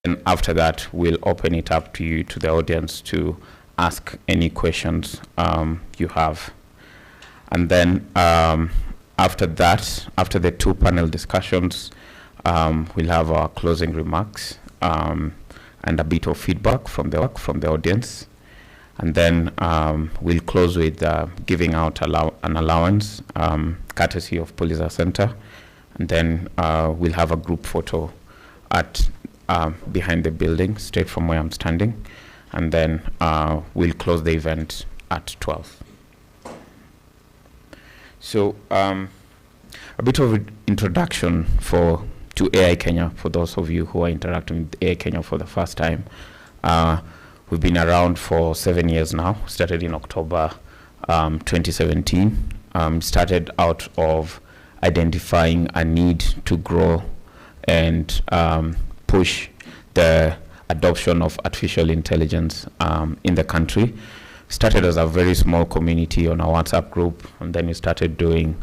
And after that, we'll open it up to you, to the audience, to ask any questions you have. And then after that, after the two panel discussions, we'll have our closing remarks and a bit of feedback from the audience. And then we'll close with giving out an allowance, courtesy of Pulitzer Center. And then we'll have a group photo at behind the building, straight from where I'm standing. And then we'll close the event at 12. So a bit of introduction to AI Kenya, for those of you who are interacting with AI Kenya for the first time. We've been around for 7 years now, started in October 2017. Started out of identifying a need to grow and push the adoption of artificial intelligence in the country. Started as a very small community on a WhatsApp group, and then we started doing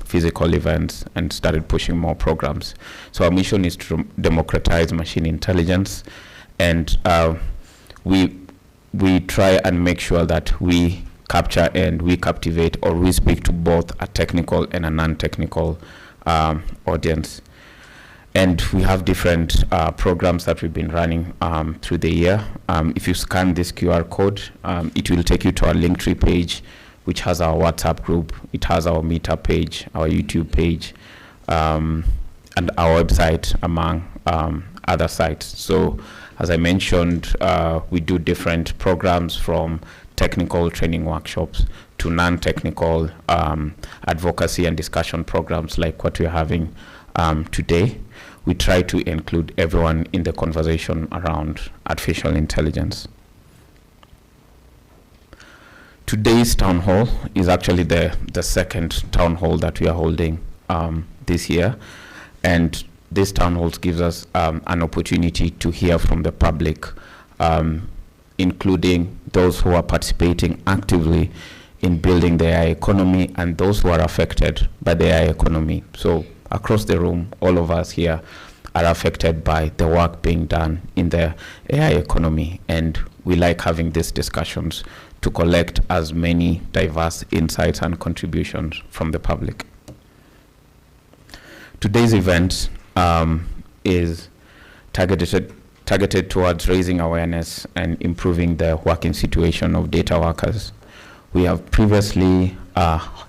physical events and started pushing more programs. So our mission is to democratize machine intelligence, and we try and make sure that we capture and we captivate, or we speak to both a technical and a non-technical audience. And we have different programs that we've been running through the year. If you scan this QR code, it will take you to our Linktree page, which has our WhatsApp group. It has our Meetup page, our YouTube page, and our website, among other sites. So as I mentioned, we do different programs, from technical training workshops to non-technical advocacy and discussion programs like what we're having today. We try to include everyone in the conversation around artificial intelligence. Today's town hall is actually the second town hall that we are holding this year. And this town hall gives us an opportunity to hear from the public, including those who are participating actively in building the AI economy and those who are affected by the AI economy. So across the room, all of us here are affected by the work being done in the AI economy, and we like having these discussions to collect as many diverse insights and contributions from the public. Today's event is targeted towards raising awareness and improving the working situation of data workers. We have previously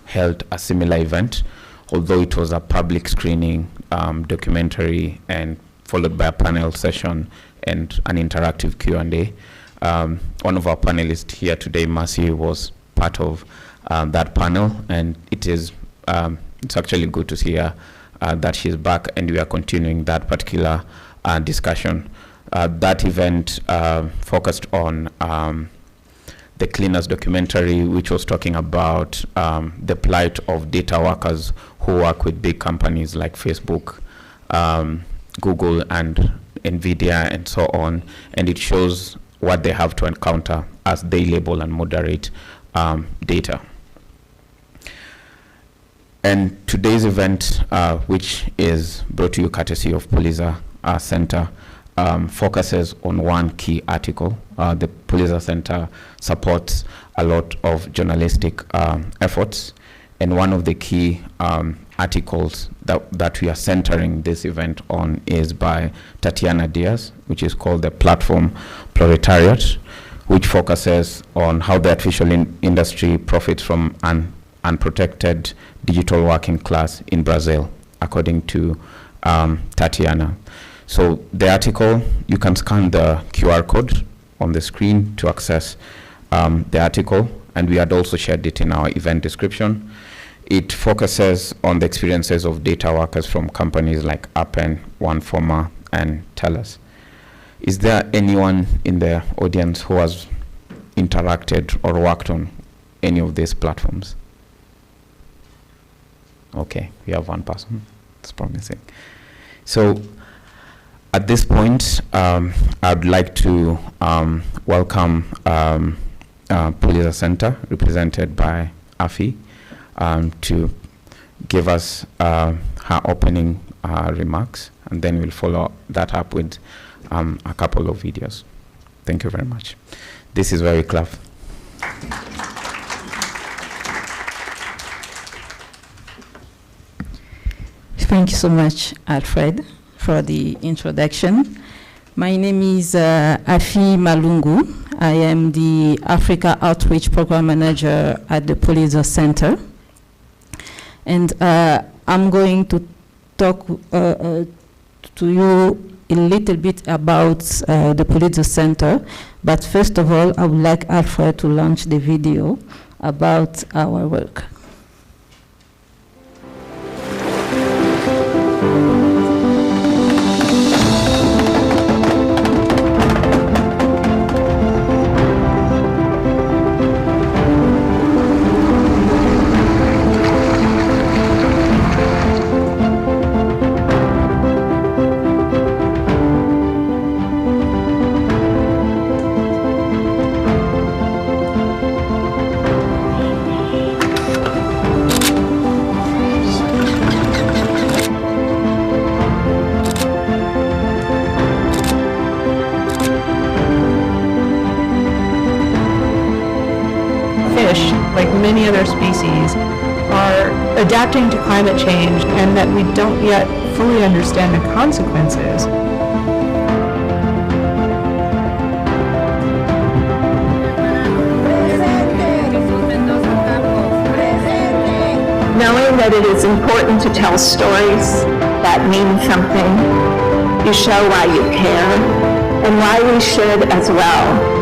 held a similar event, although it was a public screening, documentary, and followed by a panel session and an interactive Q&A. One of our panelists here today, Mercy, was part of that panel, and it's actually good to see her, that she's back, and we are continuing that particular discussion. That event focused on the Cleaners documentary, which was talking about the plight of data workers who work with big companies like Facebook, Google, and NVIDIA, and so on. And it shows what they have to encounter as they label and moderate data. And today's event, which is brought to you courtesy of Pulitzer Center, focuses on one key article. The Pulitzer Center supports a lot of journalistic efforts, and one of the key articles that we are centering this event on is by Tatiana Diaz, which is called The Platform Proletariat, which focuses on how the artificial industry profits from an unprotected digital working class in Brazil, according to Tatiana. So the article, you can scan the QR code on the screen to access the article, and we had also shared it in our event description. It focuses on the experiences of data workers from companies like Appen, OneFormer, and TELUS. Is there anyone in the audience who has interacted or worked on any of these platforms? Okay, we have one person. That's promising. So at this point, I'd like to welcome Pulitzer Center, represented by Afi, to give us her opening remarks, and then we'll follow that up with a couple of videos. Thank you very much. This is where we clap. Thank you so much, Alfred, for the introduction. My name is Afi Malungu. I am the Africa Outreach Program Manager at the Pulitzer Center. And I'm going to talk to you a little bit about the Pulitzer Center. But first of all, I would like Alfred to launch the video about our work. Many other species are adapting to climate change, and that we don't yet fully understand the consequences. Knowing that it is important to tell stories that mean something, you show why you care and why we should as well.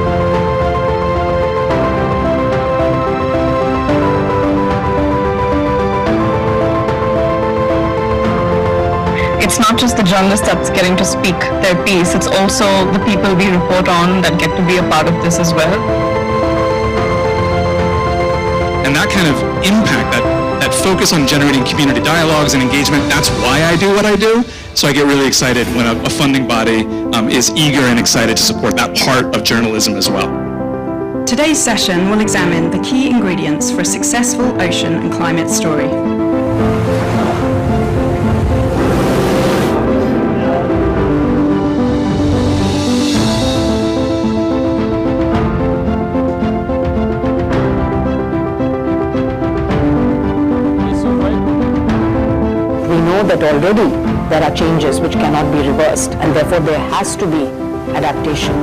It's not just the journalist that's getting to speak their piece, it's also the people we report on that get to be a part of this as well. And that kind of impact, that focus on generating community dialogues and engagement, that's why I do what I do. So I get really excited when a funding body is eager and excited to support that part of journalism as well. Today's session will examine the key ingredients for a successful ocean and climate story. That already there are changes which cannot be reversed, and therefore there has to be adaptation.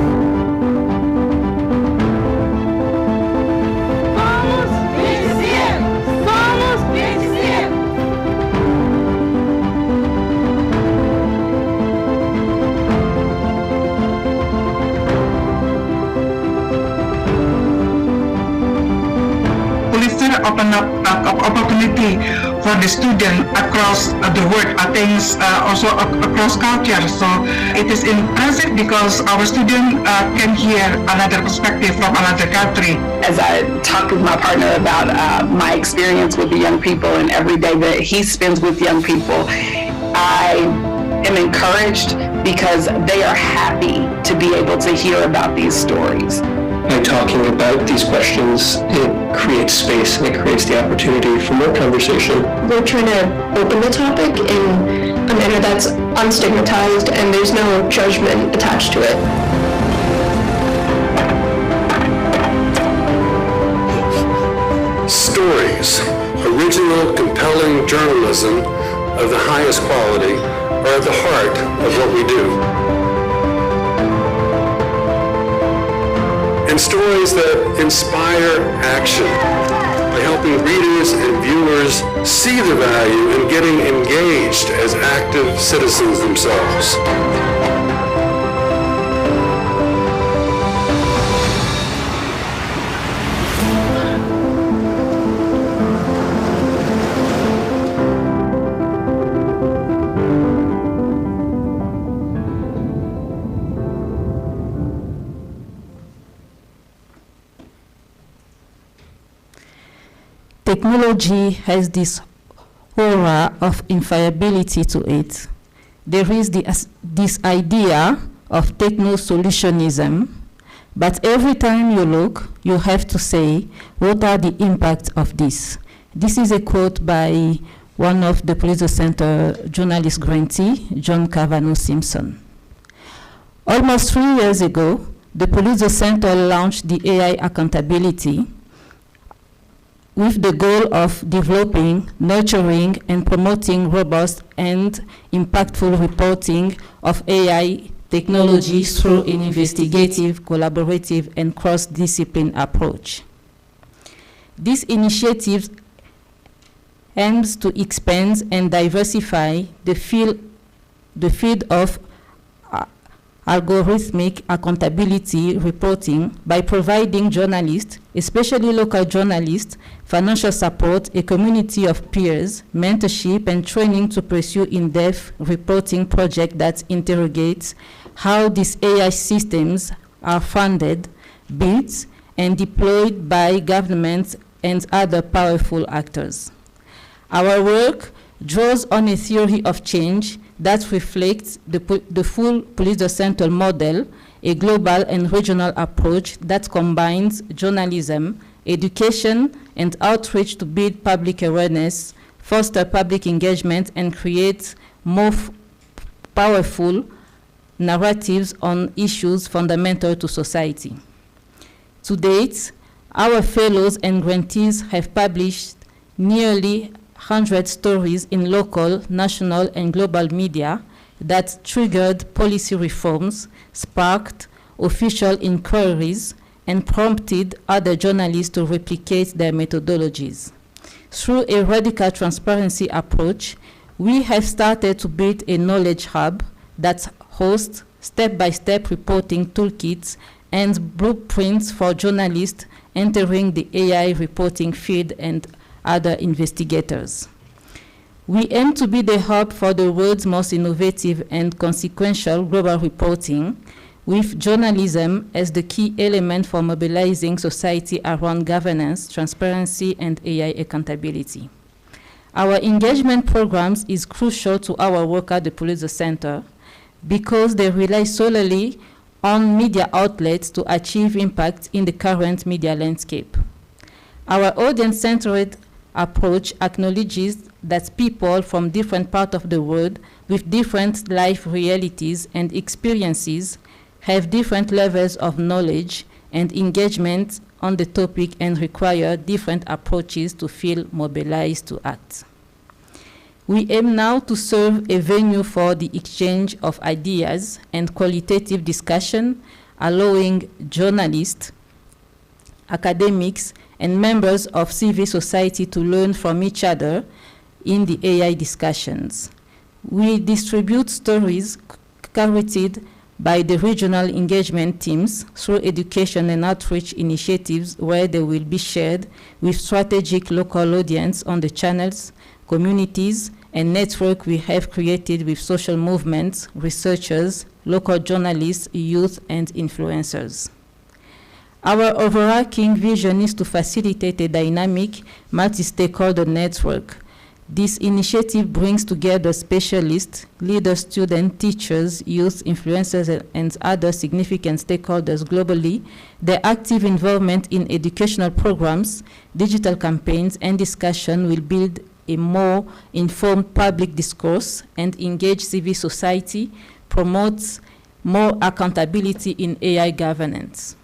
Pulitzer opened up opportunity for the student across the world, things also across culture. So it is impressive because our student can hear another perspective from another country. As I talked with my partner about my experience with the young people and every day that he spends with young people, I am encouraged because they are happy to be able to hear about these stories. By talking about these questions, it creates space and it creates the opportunity for more conversation. We're trying to open the topic in a manner that's unstigmatized and there's no judgment attached to it. Stories, original, compelling journalism of the highest quality, are at the heart of what we do. And stories that inspire action by helping readers and viewers see the value in getting engaged as active citizens themselves. Technology has this aura of infallibility to it. There is this idea of techno-solutionism, but every time you look, you have to say, what are the impacts of this? This is a quote by one of the Pulitzer Center journalist grantee, John Cavanaugh Simpson. Almost 3 years ago, the Pulitzer Center launched the AI Accountability with the goal of developing, nurturing, and promoting robust and impactful reporting of AI technology through an investigative, collaborative, and cross-discipline approach. This initiative aims to expand and diversify the field of algorithmic accountability reporting by providing journalists, especially local journalists, financial support, a community of peers, mentorship, and training to pursue in-depth reporting projects that interrogates how these AI systems are funded, built, and deployed by governments and other powerful actors. Our work draws on a theory of change that reflects the full Pulitzer Center model, a global and regional approach that combines journalism, education, and outreach to build public awareness, foster public engagement, and create more powerful narratives on issues fundamental to society. To date, our fellows and grantees have published nearly 100 stories in local, national, and global media that triggered policy reforms, sparked official inquiries, and prompted other journalists to replicate their methodologies. Through a radical transparency approach, we have started to build a knowledge hub that hosts step-by-step reporting toolkits and blueprints for journalists entering the AI reporting field and other investigators. We aim to be the hub for the world's most innovative and consequential global reporting, with journalism as the key element for mobilizing society around governance, transparency, and AI accountability. Our engagement programs is crucial to our work at the Pulitzer Center because they rely solely on media outlets to achieve impact in the current media landscape. Our audience-centered approach acknowledges that people from different parts of the world with different life realities and experiences have different levels of knowledge and engagement on the topic and require different approaches to feel mobilized to act. We aim now to serve a venue for the exchange of ideas and qualitative discussion, allowing journalists, academics, and members of civil society to learn from each other in the AI discussions. We distribute stories curated by the regional engagement teams through education and outreach initiatives where they will be shared with strategic local audience on the channels, communities, and network we have created with social movements, researchers, local journalists, youth, and influencers. Our overarching vision is to facilitate a dynamic, multi-stakeholder network. This initiative brings together specialists, leaders, students, teachers, youth, influencers, and other significant stakeholders globally. Their active involvement in educational programs, digital campaigns, and discussion will build a more informed public discourse and engage civil society, promotes more accountability in AI governance.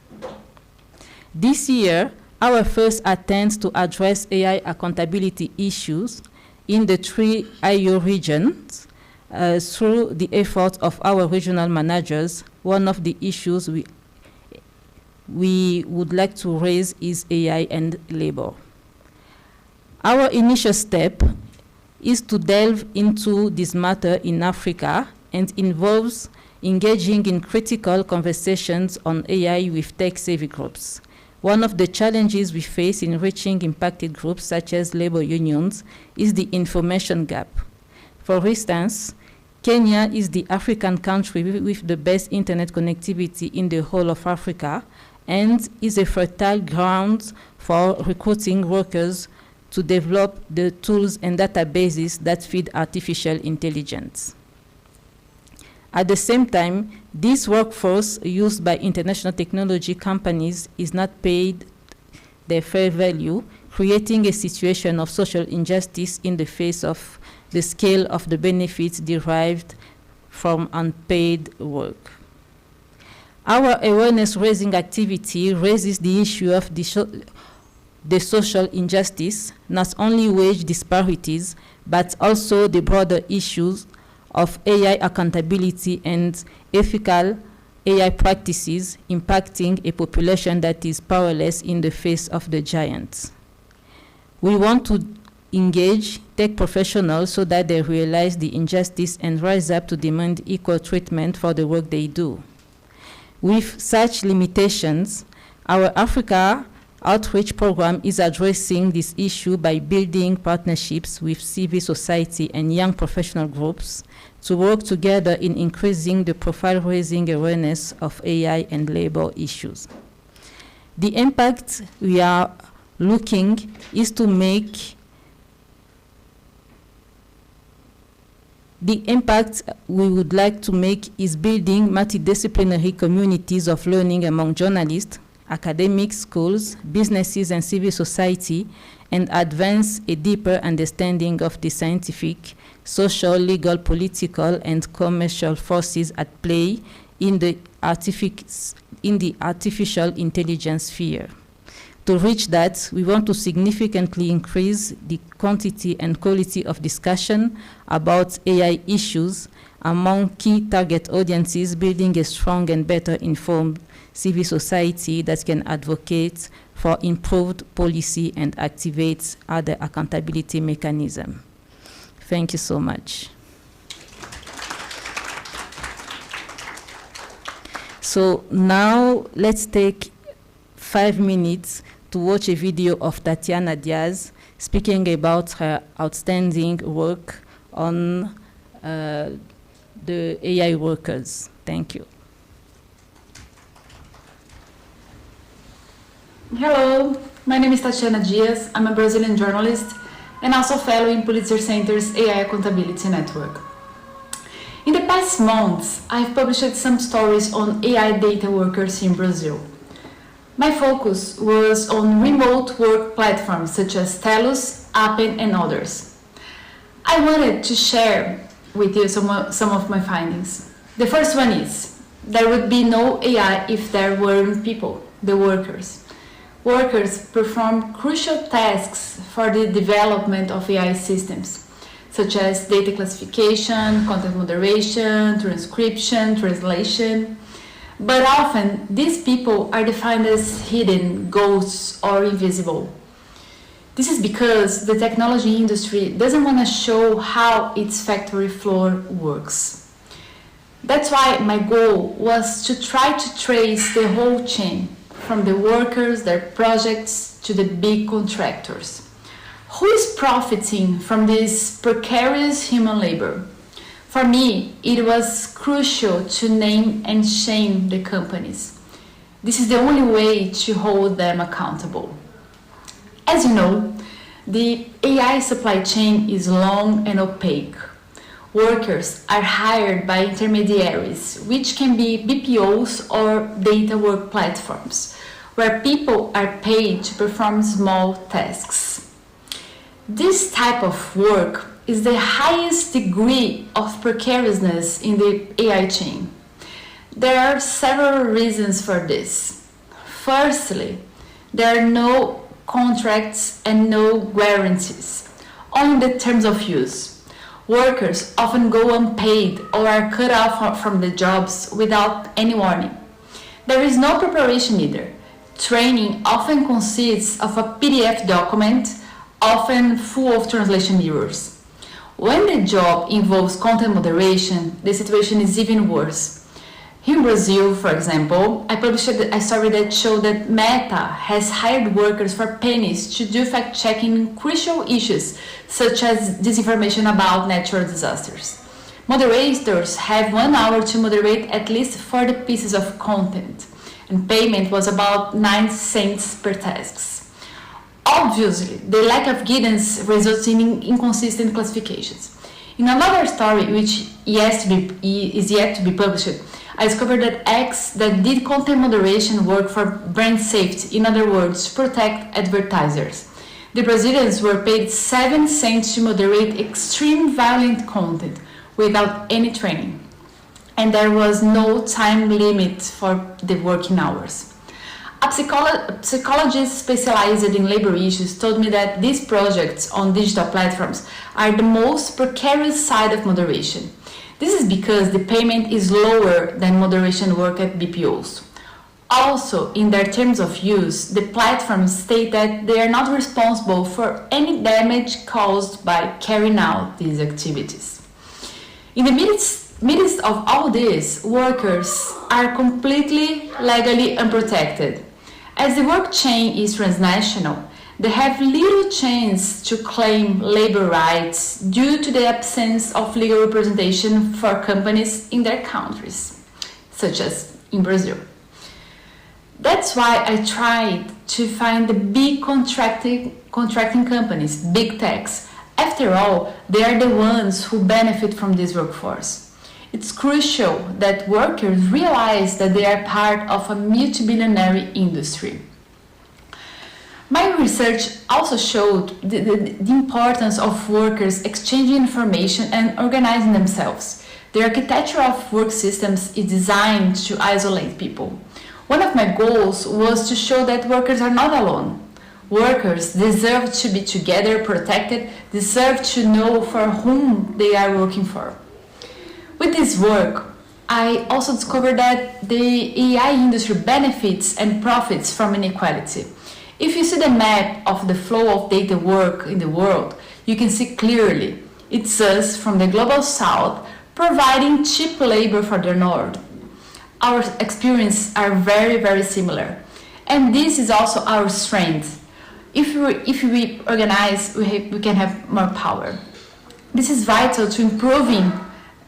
This year, our first attempts to address AI accountability issues in the 3 IO regions through the efforts of our regional managers. One of the issues we would like to raise is AI and labor. Our initial step is to delve into this matter in Africa and involves engaging in critical conversations on AI with tech-savvy groups. One of the challenges we face in reaching impacted groups such as labor unions is the information gap. For instance, Kenya is the African country with the best internet connectivity in the whole of Africa and is a fertile ground for recruiting workers to develop the tools and databases that feed artificial intelligence. At the same time, this workforce used by international technology companies is not paid their fair value, creating a situation of social injustice in the face of the scale of the benefits derived from unpaid work. Our awareness-raising activity raises the issue of the social injustice, not only wage disparities, but also the broader issues of AI accountability and ethical AI practices impacting a population that is powerless in the face of the giants. We want to engage tech professionals so that they realize the injustice and rise up to demand equal treatment for the work they do. With such limitations, our Africa Outreach Program is addressing this issue by building partnerships with civil society and young professional groups to work together in increasing the profile-raising awareness of AI and labor issues. The impact we are looking is to make The impact we would like to make is building multidisciplinary communities of learning among journalists, academics, schools, businesses, and civil society, and advance a deeper understanding of the scientific, social, legal, political, and commercial forces at play in the artificial intelligence sphere. To reach that, we want to significantly increase the quantity and quality of discussion about AI issues among key target audiences, building a strong and better informed civil society that can advocate for improved policy and activate other accountability mechanisms. Thank you so much. So now let's take 5 minutes to watch a video of Tatiana Diaz speaking about her outstanding work on the AI workers. Thank you. Hello, my name is Tatiana Diaz. I'm a Brazilian journalist and also fellow in Pulitzer Center's AI Accountability Network. In the past months, I've published some stories on AI data workers in Brazil. My focus was on remote work platforms such as Telus, Appen, and others. I wanted to share with you some of my findings. The first one is, there would be no AI if there weren't people, the workers. Workers perform crucial tasks for the development of AI systems, such as data classification, content moderation, transcription, translation. But often, these people are defined as hidden, ghosts, or invisible. This is because the technology industry doesn't want to show how its factory floor works. That's why my goal was to try to trace the whole chain, from the workers, their projects, to the big contractors. Who is profiting from this precarious human labor? For me, it was crucial to name and shame the companies. This is the only way to hold them accountable. As you know, the AI supply chain is long and opaque. Workers are hired by intermediaries, which can be BPOs or data work platforms, where people are paid to perform small tasks. This type of work is the highest degree of precariousness in the AI chain. There are several reasons for this. Firstly, there are no contracts and no guarantees, only the terms of use. Workers often go unpaid or are cut off from the jobs without any warning. There is no preparation either. Training often consists of a PDF document, often full of translation errors. When the job involves content moderation, the situation is even worse. Here in Brazil, for example, I published a story that showed that Meta has hired workers for pennies to do fact-checking in crucial issues, such as disinformation about natural disasters. Moderators have 1 hour to moderate at least 40 pieces of content, and payment was about 9 cents per task. Obviously, the lack of guidance results in inconsistent classifications. In another story, which is yet to be published, I discovered that X that did content moderation work for brand safety, in other words, protect advertisers. The Brazilians were paid 7 cents to moderate extreme violent content without any training. and there was no time limit for the working hours. A psychologist specialized in labor issues told me that these projects on digital platforms are the most precarious side of moderation. This is because the payment is lower than moderation work at BPOs. Also, in their terms of use, the platforms state that they are not responsible for any damage caused by carrying out these activities. In the midst of all this, workers are completely legally unprotected. As the work chain is transnational, they have little chance to claim labor rights due to the absence of legal representation for companies in their countries, such as in Brazil. That's why I tried to find the big contracting companies, big techs. After all, they are the ones who benefit from this workforce. It's crucial that workers realize that they are part of a multi-billionaire industry. My research also showed the importance of workers exchanging information and organizing themselves. The architecture of work systems is designed to isolate people. One of my goals was to show that workers are not alone. Workers deserve to be together, protected, deserve to know for whom they are working for. With this work, I also discovered that the AI industry benefits and profits from inequality. If you see the map of the flow of data work in the world, you can see clearly it's us from the global south providing cheap labor for the north. Our experiences are very, very similar. And this is also our strength. If we organize, we can have more power. This is vital to improving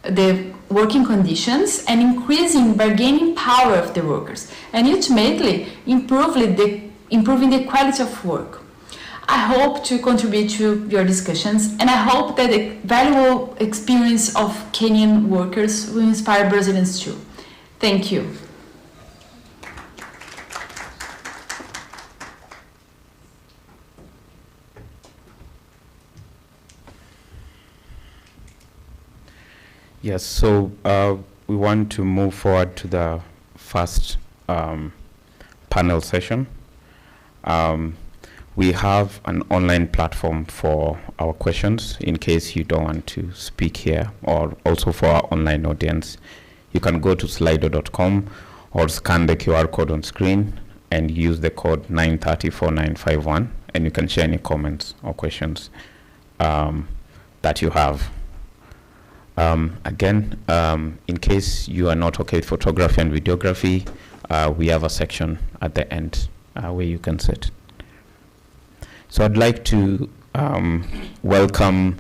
the working conditions and increasing bargaining power of the workers, and ultimately improving the quality of work. I hope to contribute to your discussions, and I hope that the valuable experience of Kenyan workers will inspire Brazilians too. Thank you. Yes, so we want to move forward to the first panel session. We have an online platform for our questions in case you don't want to speak here, or also for our online audience. You can go to slido.com or scan the QR code on screen and use the code 9304951, and you can share any comments or questions that you have. Again, in case you are not okay with photography and videography, we have a section at the end where you can sit. So I'd like to welcome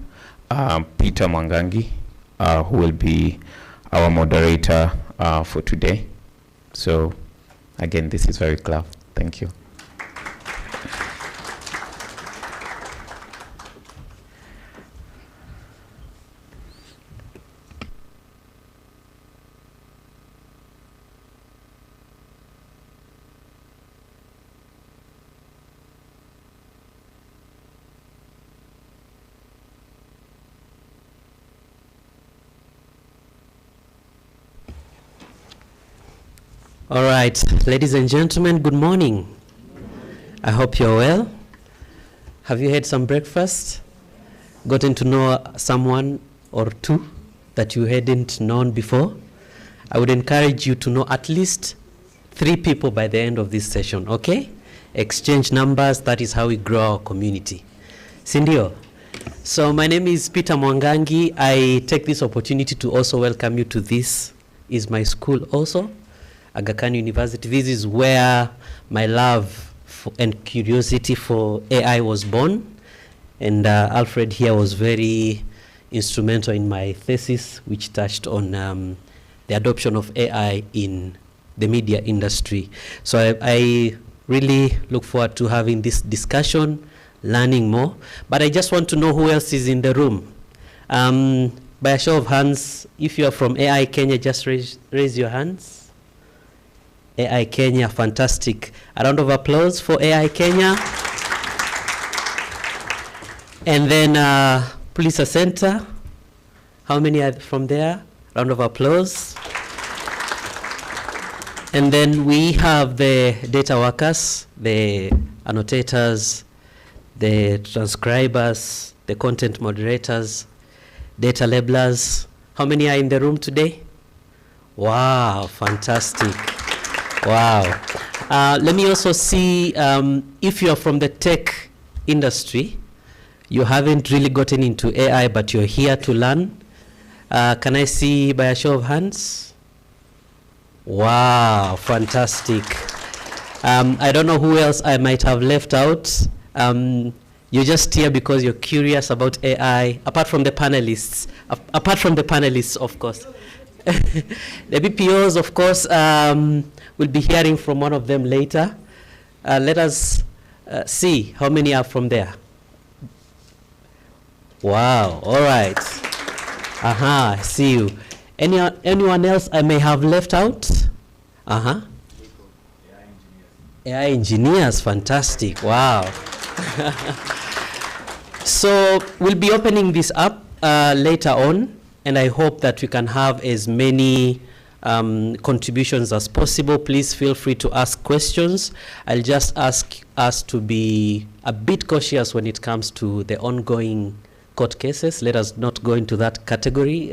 Peter Mwangangi, who will be our moderator for today. So again, this is very clear. Thank you. All right, ladies and gentlemen, good morning. I hope you're well. Have you had some breakfast? Gotten to know someone or two that you hadn't known before? I would encourage you to know at least 3 people by the end of this session, okay? Exchange numbers, that is how we grow our community. Sindio? So my name is Peter Mwangangi. I take this opportunity to also welcome you to this is my school also, Aga Khan University. This is where my love and curiosity for AI was born. And Alfred here was very instrumental in my thesis, which touched on the adoption of AI in the media industry. So I really look forward to having this discussion, learning more. But I just want to know who else is in the room. By a show of hands, if you are from AI Kenya, just raise your hands. AI Kenya, fantastic. A round of applause for AI Kenya. And then Pulitzer Center. How many are from there? Round of applause. And then we have the data workers, the annotators, the transcribers, the content moderators, data labelers. How many are in the room today? Wow, fantastic. Wow. Let me also see if you're from the tech industry, you haven't really gotten into AI, but you're here to learn. Can I see by a show of hands? Wow, fantastic. I don't know who else I might have left out. You're just here because you're curious about AI, apart from the panelists. Of course. The BPOs, of course, we'll be hearing from one of them later. Let us see how many are from there. Wow, all right. I see you. Anyone else I may have left out? AI engineers, fantastic, wow. So we'll be opening this up later on, and I hope that we can have as many contributions as possible. Please feel free to ask questions. I'll just ask us to be a bit cautious when it comes to the ongoing court cases. Let us not go into that category,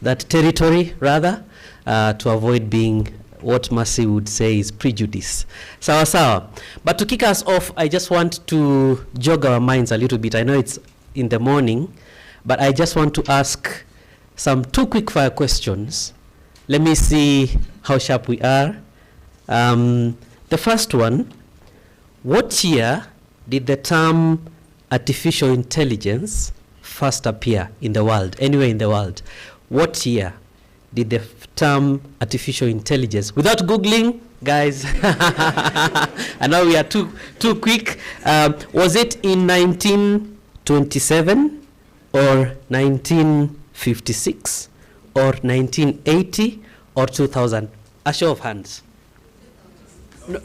that territory rather, to avoid being what Mercy would say is prejudice. Sawa sawa. But to kick us off, I just want to jog our minds a little bit. I know it's in the morning, but I just want to ask some 2 quick fire questions. Let me see how sharp we are. The first one, what year did the term artificial intelligence first appear in the world, anywhere in the world? What year did the term artificial intelligence, without Googling, guys, I know we are too quick, was it in 1927 or 1956 or 1980 or 2000? A show of hands.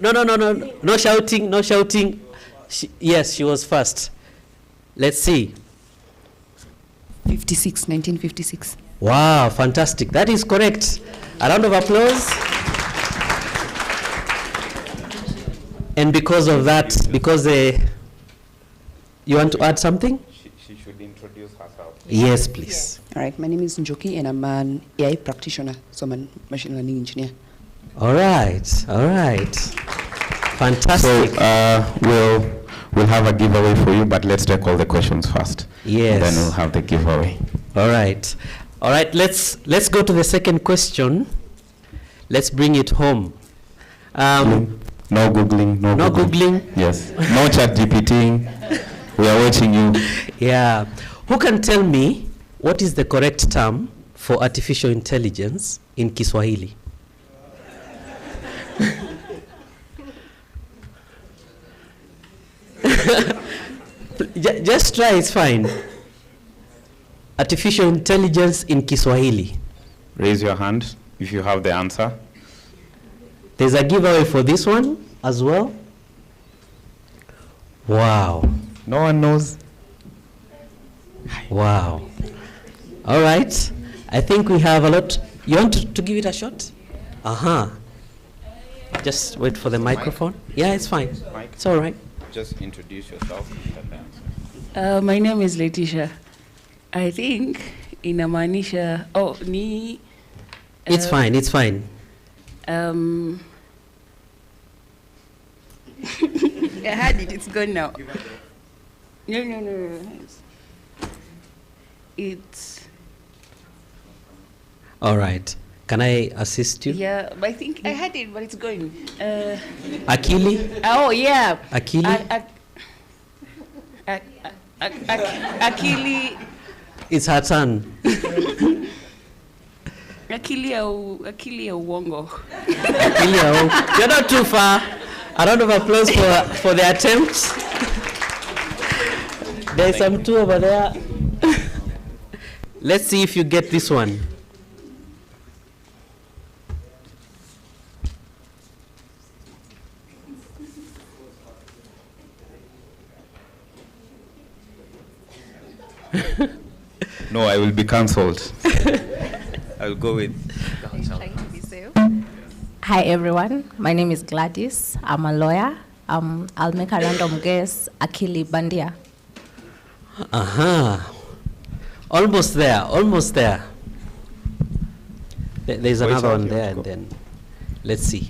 No shouting. Yes, she was first. Let's see. 1956. Wow, fantastic. That is correct. A round of applause. And because of that, you want to add something? She should introduce herself. Yes, please. All right, my name is Njoki, and I'm an AI practitioner, so I'm a machine learning engineer. All right. Fantastic. So we'll have a giveaway for you, but let's take all the questions first. Yes. And then we'll have the giveaway. All right. Let's go to the second question. Let's bring it home. No Googling. No Googling. Yes. No chat GPTing. We are watching you. Yeah. Who can tell me what is the correct term for artificial intelligence in Kiswahili? Just try, it's fine. Artificial intelligence in Kiswahili. Raise your hand if you have the answer. There's a giveaway for this one as well. Wow. No one knows. Wow. All right. I think we have a lot. You want to give it a shot? Just wait for the microphone. Yeah, it's fine. It's all right. Just introduce yourself. My name is Letitia. I think inamaanisha ni It's fine. I had it, it's gone now. No. It's all right. Can I assist you? Yeah, but I think I had it, but it's going. Akili? Oh, yeah. Akili? Akili. It's her turn. Akili ya uongo. You're not too far. A round of applause for the attempt. There's some two over there. Let's see if you get this one. No, I will be cancelled. I will go with. Hi everyone, my name is Gladys. I'm a lawyer. I'll make a random guess. Akili Bandia. Almost there, almost there. There's another one there, and then let's see.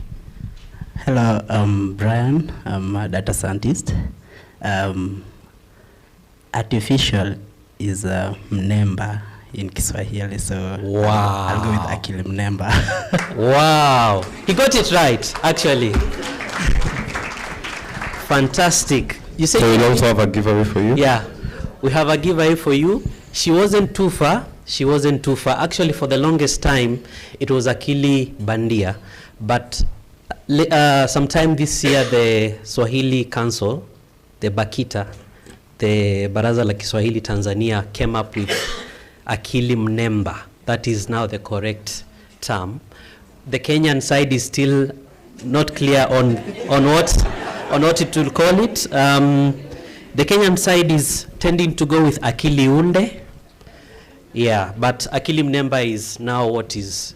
Hello, I'm Brian. I'm a data scientist. Artificial is a mnemba in Kiswahili, so wow. I'll go with Akili Mnemba. Wow, he got it right, actually. Fantastic. You say so we'll also have a giveaway for you? Yeah, we have a giveaway for you. She wasn't too far. She wasn't too far. Actually, for the longest time, it was Akili Bandia. But sometime this year, the Swahili Council, the BAKITA, the Baraza la Kiswahili Tanzania, came up with Akili Mnemba. That is now the correct term. The Kenyan side is still not clear on what it will call it. The Kenyan side is tending to go with Akili Unde. Yeah, but Akili Mnemba is now what is,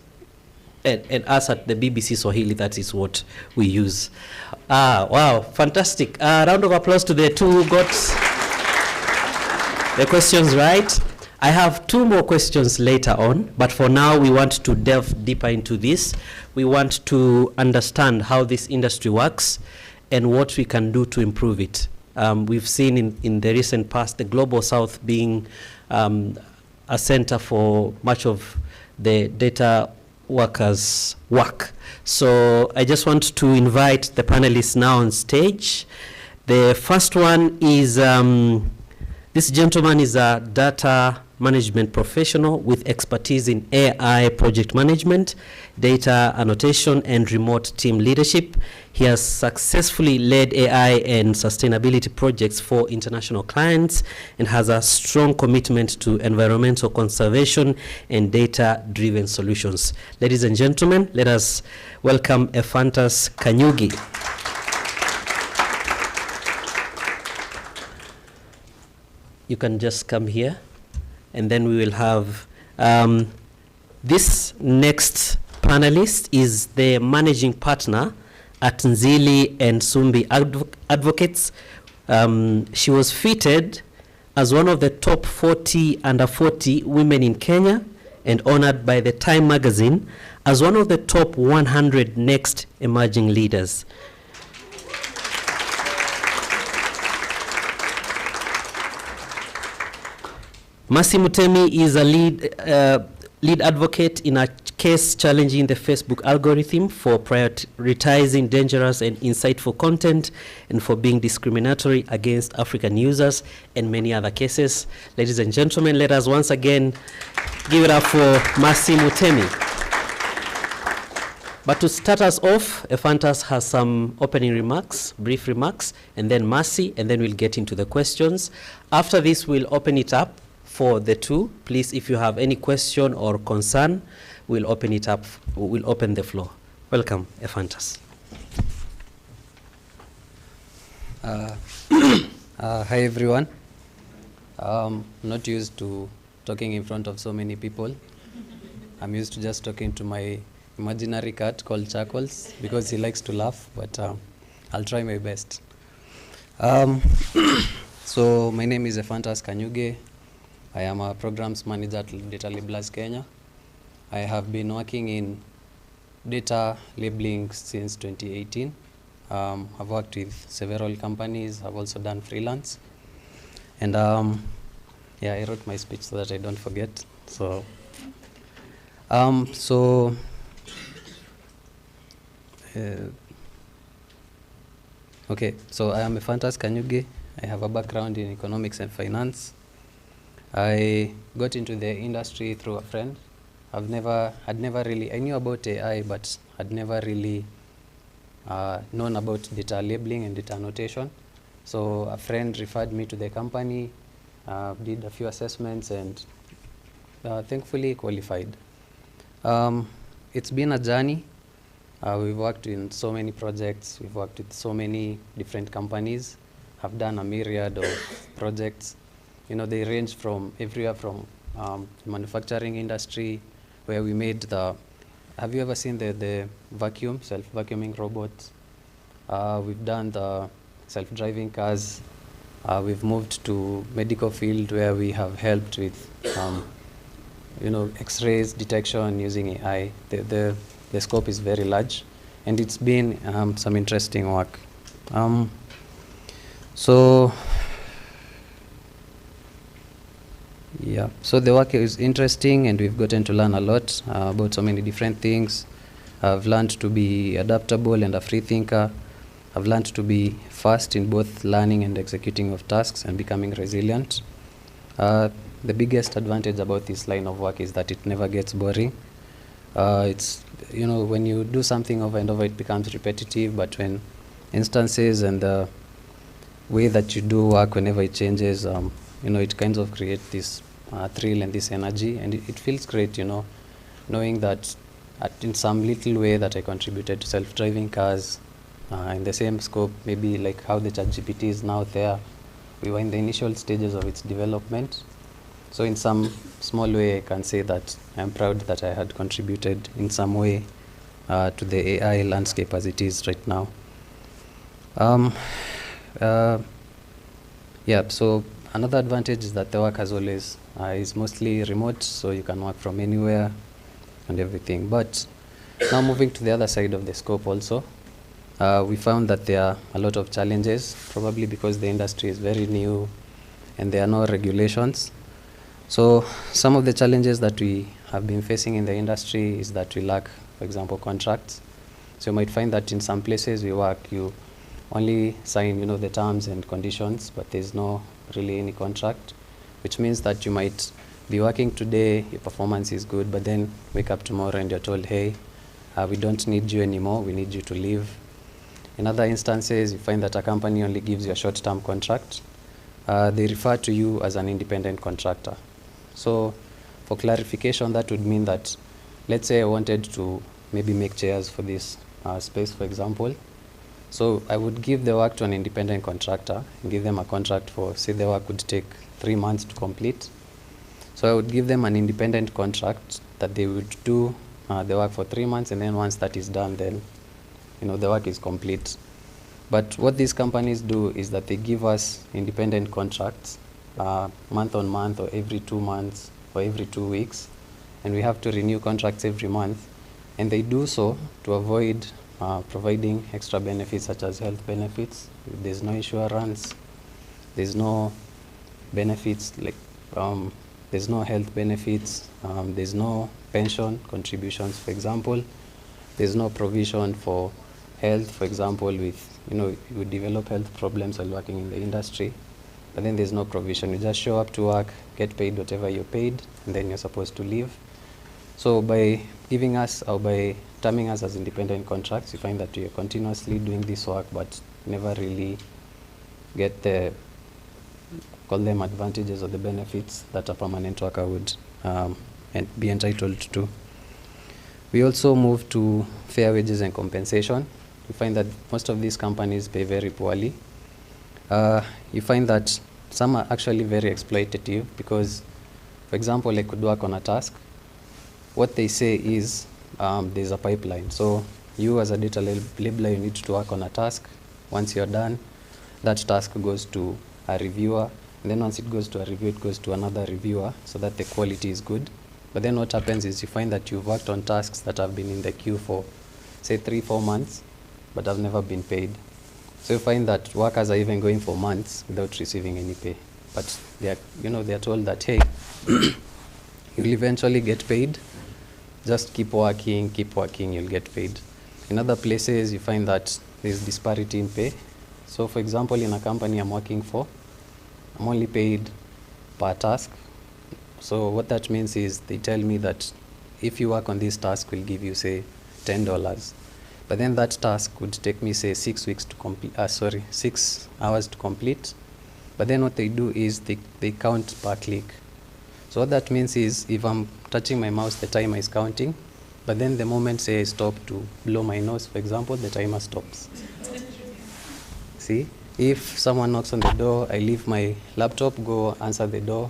and us at the BBC Swahili, that is what we use. Wow, fantastic. Round of applause to the two who got the questions right. I have two more questions later on, but for now we want to delve deeper into this. We want to understand how this industry works and what we can do to improve it. We've seen in the recent past the Global South being a center for much of the data workers' work. So I just want to invite the panelists now on stage. The first one is, this gentleman is a data management professional with expertise in AI project management, data annotation, and remote team leadership. He has successfully led AI and sustainability projects for international clients and has a strong commitment to environmental conservation and data-driven solutions. Ladies and gentlemen, let us welcome Ephantus Kanyugi. You can just come here. And then we will have this next panelist is the managing partner at Nzili and Sumbi Advocates. She was featured as one of the top 40 under 40 women in Kenya and honored by the Time magazine as one of the top 100 next emerging leaders. Mercy Mutemi is a lead advocate in a case challenging the Facebook algorithm for prioritizing dangerous and insightful content and for being discriminatory against African users and many other cases. Ladies and gentlemen, let us once again give it up for Mercy Mutemi. But to start us off, Ephantus has some opening remarks, brief remarks, and then Mercy, and then we'll get into the questions. After this, we'll open it up for the two. Please, if you have any question or concern, we'll open it up. We'll open the floor. Welcome, Ephantus. Hi, everyone. I'm not used to talking in front of so many people. I'm used to just talking to my imaginary cat called Chuckles because he likes to laugh, but I'll try my best. So my name is Ephantus Kanyugi. I am a programs manager at Data Labelers Kenya. I have been working in data labeling since 2018. I've worked with several companies. I've also done freelance. And yeah, I wrote my speech so that I don't forget. So, okay, so I am Ephantus Kanyugi. I have a background in economics and finance. I got into the industry through a friend. I knew about AI, but had never really known about data labeling and data annotation. So a friend referred me to the company, did a few assessments, and thankfully qualified. It's been a journey. We've worked in so many projects. We've worked with so many different companies. Have done a myriad of projects. You know, they range from everywhere from manufacturing industry, where we made the have you ever seen the vacuum, self-vacuuming robots? We've done the self-driving cars. We've moved to medical field where we have helped with, X-rays detection using AI. The scope is very large, and it's been some interesting work. So the work is interesting, and we've gotten to learn a lot about so many different things. I've learned to be adaptable and a free thinker. I've learned to be fast in both learning and executing of tasks and becoming resilient. The biggest advantage about this line of work is that it never gets boring. It's, when you do something over and over, it becomes repetitive, but when instances and the way that you do work, whenever it changes, it kind of creates this thrill and this energy, and it feels great, knowing that in some little way that I contributed to self-driving cars in the same scope, maybe like how the ChatGPT is now there. We were in the initial stages of its development. So in some small way, I can say that I'm proud that I had contributed in some way to the AI landscape as it is right now. So another advantage is that the work as always is mostly remote, so you can work from anywhere and everything. But now moving to the other side of the scope also, we found that there are a lot of challenges, probably because the industry is very new and there are no regulations. So some of the challenges that we have been facing in the industry is that we lack, for example, contracts. So you might find that in some places we work, you only sign, the terms and conditions, but there's no really any contract, which means that you might be working today, your performance is good, but then wake up tomorrow and you're told, hey, we don't need you anymore, we need you to leave. In other instances, you find that a company only gives you a short-term contract. They refer to you as an independent contractor. So for clarification, that would mean that, let's say I wanted to maybe make chairs for this space, for example. So I would give the work to an independent contractor and give them a contract for, say the work would take 3 months to complete. So I would give them an independent contract that they would do the work for 3 months, and then once that is done, then the work is complete. But what these companies do is that they give us independent contracts month on month, or every 2 months, or every 2 weeks, and we have to renew contracts every month. And they do so to avoid providing extra benefits such as health benefits. If there's no insurance, there's no benefits like there's no health benefits, there's no pension contributions, for example. There's no provision for health, for example, with, you would develop health problems while working in the industry, but then there's no provision. You just show up to work, get paid whatever you're paid, and then you're supposed to leave. So by giving us, or by terming us as independent contracts, you find that we are continuously doing this work, but never really get the, call them advantages or the benefits that a permanent worker would be entitled to. We also move to fair wages and compensation. You find that most of these companies pay very poorly. You find that some are actually very exploitative because, for example, I could work on a task. What they say is there's a pipeline. So you as a data labeler, you need to work on a task. Once you're done, that task goes to a reviewer. And then once it goes to a review, it goes to another reviewer so that the quality is good. But then what happens is you find that you've worked on tasks that have been in the queue for, say, 3-4 months, but have never been paid. So you find that workers are even going for months without receiving any pay. But they are told that, hey, you'll eventually get paid. Just keep working, you'll get paid. In other places, you find that there's disparity in pay. So for example, in a company I'm working for, I'm only paid per task. So what that means is they tell me that if you work on this task, we'll give you, say, $10. But then that task would take me, say, 6 weeks to complete, 6 hours to complete. But then what they do is they count per click. So what that means is if I'm touching my mouse, the timer is counting. But then the moment, say, I stop to blow my nose, for example, the timer stops. See? If someone knocks on the door, I leave my laptop, go answer the door,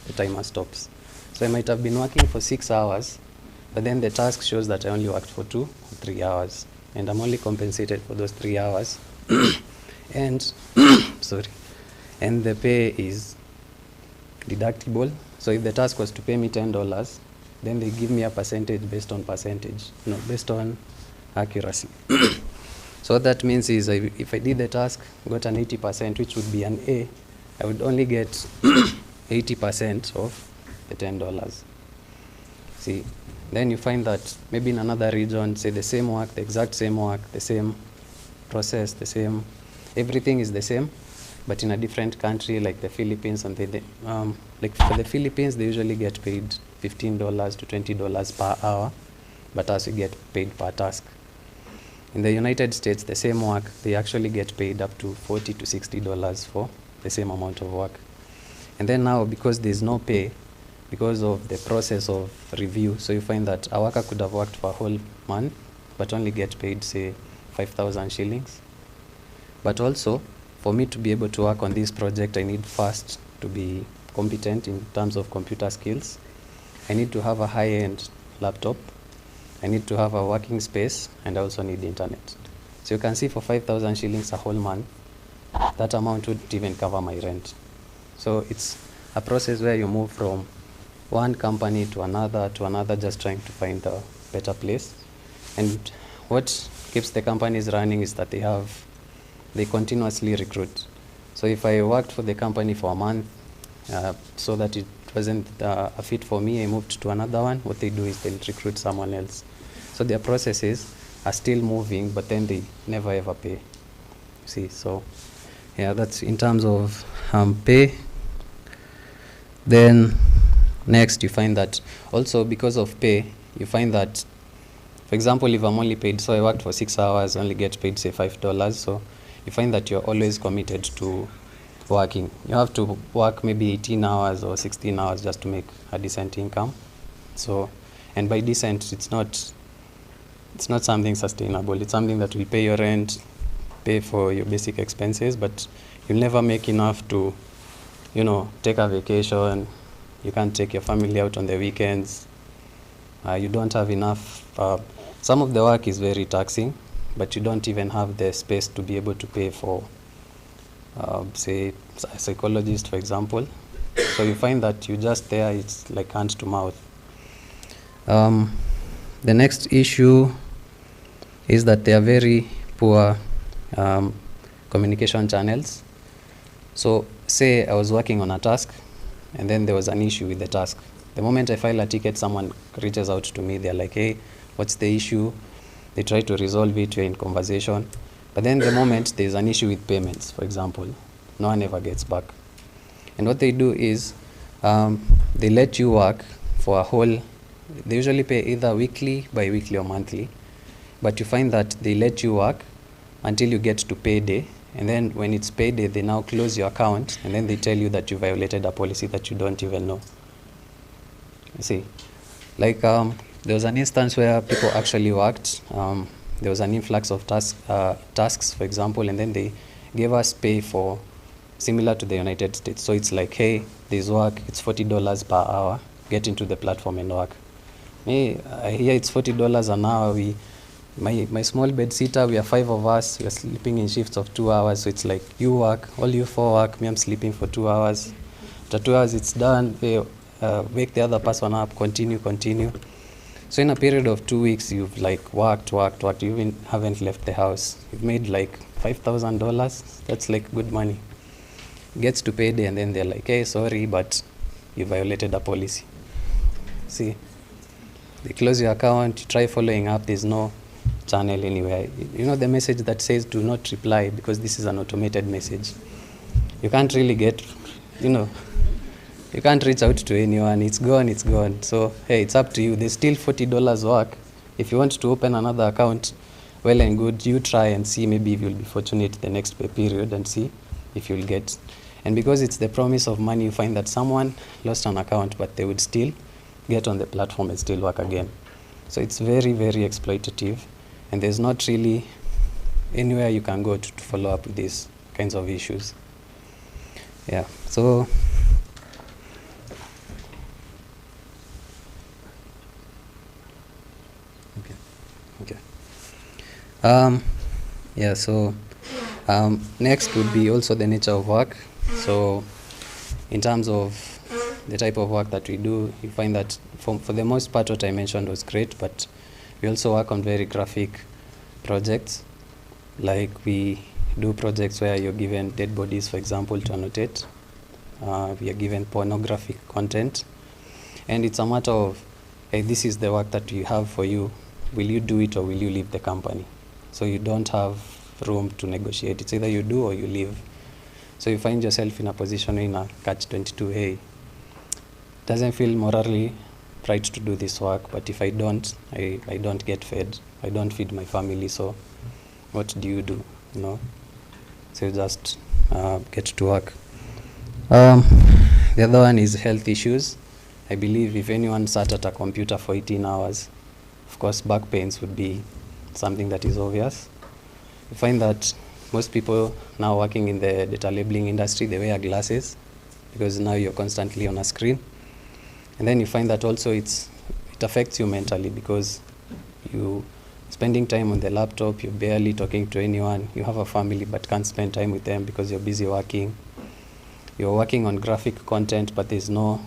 the timer stops. So I might have been working for 6 hours, but then the task shows that I only worked for 2 or 3 hours, and I'm only compensated for those 3 hours. And sorry, and the pay is deductible. So if the task was to pay me $10, then they give me a percentage based on based on accuracy. So what that means is if I did the task, got an 80%, which would be an A, I would only get 80% of the $10. See, then you find that maybe in another region, say the same work, the exact same work, the same process, the same, everything is the same, but in a different country like the Philippines, and like for the Philippines, they usually get paid $15 to $20 per hour, but us we get paid per task. In the United States, the same work, they actually get paid up to $40 to $60 for the same amount of work. And then now, because there's no pay, because of the process of review, so you find that a worker could have worked for a whole month, but only get paid, say, 5,000 shillings. But also, for me to be able to work on this project, I need first to be competent in terms of computer skills. I need to have a high-end laptop. I need to have a working space, and I also need internet. So you can see for 5,000 shillings a whole month, that amount wouldn't even cover my rent. So it's a process where you move from one company to another, just trying to find a better place. And what keeps the companies running is that they continuously recruit. So if I worked for the company for a month, so that it wasn't a fit for me, I moved to another one, what they do is they'll recruit someone else. So their processes are still moving, but then they never ever pay. See, so yeah, that's in terms of pay. Then next you find that also because of pay, you find that, for example, if I'm only paid, so I worked for 6 hours, only get paid say $5, so you find that you're always committed to working. You have to work maybe 18 hours or 16 hours just to make a decent income. So, and by decent, it's not something sustainable. It's something that will pay your rent, pay for your basic expenses, but you'll never make enough to, take a vacation. You can't take your family out on the weekends. You don't have enough. Some of the work is very taxing, but you don't even have the space to be able to pay for, say, a psychologist, for example. So you find that you're just there, it's like hand to mouth. The next issue is that there are very poor communication channels. So say I was working on a task, and then there was an issue with the task. The moment I file a ticket, someone reaches out to me. They're like, hey, what's the issue? They try to resolve it, you're in conversation. But then the moment there's an issue with payments, for example, no one ever gets back. And what they do is they let you work for a whole, they usually pay either weekly, bi-weekly, or monthly. But you find that they let you work until you get to payday. And then when it's payday, they now close your account, and then they tell you that you violated a policy that you don't even know. You see, like there was an instance where people actually worked. There was an influx of tasks, for example, and then they gave us pay for similar to the United States. So it's like, hey, there's work, it's $40 per hour, get into the platform and work. Me, here it's $40 an hour. My small bed sitter, we are 5 of us, we are sleeping in shifts of 2 hours, so it's like you work, all you 4 work, me I'm sleeping for 2 hours. After 2 hours it's done, wake the other person up, continue. So in a period of 2 weeks, you've like worked, you even haven't left the house. You've made like $5,000, that's like good money. Gets to payday, and then they're like, hey, sorry, but you violated a policy. See, they close your account, you try following up, there's no channel anywhere. You know the message that says do not reply, because this is an automated message. You can't really get, you can't reach out to anyone. It's gone. So, hey, it's up to you. There's still $40 work. If you want to open another account, well and good. You try and see, maybe if you'll be fortunate the next pay period, and see if you'll get. And because it's the promise of money, you find that someone lost an account, but they would still get on the platform and still work again. So it's very, very exploitative. And there's not really anywhere you can go to follow up with these kinds of issues. Yeah, so Yeah, so next would be also the nature of work. So in terms of the type of work that we do, you find that for the most part what I mentioned was great, but we also work on very graphic projects. Like we do projects where you're given dead bodies, for example, to annotate. We are given pornographic content. And it's a matter of, hey, this is the work that we have for you. Will you do it or will you leave the company? So you don't have room to negotiate. It's either you do or you leave. So you find yourself in a position in a catch-22, hey, doesn't feel morally right to do this work, but if I don't, I don't get fed. I don't feed my family, so what do? You know? So you just get to work. The other one is health issues. I believe if anyone sat at a computer for 18 hours, of course back pains would be something that is obvious. You find that most people now working in the data labeling industry, they wear glasses because now you're constantly on a screen. And then you find that also it affects you mentally because you spending time on the laptop, you're barely talking to anyone, you have a family but can't spend time with them because you're busy working. You're working on graphic content but there's no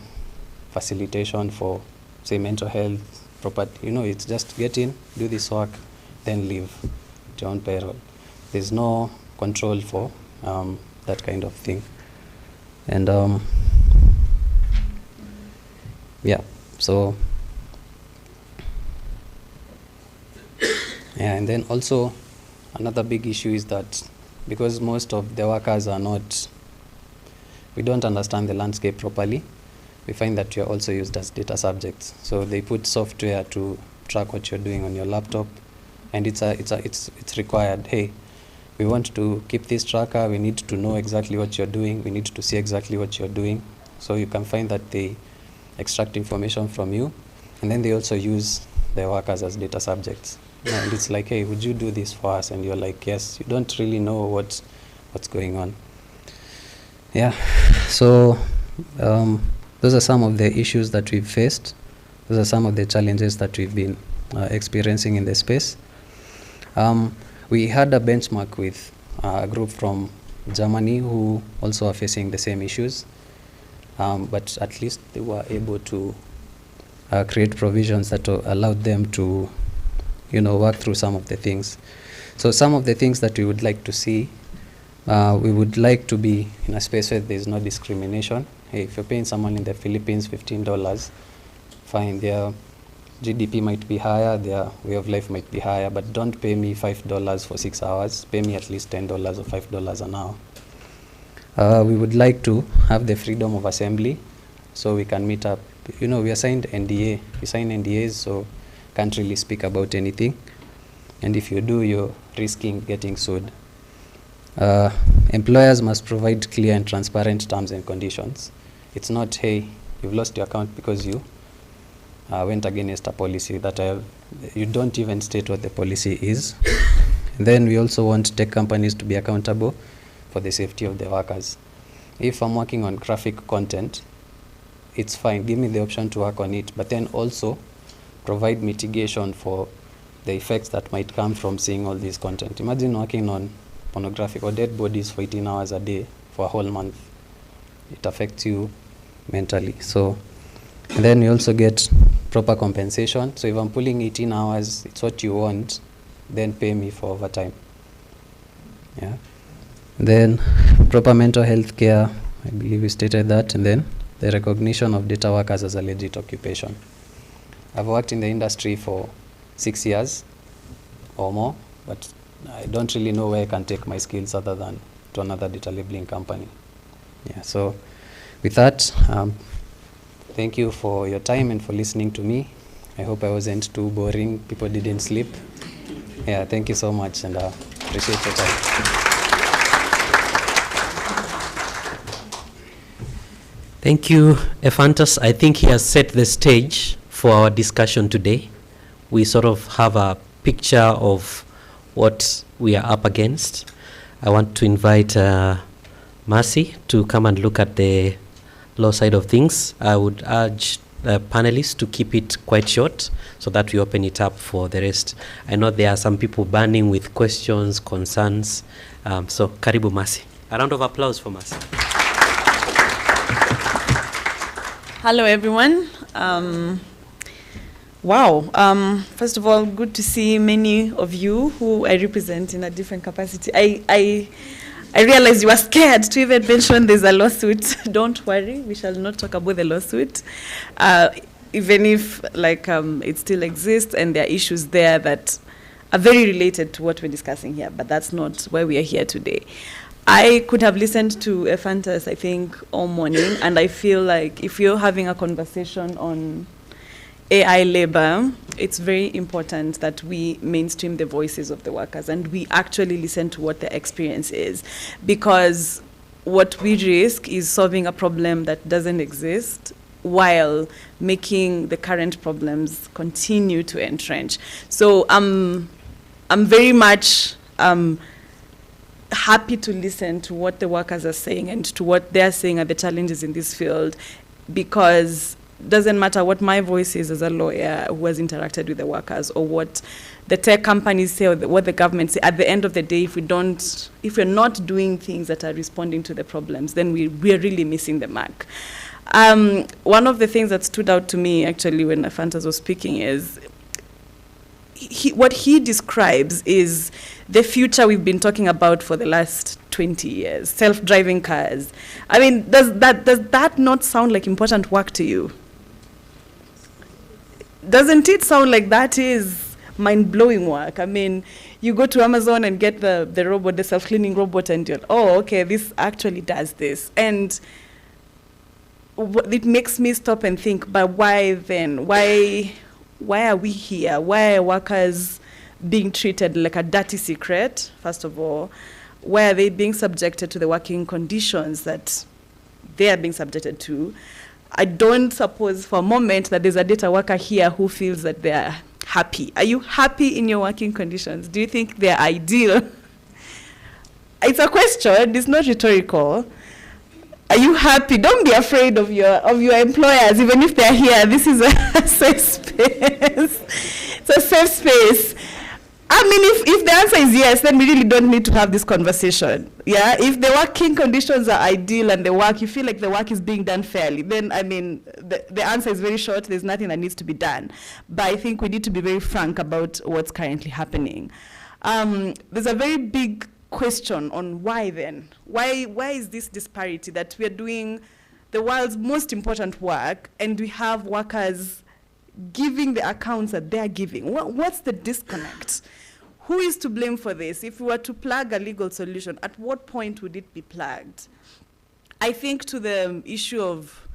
facilitation for, say, mental health, property. It's just get in, do this work, then leave at your own peril. There's no control for that kind of thing. And yeah, so yeah, and then also another big issue is that because most of the workers we don't understand the landscape properly, we find that you're also used as data subjects. So they put software to track what you're doing on your laptop, and it's required. Hey, we want to keep this tracker. We need to know exactly what you're doing. We need to see exactly what you're doing. So you can find that they extract information from you, and then they also use the workers as data subjects. And it's like, hey, would you do this for us? And you're like, yes. You don't really know what's going on. Yeah. So those are some of the issues that we've faced. Those are some of the challenges that we've been experiencing in the space. We had a benchmark with a group from Germany who also are facing the same issues, but at least they were able to create provisions that allowed them to, work through some of the things. So some of the things that we would like to see, we would like to be in a space where there's no discrimination. Hey, if you're paying someone in the Philippines $15, fine, their GDP might be higher, their way of life might be higher, but don't pay me $5 for 6 hours. Pay me at least $10 or $5 an hour. We would like to have the freedom of assembly so we can meet up. We assigned NDA. We sign NDAs, so can't really speak about anything. And if you do, you're risking getting sued. Employers must provide clear and transparent terms and conditions. It's not, hey, you've lost your account because you went against a policy that you don't even state what the policy is. And then we also want tech companies to be accountable for the safety of the workers. If I'm working on graphic content, it's fine, give me the option to work on it, but then also provide mitigation for the effects that might come from seeing all this content. Imagine working on pornographic or dead bodies for 18 hours a day for a whole month. It affects you mentally. So, and then you also get proper compensation. So if I'm pulling 18 hours, it's what you want, then pay me for overtime. Yeah. Then proper mental health care, I believe we stated that, and then the recognition of data workers as a legit occupation. I've worked in the industry for 6 years or more, but I don't really know where I can take my skills other than to another data labeling company. Yeah, so with that, thank you for your time and for listening to me. I hope I wasn't too boring. People didn't sleep. Yeah, thank you so much, and appreciate your time. Thank you, Ephantus. I think he has set the stage for our discussion today. We sort of have a picture of what we are up against. I want to invite Mercy to come and look at the law side of things. I would urge panelists to keep it quite short so that we open it up for the rest. I know there are some people burning with questions, concerns. So, karibu Mercy. A round of applause for Mercy. Hello, everyone. Wow. First of all, good to see many of you who I represent in a different capacity. I realized you were scared to even mention there's a lawsuit. Don't worry, we shall not talk about the lawsuit. Even if it still exists and there are issues there that are very related to what we're discussing here, but that's not why we are here today. I could have listened to Ephantus, I think, all morning, and I feel like if you're having a conversation on AI labor, it's very important that we mainstream the voices of the workers and we actually listen to what their experience is. Because what we risk is solving a problem that doesn't exist while making the current problems continue to entrench. So I'm very much happy to listen to what the workers are saying and to what they're saying are the challenges in this field, because it doesn't matter what my voice is as a lawyer who has interacted with the workers or what the tech companies say or what the government say. At the end of the day, if we're not doing things that are responding to the problems, then we're really missing the mark. One of the things that stood out to me actually when Ephantus was speaking is what he describes is the future we've been talking about for the last 20 years, self-driving cars. I mean, does that not sound like important work to you? Doesn't it sound like that is mind-blowing work? I mean, you go to Amazon and get the robot, the self-cleaning robot, and you're, oh, okay, this actually does this. And it makes me stop and think, but why then? Why are we here? Why are workers being treated like a dirty secret, first of all? Why are they being subjected to the working conditions that they are being subjected to? I don't suppose for a moment that there's a data worker here who feels that they're happy. Are you happy in your working conditions? Do you think they're ideal? It's a question, it's not rhetorical. Are you happy? Don't be afraid of your employers, even if they're here. This is a safe space. It's a safe space. I mean, if the answer is yes, then we really don't need to have this conversation. Yeah, if the working conditions are ideal and you feel like the work is being done fairly, then I mean, the answer is very short. There's nothing that needs to be done. But I think we need to be very frank about what's currently happening. There's a very big question on why then? Why is this disparity that we are doing the world's most important work and we have workers giving the accounts that they're giving? What's the disconnect? Who is to blame for this? If we were to plug a legal solution, at what point would it be plugged? I think to the issue of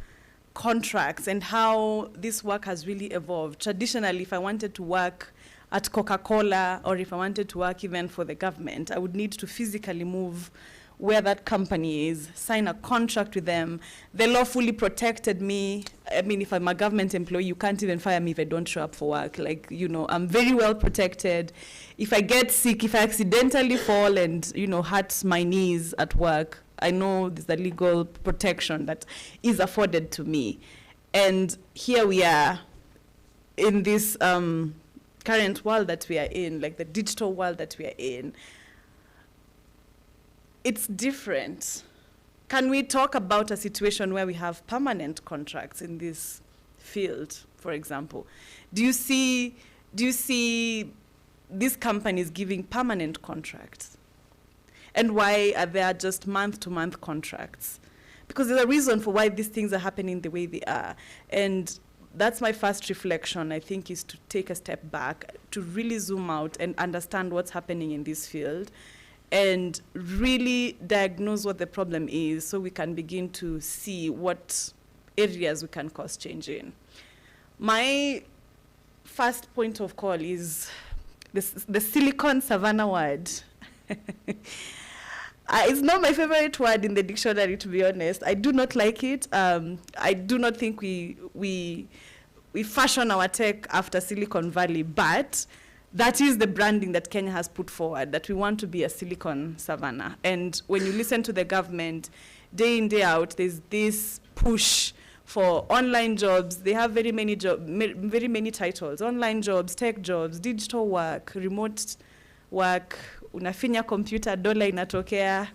contracts and how this work has really evolved. Traditionally, if I wanted to work at Coca-Cola or if I wanted to work even for the government, I would need to physically move where that company is, sign a contract with them. The law fully protected me. I mean, if I'm a government employee, you can't even fire me if I don't show up for work. Like, I'm very well protected. If I get sick, if I accidentally fall and, hurt my knees at work, I know there's a legal protection that is afforded to me. And here we are in this current world that we are in, like the digital world that we are in. It's different. Can we talk about a situation where we have permanent contracts in this field, for example? Do you see these companies giving permanent contracts? And why are there just month-to-month contracts? Because there's a reason for why these things are happening the way they are. And that's my first reflection, I think, is to take a step back, to really zoom out and understand what's happening in this field and really diagnose what the problem is so we can begin to see what areas we can cause change in. My first point of call is the Silicon Savannah word. It's not my favorite word in the dictionary, to be honest. I do not like it. I do not think we fashion our tech after Silicon Valley, but that is the branding that Kenya has put forward, that we want to be a Silicon Savannah. And when you listen to the government, day in, day out, there's this push for online jobs. They have very many titles: online jobs, tech jobs, digital work, remote work, unafinya computer, dola inatokea.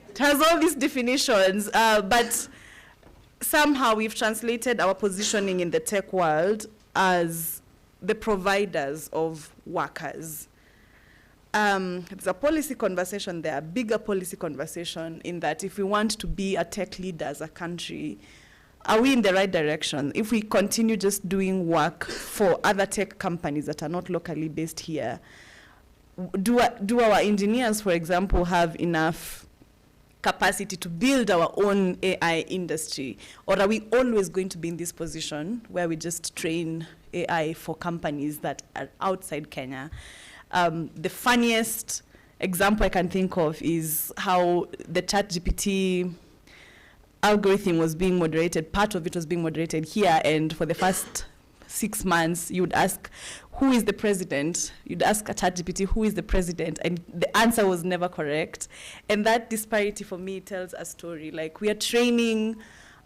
It has all these definitions, but somehow we've translated our positioning in the tech world as the providers of workers. There's a policy conversation there, a bigger policy conversation, in that if we want to be a tech leader as a country, are we in the right direction? If we continue just doing work for other tech companies that are not locally based here, do our engineers, for example, have enough capacity to build our own AI industry? Or are we always going to be in this position where we just train AI for companies that are outside Kenya? The funniest example I can think of is how the ChatGPT algorithm was being moderated. Part of it was being moderated here, and for the first 6 months, you would ask, who is the president? You'd ask a ChatGPT, who is the president? And the answer was never correct. And that disparity, for me, tells a story. Like, we are training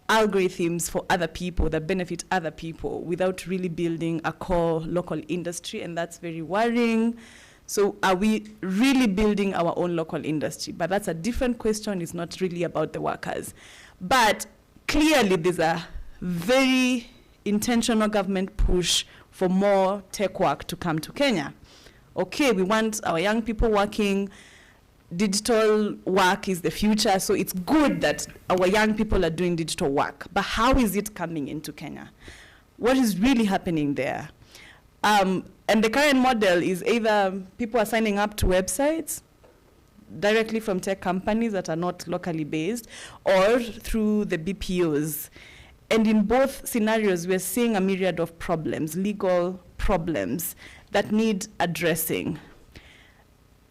algorithms for other people that benefit other people without really building a core local industry, and that's very worrying. So are we really building our own local industry? But that's a different question. It's not really about the workers. But clearly there's a very intentional government push for more tech work to come to Kenya. Okay, we want our young people working. Digital work is the future, so it's good that our young people are doing digital work. But how is it coming into Kenya? What is really happening there? And the current model is either people are signing up to websites directly from tech companies that are not locally based, or through the BPOs. And in both scenarios, we're seeing a myriad of problems, legal problems that need addressing.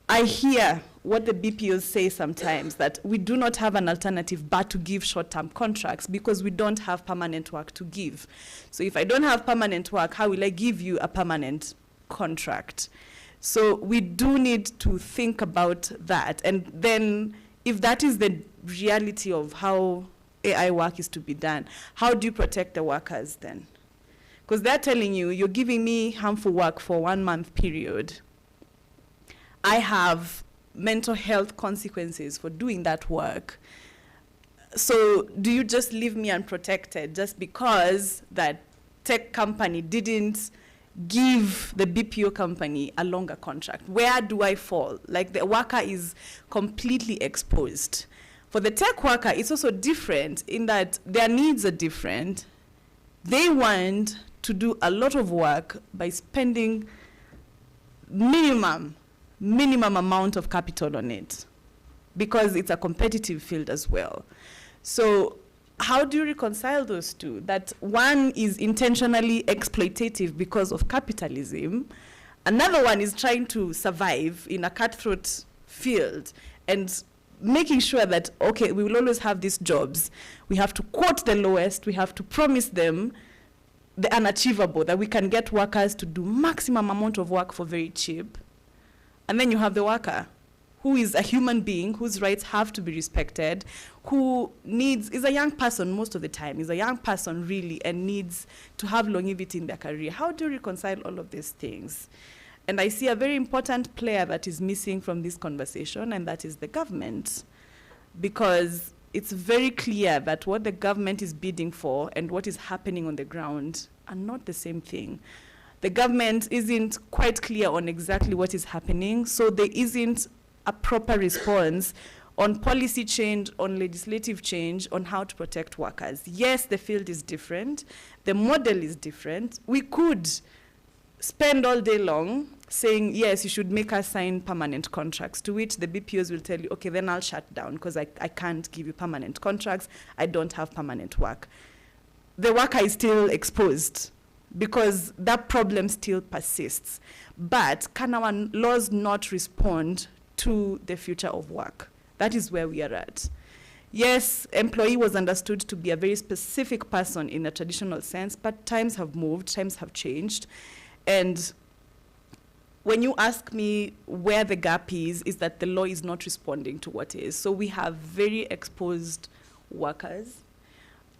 I hear what the BPOs say sometimes, that we do not have an alternative but to give short-term contracts because we don't have permanent work to give. So if I don't have permanent work, how will I give you a permanent contract? So we do need to think about that. And then if that is the reality of how AI work is to be done, how do you protect the workers then? Because they're telling you, you're giving me harmful work for 1 month period. I have mental health consequences for doing that work. So do you just leave me unprotected just because that tech company didn't give the BPO company a longer contract? Where do I fall? Like, the worker is completely exposed. For the tech worker, it's also different in that their needs are different. They want to do a lot of work by spending minimum amount of capital on it, because it's a competitive field as well. So how do you reconcile those two? That one is intentionally exploitative because of capitalism, another one is trying to survive in a cutthroat field and making sure that, okay, we will always have these jobs. We have to quote the lowest, we have to promise them the unachievable, that we can get workers to do maximum amount of work for very cheap. And then you have the worker, who is a human being, whose rights have to be respected, who is a young person most of the time, is a young person really, and needs to have longevity in their career. How do you reconcile all of these things? And I see a very important player that is missing from this conversation, and that is the government. Because it's very clear that what the government is bidding for and what is happening on the ground are not the same thing. The government isn't quite clear on exactly what is happening, so there isn't a proper response on policy change, on legislative change, on how to protect workers. Yes, the field is different, the model is different. We could spend all day long saying, yes, you should make us sign permanent contracts, to which the BPOs will tell you, okay, then I'll shut down because I can't give you permanent contracts, I don't have permanent work. The worker is still exposed, because that problem still persists. But can our laws not respond to the future of work? That is where we are at. Yes, employee was understood to be a very specific person in a traditional sense, but times have moved, times have changed. And when you ask me where the gap is that the law is not responding to what is. So we have very exposed workers.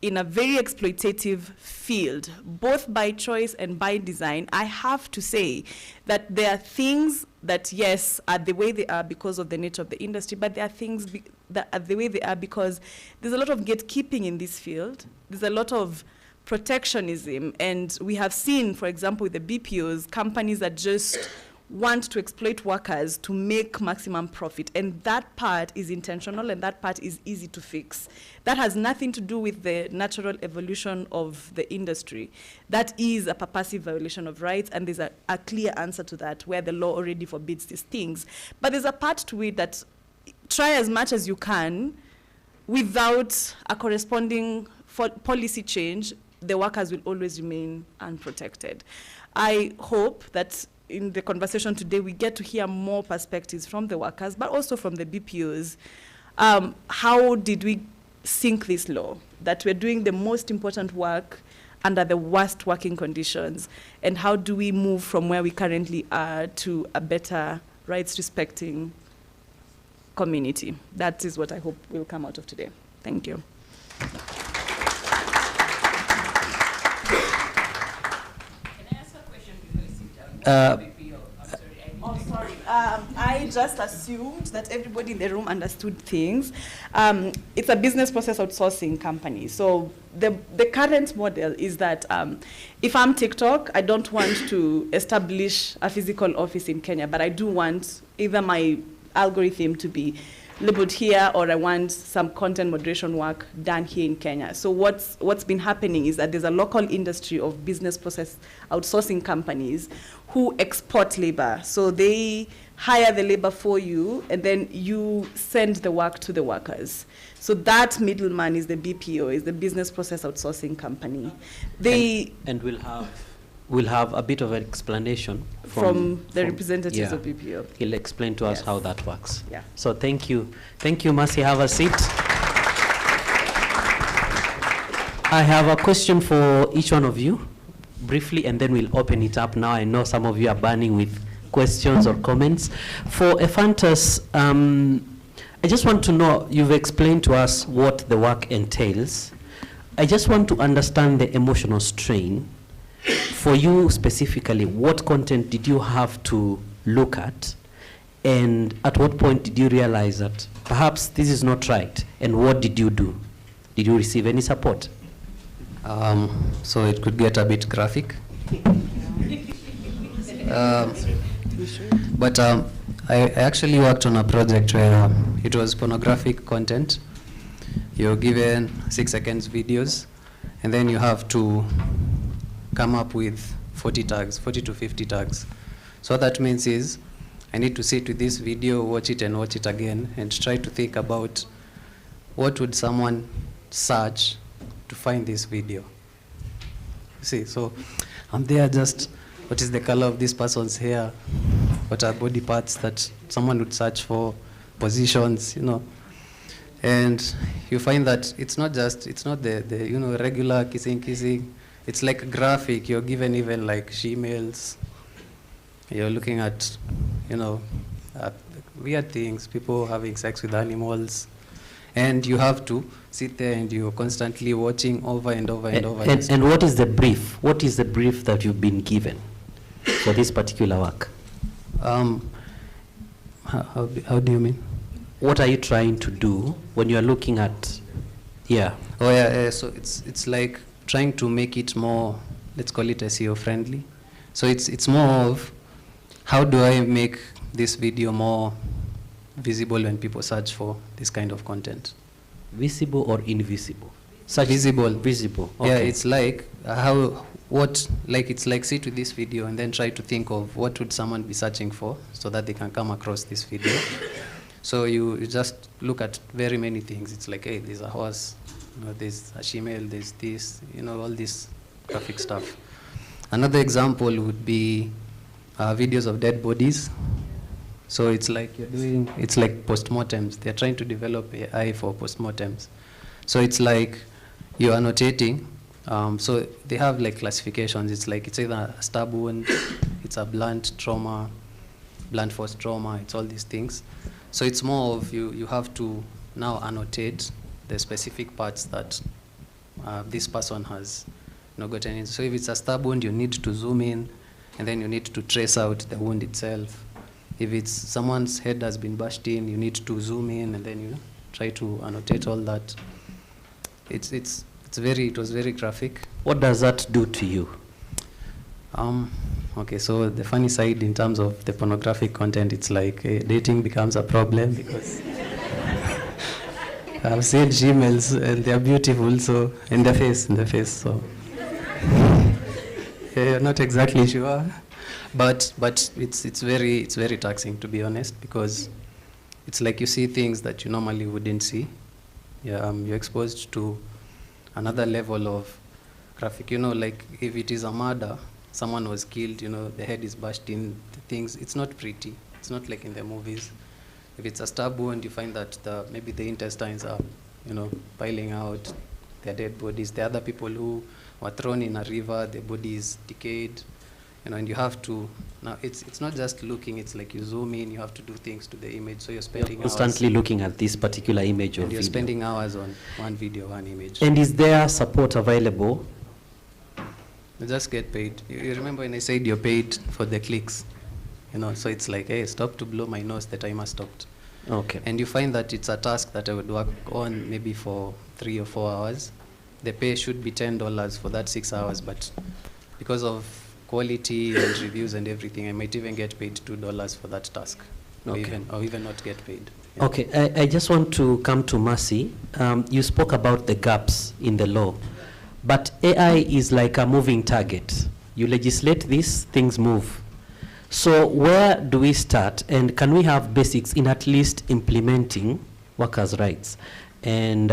in a very exploitative field, both by choice and by design, I have to say that there are things that, yes, are the way they are because of the nature of the industry, but there are things that are the way they are because there's a lot of gatekeeping in this field. There's a lot of protectionism, and we have seen, for example, with the BPOs, companies that just want to exploit workers to make maximum profit, and that part is intentional and that part is easy to fix. That has nothing to do with the natural evolution of the industry. That is a purposive violation of rights, and there's a clear answer to that where the law already forbids these things. But there's a part to it that try as much as you can without a corresponding policy change, the workers will always remain unprotected. I hope that in the conversation today, we get to hear more perspectives from the workers, but also from the BPOs. How did we sink this law? That we're doing the most important work under the worst working conditions, and how do we move from where we currently are to a better rights-respecting community? That is what I hope will come out of today. Thank you. I just assumed that everybody in the room understood things. It's a business process outsourcing company. So the current model is that if I'm TikTok, I don't want to establish a physical office in Kenya, but I do want either my algorithm to be labeled here, or I want some content moderation work done here in Kenya. So what's been happening is that there's a local industry of business process outsourcing companies who export labor. So they hire the labor for you, and then you send the work to the workers. So that middleman is the BPO, is the business process outsourcing company. And we'll have a bit of an explanation from the representatives of BPO. He'll explain to us how that works. Yeah. So thank you. Thank you, Mercy. Have a seat. I have a question for each one of you, briefly, and then we'll open it up now. I know some of you are burning with questions or comments. For Ephantus, I just want to know, you've explained to us what the work entails. I just want to understand the emotional strain. For you specifically, what content did you have to look at, and at what point did you realize that perhaps this is not right, and what did you do? Did you receive any support? So it could get a bit graphic. But I actually worked on a project where it was pornographic content. You're given 6 seconds videos, and then you have to come up with 40 to 50 tags. So what that means is I need to sit with this video, watch it and watch it again, and try to think about what would someone search to find this video. See, so I'm there just, what is the color of this person's hair? What are body parts that someone would search for, positions, And you find that it's not the regular kissing. It's like graphic. You're given even like she-males. You're looking at, weird things, people having sex with animals. And you have to sit there and you're constantly watching over and over and over. And what is the brief? What is the brief that you've been given for this particular work? How do you mean? What are you trying to do when you are looking at, So it's like trying to make it more, let's call it SEO friendly. So it's more of how do I make this video more visible when people search for this kind of content. Visible or invisible? Visible. Visible. Okay. Yeah, it's like it's like sit with this video and then try to think of what would someone be searching for so that they can come across this video. So you just look at very many things. It's like, hey, there's a horse, there's a she-male, there's this, all this graphic stuff. Another example would be videos of dead bodies. So it's like it's like postmortems. They're trying to develop AI for postmortems. So it's like you're annotating. So they have like classifications. It's like it's either a stab wound, it's a blunt trauma, blunt force trauma. It's all these things. So it's more of you have to now annotate the specific parts that this person has gotten in. So if it's a stab wound, you need to zoom in, and then you need to trace out the wound itself. If it's someone's head has been bashed in, you need to zoom in, and then you try to annotate all that. It was very graphic. What does that do to you? Okay, so the funny side in terms of the pornographic content, it's like dating becomes a problem because I've seen Gmails and they're beautiful, so in the face, so you're not exactly sure, but it's very taxing, to be honest, because it's like you see things that you normally wouldn't see. You're exposed to another level of graphic. Like if it is a murder, someone was killed, the head is bashed in, the things, it's not pretty. It's not like in the movies. If it's a stab wound, you find that maybe the intestines are, piling out, their dead bodies. The other people who were thrown in a river, their body is decayed, and you have to, now it's not just looking, it's like you zoom in, you have to do things to the image, so you're spending constantly hours looking at this particular image or and you're video. spending hours on one video, one image. And is there support available? You just get paid. You remember when I said you're paid for the clicks? So it's like, hey, stop to blow my nose, the timer stopped. Okay. And you find that it's a task that I would work on maybe for 3 or 4 hours. The pay should be $10 for that 6 hours, but because of quality and reviews and everything, I might even get paid $2 for that task, Okay. or even not get paid. Okay, I just want to come to Mercy. You spoke about the gaps in the law, but AI is like a moving target. You legislate this, things move. So where do we start, and can we have basics in at least implementing workers' rights? And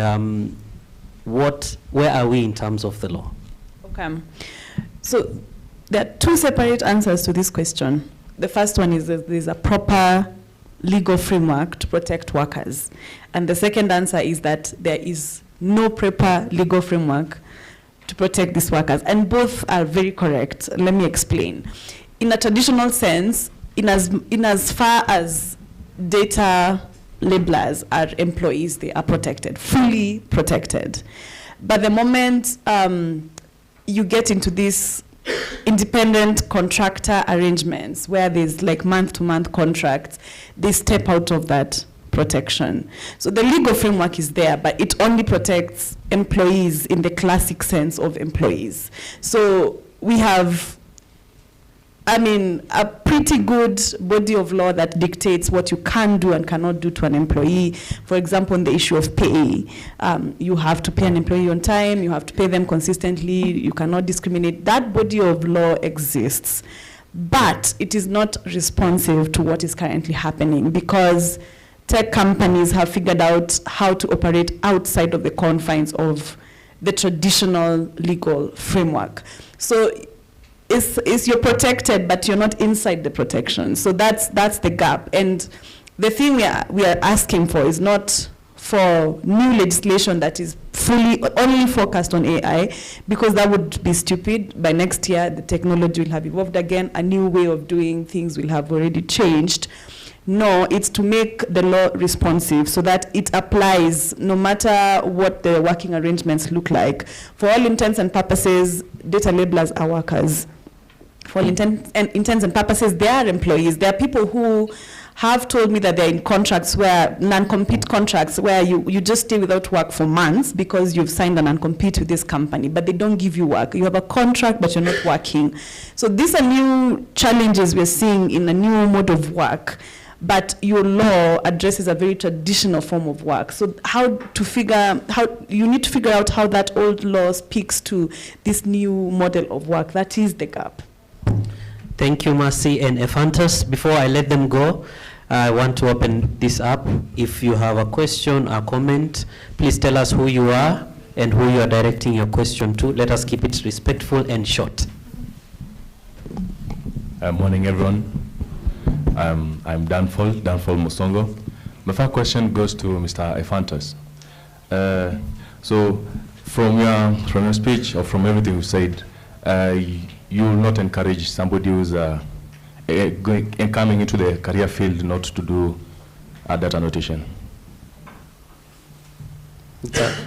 where are we in terms of the law? Okay, so there are 2 separate answers to this question. The first one is that there's a proper legal framework to protect workers. And the second answer is that there is no proper legal framework to protect these workers. And both are very correct. Let me explain. In a traditional sense, in as far as data labelers are employees, they are protected, fully protected. But the moment you get into these independent contractor arrangements where there's like month-to-month contracts, they step out of that protection. So the legal framework is there, but it only protects employees in the classic sense of employees. So we have, a pretty good body of law that dictates what you can do and cannot do to an employee. For example, on the issue of pay, you have to pay an employee on time, you have to pay them consistently, you cannot discriminate. That body of law exists, but it is not responsive to what is currently happening because tech companies have figured out how to operate outside of the confines of the traditional legal framework. So you're protected, but you're not inside the protection. So that's the gap. And the thing we are asking for is not for new legislation that is only focused on AI, because that would be stupid. By next year, the technology will have evolved again. A new way of doing things will have already changed. No, it's to make the law responsive so that it applies no matter what the working arrangements look like. For all intents and purposes, data labelers are workers. For all intents and purposes, they are employees. There are people who have told me that they're in contracts where, non-compete contracts, where you just stay without work for months because you've signed a non-compete with this company, but they don't give you work. You have a contract, but you're not working. So these are new challenges we're seeing in a new mode of work. But your law addresses a very traditional form of work. So you need to figure out how that old law speaks to this new model of work. That is the gap. Thank you, Mercy and Ephantus. Before I let them go, I want to open this up. If you have a question or comment, please tell us who you are and who you are directing your question to. Let us keep it respectful and short. Morning, everyone. I'm Danfol Musongo. My first question goes to Mr. Ephantus. So from your speech or from everything you said, you will not encourage somebody who's coming into the career field not to do data annotation.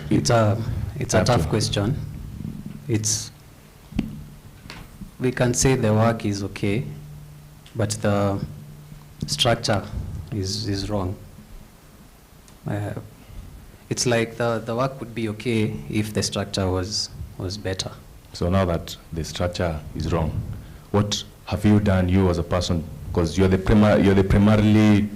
It's a a tough question. We can say the work is okay, but the structure is wrong. It's like the work would be okay if the structure was better. So now that the structure is wrong, what have you done, you as a person? Because you're the primarily,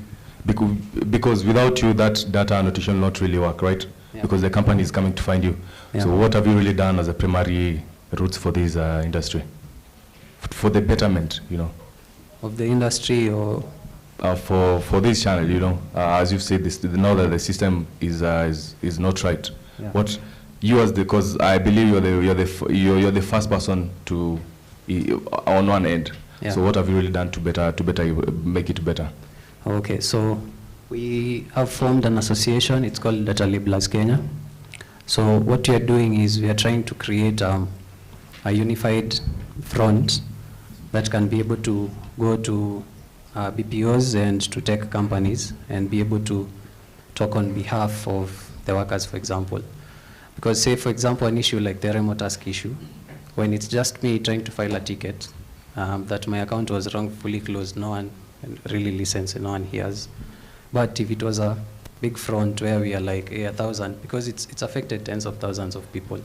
because without you that data annotation will not really work, right? Yeah. Because the company is coming to find you. Yeah. So what have you really done as a primary roots for this industry? For the betterment, of the industry, or for this channel, as you said, now that the system is not right. Yeah. What you as because I believe you're the first person to on one end. Yeah. So what have you really done to make it better? Okay, so we have formed an association. It's called Data Labelers Kenya. So what we are doing is we are trying to create a unified front that can be able to go to BPOs and to tech companies and be able to talk on behalf of the workers, for example. Because say, for example, an issue like the remote task issue, when it's just me trying to file a ticket, that my account was wrongfully closed, no one really listens and no one hears. But if it was a big front where we are like 1,000, because it's affected tens of thousands of people.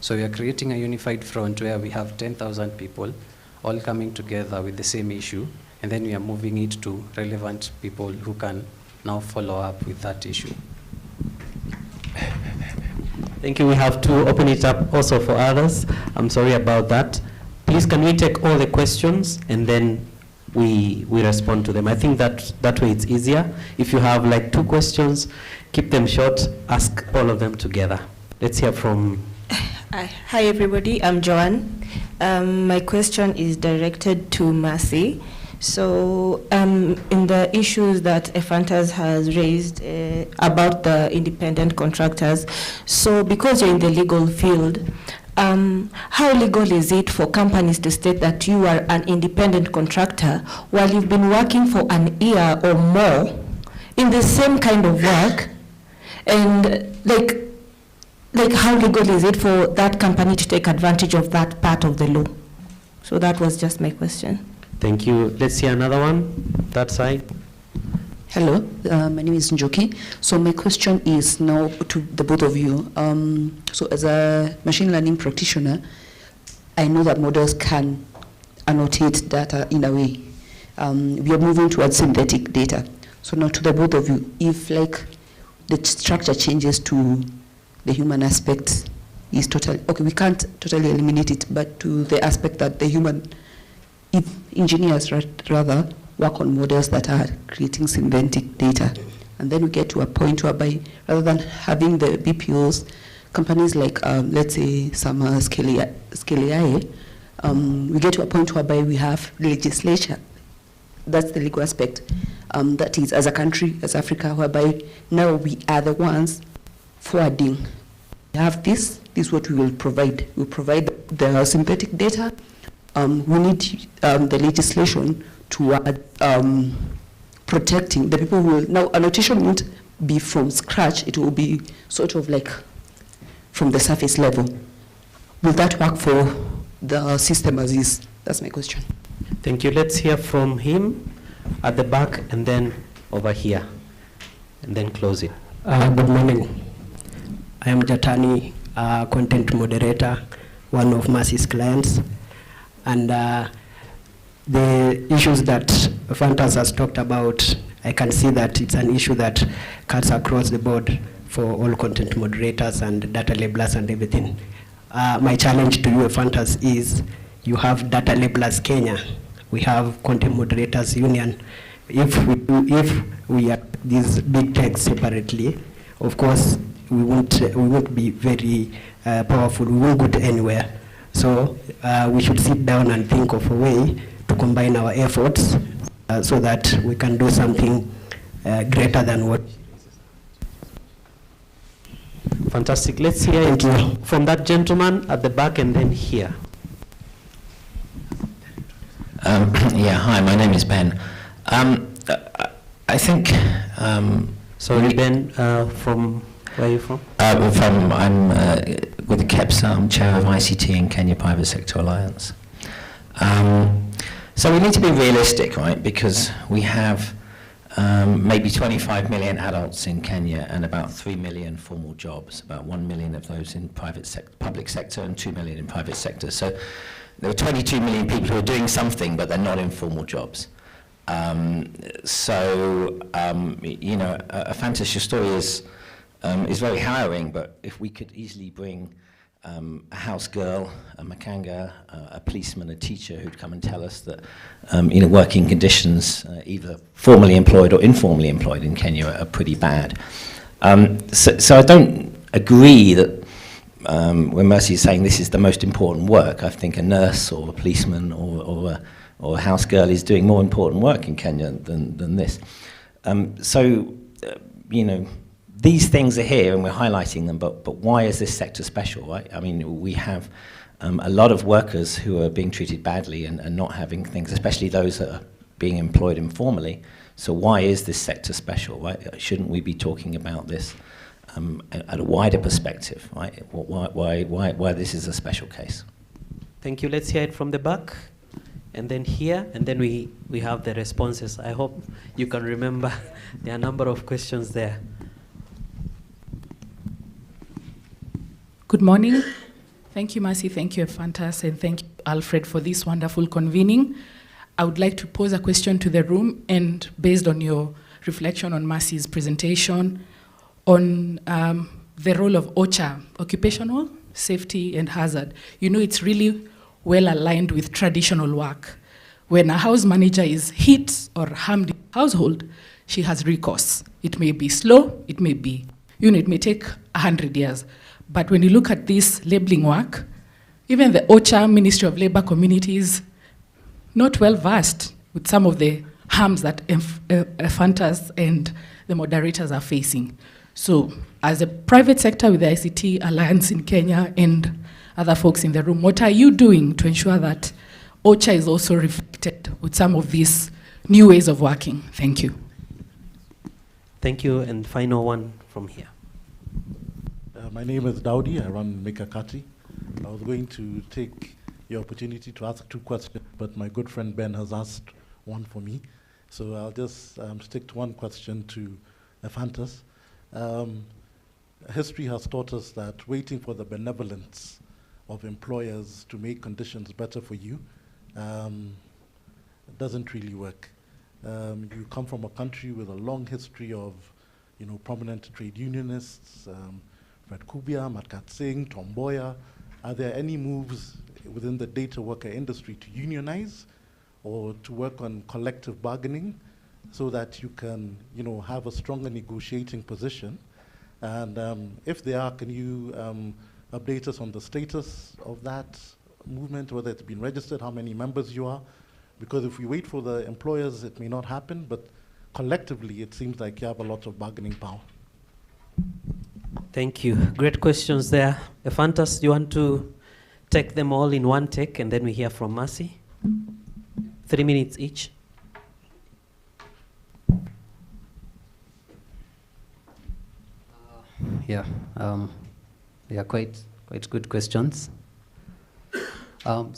So we are creating a unified front where we have 10,000 people all coming together with the same issue, and then we are moving it to relevant people who can now follow up with that issue. Thank you. We have to open it up also for others. I'm sorry about that. Please, can we take all the questions and then we respond to them? I think that way it's easier. If you have like 2 questions, keep them short, ask all of them together. Let's hear from... Hi everybody, I'm Joanne. My question is directed to Mercy. So in the issues that Ephantas has raised about the independent contractors, so because you're in the legal field, how legal is it for companies to state that you are an independent contractor while you've been working for an year or more in the same kind of work? And like how legal is it for that company to take advantage of that part of the law? So that was just my question. Thank you. Let's see another one, that side. Hello, my name is Njoki. So my question is now to the both of you. So as a machine learning practitioner, I know that models can annotate data in a way. We are moving towards synthetic data. So now to the both of you, if like the structure changes to the human aspect is totally, okay, we can't totally eliminate it, but to the aspect that the human, if engineers rather work on models that are creating synthetic data, and then we get to a point whereby rather than having the BPOs, companies like let's say some Scale AI, we get to a point whereby we have legislation. That's the legal aspect. That is, as a country, as Africa, whereby now we are the ones forwarding. We have this is what we will provide. We'll provide the synthetic data. We need the legislation to protecting the people who will, now annotation won't be from scratch, it will be sort of like from the surface level. Will that work for the system as is? That's my question. Thank you. Let's hear from him at the back and then over here, and then close it. Good morning. I am Jatani, content moderator, one of Mercy's clients. And the issues that Ephantas has talked about, I can see that it's an issue that cuts across the board for all content moderators and data labelers and everything. My challenge to you, Ephantas, is you have Data Labelers Kenya. We have Content Moderators Union. If we are these big techs separately, of course, we won't be very powerful. We won't go to anywhere. So we should sit down and think of a way to combine our efforts so that we can do something greater than what. Fantastic. Let's hear it from that gentleman at the back and then here. Yeah, hi, my name is Ben. I think... Sorry, Ben, from where are you from? I'm Kepsa. I'm chair of ICT in Kenya Private Sector Alliance. So we need to be realistic, right? Because we have maybe 25 million adults in Kenya and about 3 million formal jobs, about 1 million of those in public sector and 2 million in private sector. So there are 22 million people who are doing something, but they're not in formal jobs. You know, Ephantus, your story is very harrowing, but if we could easily bring a house girl, a makanga, a policeman, a teacher who'd come and tell us that you know, working conditions, either formally employed or informally employed in Kenya, are pretty bad. So I don't agree that when Mercy is saying this is the most important work. I think a nurse or a policeman or a house girl is doing more important work in Kenya than this. You know, these things are here and we're highlighting them, but why is this sector special, right? I mean, we have a lot of workers who are being treated badly and not having things, especially those that are being employed informally. So why is this sector special, right? Shouldn't we be talking about this at a wider perspective, right? Why this is a special case? Thank you. Let's hear it from the back, and then here, and then we have the responses. I hope you can remember there are a number of questions there. Good morning. Thank you, Mercy. Thank you, Ephantus, and thank you, Alfred, for this wonderful convening. I would like to pose a question to the room, and based on your reflection on Mercy's presentation, on the role of OCHA, occupational safety and hazard. You know, it's really well aligned with traditional work. When a house manager is hit or harmed in the household, she has recourse. It may be slow, it may be, you know, it may take 100 years. But when you look at this labeling work, even the OCHA, Ministry of Labour Communities, not well versed with some of the harms that Ephantus and the moderators are facing. So as a private sector with the ICT Alliance in Kenya and other folks in the room, what are you doing to ensure that OCHA is also reflected with some of these new ways of working? Thank you. Thank you, and final one from here. My name is Daudi. I run Mikakati. I was going to take the opportunity to ask 2 questions, but my good friend Ben has asked one for me. So I'll just stick to one question to Ephantus. History has taught us that waiting for the benevolence of employers to make conditions better for you doesn't really work. You come from a country with a long history of, you know, prominent trade unionists, Fred Kubia, Matkat Singh, Tom Boya. Are there any moves within the data worker industry to unionize or to work on collective bargaining so that you can, you know, have a stronger negotiating position? And if there are, can you update us on the status of that movement, whether it's been registered, how many members you are? Because if we wait for the employers, it may not happen, but collectively, it seems like you have a lot of bargaining power. Thank you. Great questions there. Ephantus, you want to take them all in one take, and then we hear from Mercy? 3 minutes each. Yeah, quite good questions. You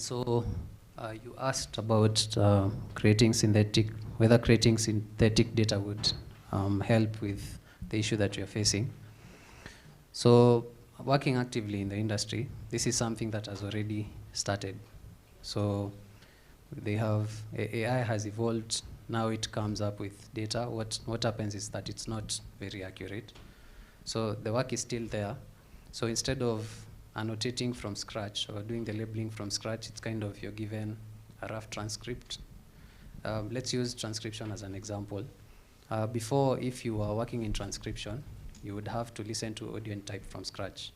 asked about whether creating synthetic data would help with the issue that you're facing. So, working actively in the industry, this is something that has already started. So, AI has evolved. Now it comes up with data. What happens is that it's not very accurate. So the work is still there. So instead of annotating from scratch or doing the labeling from scratch, it's kind of you're given a rough transcript. Let's use transcription as an example. Before, if you were working in transcription, you would have to listen to audio and type from scratch.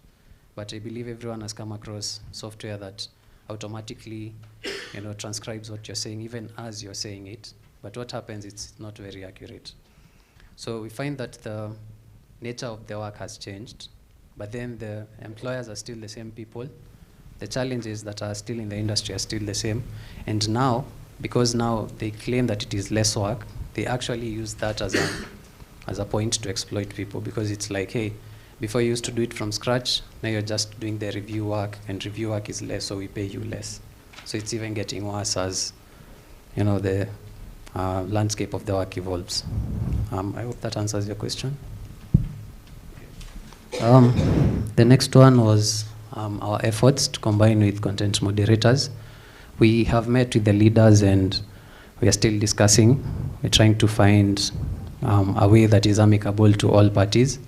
But I believe everyone has come across software that automatically, transcribes what you're saying, even as you're saying it. But what happens, it's not very accurate. So we find that the nature of the work has changed, but then the employers are still the same people. The challenges that are still in the industry are still the same. And now, because now they claim that it is less work, they actually use that as a point to exploit people, because it's like, hey, Before you used to do it from scratch, now you're just doing the review work, and review work is less, so we pay you less. So it's even getting worse as, you know, the landscape of the work evolves. I hope that answers your question. The next one was our efforts to combine with content moderators. We have met with the leaders and we are still discussing. We're trying to find a way that is amicable to all parties.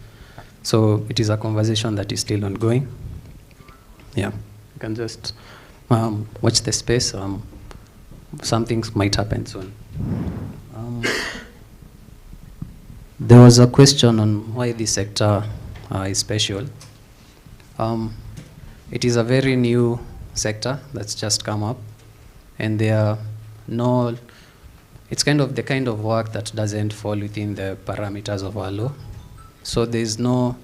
So it is a conversation that is still ongoing. Yeah, you can just watch the space. Some things might happen soon. There was a question on why this sector is special. It is a very new sector that's just come up, and there are no, it's kind of the kind of work that doesn't fall within the parameters of our law. So there's no,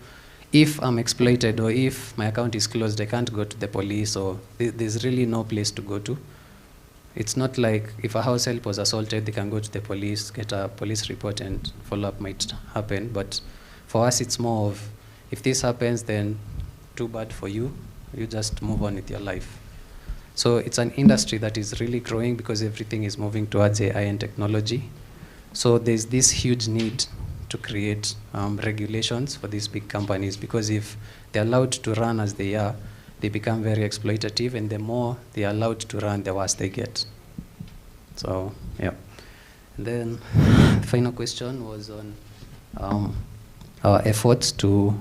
if I'm exploited or if my account is closed, I can't go to the police, or there's really no place to go to. It's not like if a house help was assaulted, they can go to the police, get a police report, and follow-up might happen. But for us, it's more of, if this happens, then too bad for you. You just move on with your life. So it's an industry that is really growing because everything is moving towards AI and technology. So there's this huge need to create regulations for these big companies, because if they're allowed to run as they are, they become very exploitative, and the more they're allowed to run, the worse they get. So, yeah. And then the final question was on our efforts to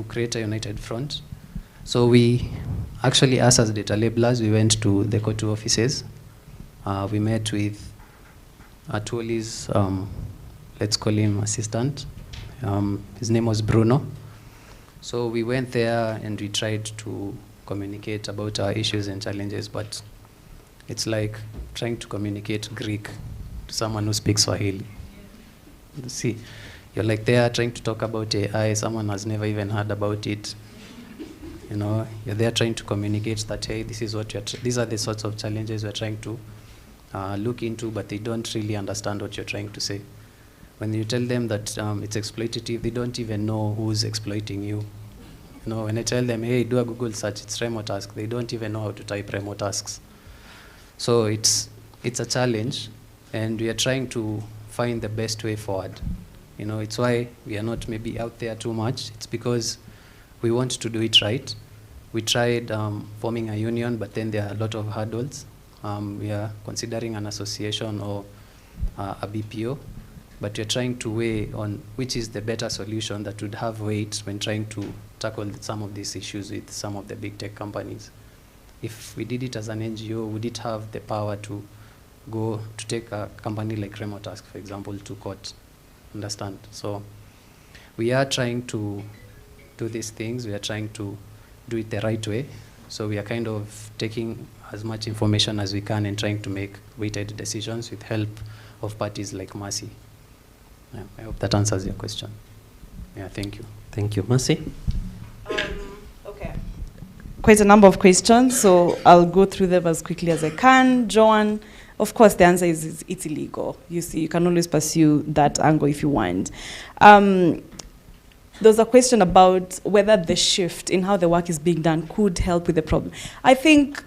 create a united front. So we actually, us as data labelers, we went to the COTU offices. We met with Atuoli's, let's call him assistant. His name was Bruno. So we went there and we tried to communicate about our issues and challenges, but it's like trying to communicate Greek to someone who speaks Swahili. See, you're like there trying to talk about AI, someone has never even heard about it. You know, you're there trying to communicate that, hey, this is what these are the sorts of challenges we're trying to look into, but they don't really understand what you're trying to say. When you tell them that it's exploitative, they don't even know who's exploiting you. You know, when I tell them, hey, do a Google search, it's remote task, they don't even know how to type remote tasks. So it's a challenge, and we are trying to find the best way forward. You know, it's why we are not maybe out there too much. It's because we want to do it right. We tried forming a union, but then there are a lot of hurdles. We are considering an association or a BPO, but we're trying to weigh on which is the better solution that would have weight when trying to tackle some of these issues with some of the big tech companies. If we did it as an NGO, would it have the power to go to take a company like Remote Task, for example, to court? Understand? So we are trying to do these things. We are trying to do it the right way. So we are kind of taking as much information as we can and trying to make weighted decisions with help of parties like Mercy. Yeah, I hope that answers your question. Yeah, thank you. Thank you. Mercy? Okay. Quite a number of questions, so I'll go through them as quickly as I can. Joan, of course, the answer is it's illegal. You see, you can always pursue that angle if you want. There's a question about whether the shift in how the work is being done could help with the problem. I think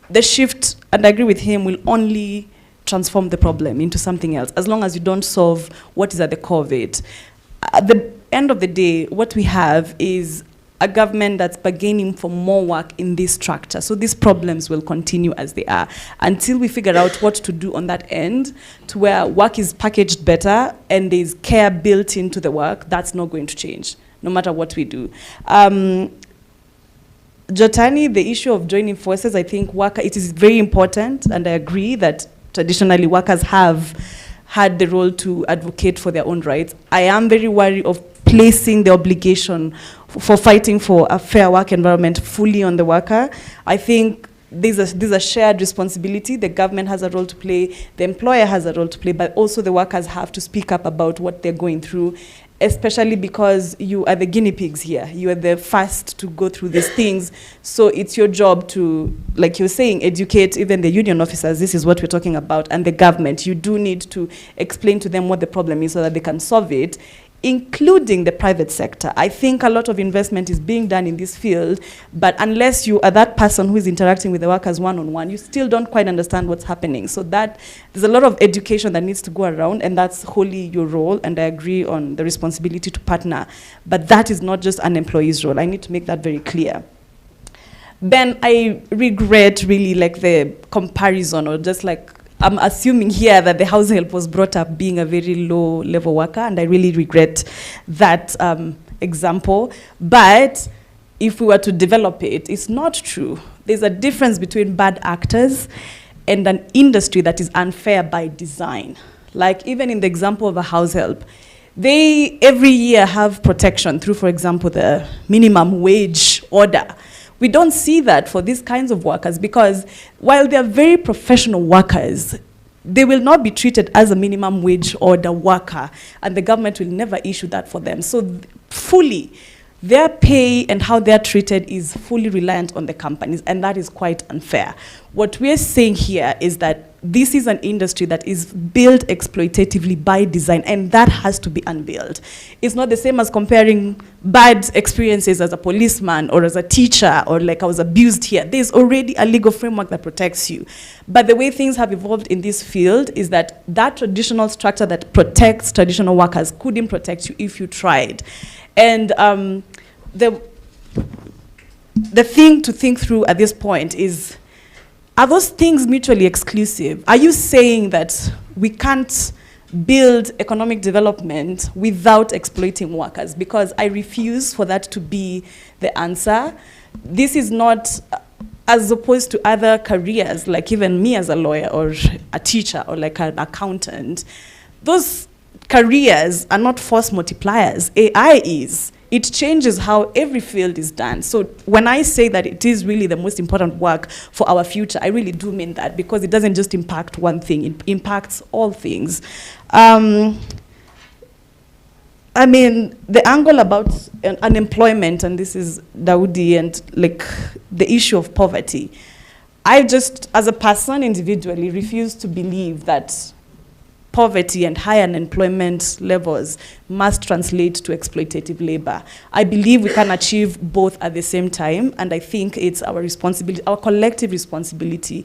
the shift, and I agree with him, will only transform the problem into something else, as long as you don't solve what is at the core of it. At the end of the day, what we have is a government that's bargaining for more work in this structure. So these problems will continue as they are until we figure out what to do on that end, to where work is packaged better and there's care built into the work. That's not going to change, no matter what we do. Jotani, the issue of joining forces, I think it is very important, and I agree that traditionally workers have had the role to advocate for their own rights. I am very wary of placing the obligation for fighting for a fair work environment fully on the worker. I think there's a shared responsibility. The government has a role to play, the employer has a role to play, but also the workers have to speak up about what they're going through, especially because you are the guinea pigs here. You are the first to go through these things. So it's your job to, like you're saying, educate even the union officers. This is what we're talking about. And the government, you do need to explain to them what the problem is so that they can solve it. including the private sector. I think a lot of investment is being done in this field, but unless you are that person who is interacting with the workers one-on-one, you still don't quite understand what's happening. So that there's a lot of education that needs to go around, and that's wholly your role, and I agree on the responsibility to partner. But that is not just an employee's role. I need to make that very clear. Then I regret really like the comparison, or just like I'm assuming here that the house help was brought up being a very low level worker, and I really regret that example. But if we were to develop it, it's not true. There's a difference between bad actors and an industry that is unfair by design. Like even in the example of a house help, they every year have protection through, for example, the minimum wage order. We don't see that for these kinds of workers, because while they're very professional workers, they will not be treated as a minimum wage order worker, and the government will never issue that for them. So fully, their pay and how they're treated is fully reliant on the companies, and that is quite unfair. What we're saying here is that this is an industry that is built exploitatively by design, and that has to be unveiled. It's not the same as comparing bad experiences as a policeman or as a teacher, or like I was abused here. There's already a legal framework that protects you. But the way things have evolved in this field is that that traditional structure that protects traditional workers couldn't protect you if you tried. And the thing to think through at this point is, are those things mutually exclusive? Are you saying that we can't build economic development without exploiting workers? Because I refuse for that to be the answer. This is not, as opposed to other careers, like even me as a lawyer or a teacher or like an accountant, those careers are not force multipliers. AI is. It changes how every field is done. So when I say that it is really the most important work for our future, I really do mean that, because it doesn't just impact one thing, it impacts all things. I mean, the angle about unemployment, and this is Daudi, and like the issue of poverty, I just, as a person individually, refuse to believe that poverty and high unemployment levels must translate to exploitative labor. I believe we can achieve both at the same time, and I think it's our responsibility, our collective responsibility,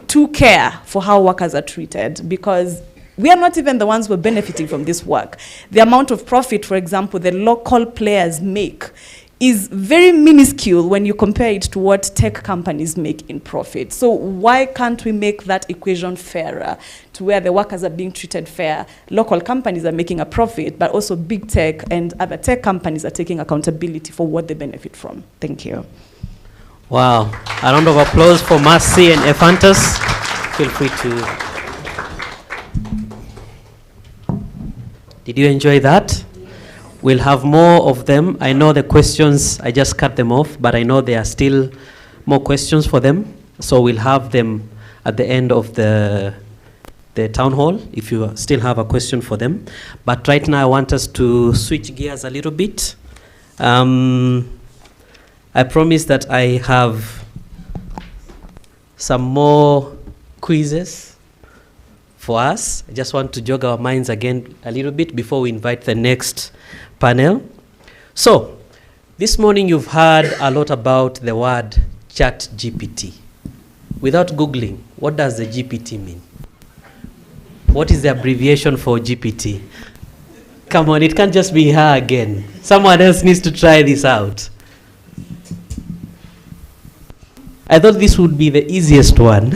to care for how workers are treated, because we are not even the ones who are benefiting from this work. The amount of profit, for example, the local players make is very minuscule when you compare it to what tech companies make in profit. So why can't we make that equation fairer, to where the workers are being treated fair, local companies are making a profit, but also big tech and other tech companies are taking accountability for what they benefit from? Thank you. Wow. A round of applause for Mercy and Ephantus. Feel free to... Did you enjoy that? We'll have more of them. I know the questions, I just cut them off, but I know there are still more questions for them. So we'll have them at the end of the town hall, if you still have a question for them. But right now I want us to switch gears a little bit. I promise that I have some more quizzes for us. I just want to jog our minds again a little bit before we invite the next panel. So, this morning you've heard a lot about the word ChatGPT. Without Googling, what does the GPT mean? What is the abbreviation for GPT? Come on, it can't just be her again. Someone else needs to try this out. I thought this would be the easiest one.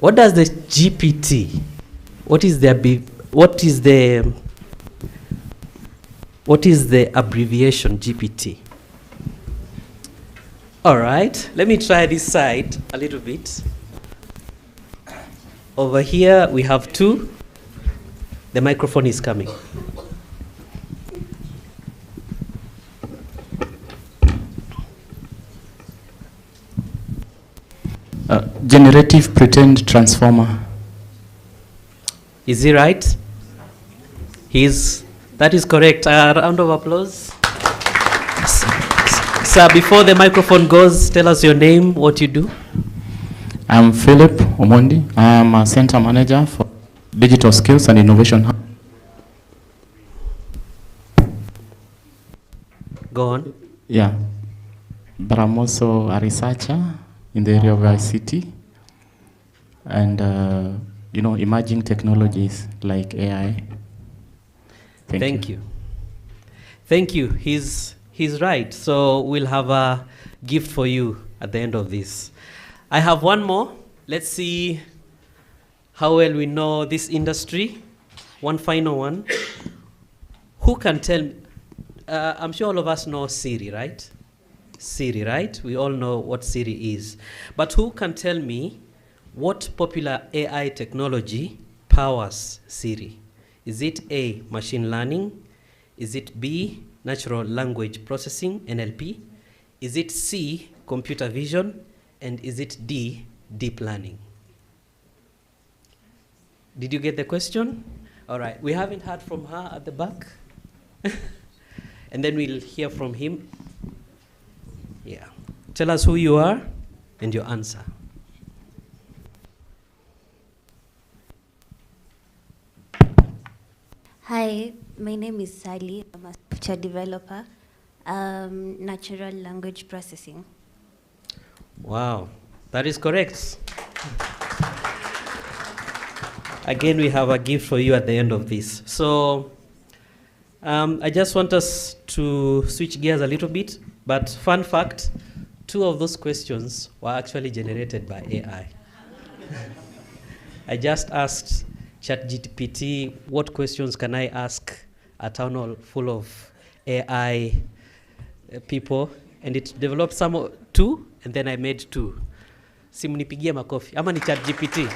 What does the GPT, what is the abbreviation GPT? All right, let me try this side a little bit. Over here we have two. The microphone is coming. Generative pretend transformer. Is he right? That is correct. A round of applause. Sir, before the microphone goes, tell us your name, what you do. I'm Philip Omondi. I'm a center manager for Digital Skills and Innovation Hub. Go on. Yeah, but I'm also a researcher in the area of ICT and, emerging technologies like AI. Thank you. Thank you. He's right. So we'll have a gift for you at the end of this. I have one more. Let's see how well we know this industry. One final one. Who can tell me? I'm sure all of us know Siri, right? Siri, right? We all know what Siri is. But who can tell me what popular AI technology powers Siri? Is it A, machine learning? Is it B, natural language processing, NLP? Is it C, computer vision? And is it D, deep learning? Did you get the question? All right, we haven't heard from her at the back. And then we'll hear from him. Yeah. Tell us who you are and your answer. Hi, my name is Sally. I'm a software developer, natural language processing. Wow, that is correct. Again, we have a gift for you at the end of this. So I just want us to switch gears a little bit, but fun fact, 2 of those questions were actually generated by AI. I just asked ChatGPT, what questions can I ask a town hall full of AI people? And it developed 2, and then I made 2. Simunipigia makofi. Ama ni ChatGPT.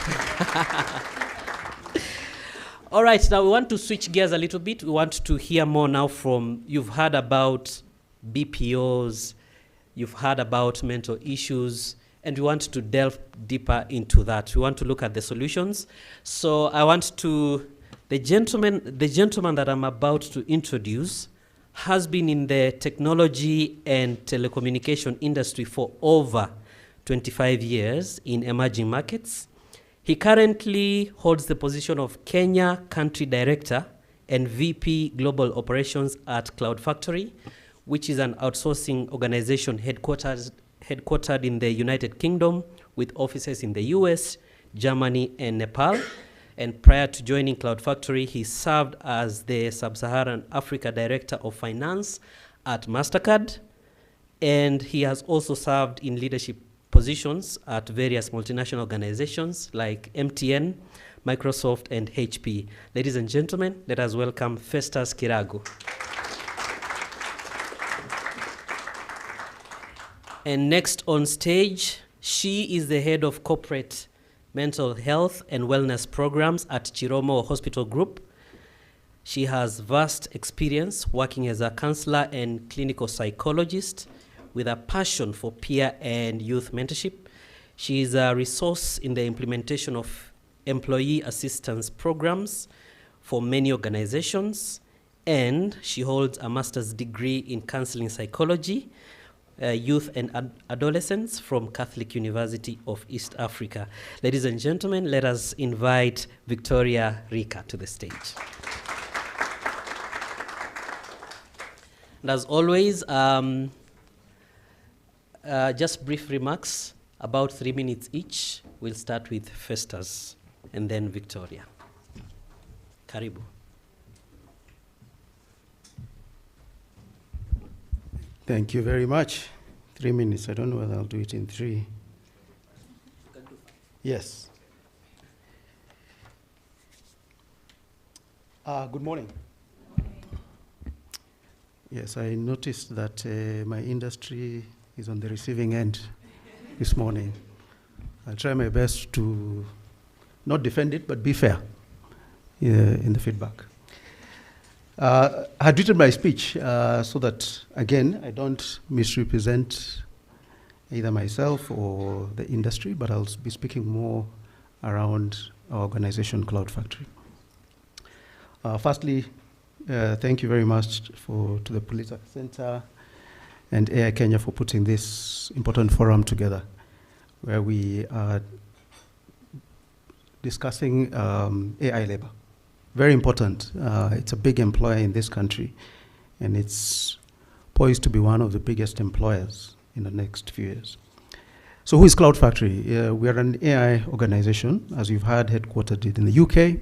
All right, now we want to switch gears a little bit. We want to hear more now from, you've heard about BPOs, you've heard about mental issues, and we want to delve deeper into that. We want to look at the solutions. So I want to, the gentleman that I'm about to introduce has been in the technology and telecommunication industry for over 25 years in emerging markets. He currently holds the position of Kenya Country Director and VP Global Operations at Cloud Factory, which is an outsourcing organization headquartered in the United Kingdom with offices in the US, Germany, and Nepal. And prior to joining Cloud Factory, he served as the Sub-Saharan Africa Director of Finance at MasterCard. And he has also served in leadership positions at various multinational organizations like MTN, Microsoft, and HP. Ladies and gentlemen, let us welcome Festus Kiragu. And next on stage, she is the head of corporate mental health and wellness programs at Chiromo Hospital Group. She has vast experience working as a counselor and clinical psychologist with a passion for peer and youth mentorship. She is a resource in the implementation of employee assistance programs for many organizations, and she holds a master's degree in counseling psychology, youth and adolescents from Catholic University of East Africa. Ladies and gentlemen, let us invite Victoria Rika to the stage. And as always, just brief remarks, about 3 minutes each. We'll start with Festus and then Victoria. Karibu. Thank you very much. 3 minutes. I don't know whether I'll do it in 3. Yes. Good morning. Yes, I noticed that my industry is on the receiving end this morning. I'll try my best to not defend it, but be fair in the feedback. I had written my speech so that, again, I don't misrepresent either myself or the industry, but I'll be speaking more around our organization, Cloud Factory. Firstly, thank you very much to the Pulitzer Center and AI Kenya for putting this important forum together, where we are discussing AI labor. Very important. It's a big employer in this country, and it's poised to be one of the biggest employers in the next few years. So who is Cloud Factory? We are an AI organization, as you've heard, headquartered in the UK,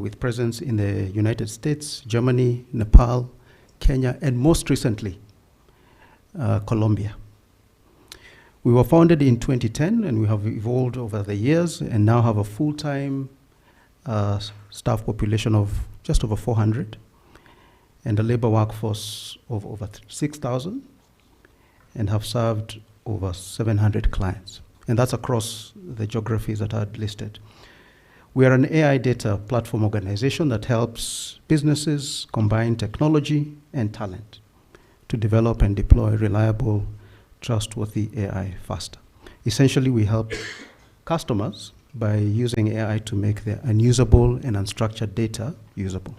with presence in the United States, Germany, Nepal, Kenya, and most recently, Colombia. We were founded in 2010, and we have evolved over the years, and now have a full-time staff population of just over 400, and a labor workforce of over 6,000, and have served over 700 clients. And that's across the geographies that are listed. We are an AI data platform organization that helps businesses combine technology and talent to develop and deploy reliable, trustworthy AI faster. Essentially, we help customers by using AI to make their unusable and unstructured data usable.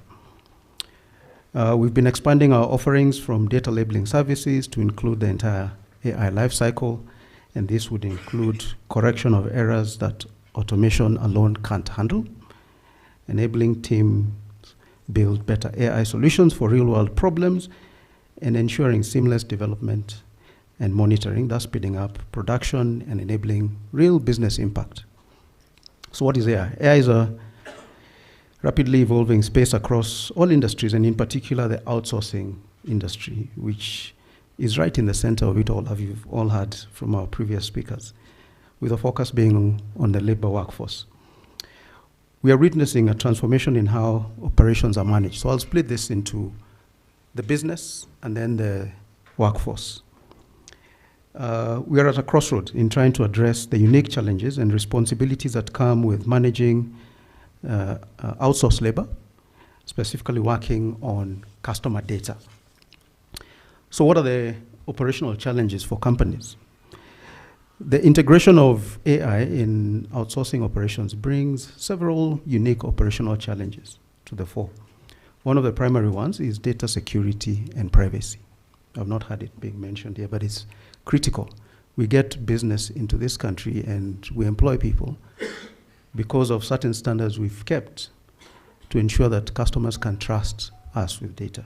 We've been expanding our offerings from data labeling services to include the entire AI lifecycle, and this would include correction of errors that automation alone can't handle, enabling teams build better AI solutions for real-world problems, and ensuring seamless development and monitoring, thus speeding up production and enabling real business impact. So what is AI? AI is a rapidly evolving space across all industries, and in particular the outsourcing industry, which is right in the center of it all, as you've all heard from our previous speakers, with a focus being on the labor workforce. We are witnessing a transformation in how operations are managed. So I'll split this into the business and then the workforce. We are at a crossroads in trying to address the unique challenges and responsibilities that come with managing outsourced labor, specifically working on customer data. So what are the operational challenges for companies? The integration of AI in outsourcing operations brings several unique operational challenges to the fore. One of the primary ones is data security and privacy. I've not had it being mentioned here, but it's critical. We get business into this country and we employ people because of certain standards we've kept to ensure that customers can trust us with data.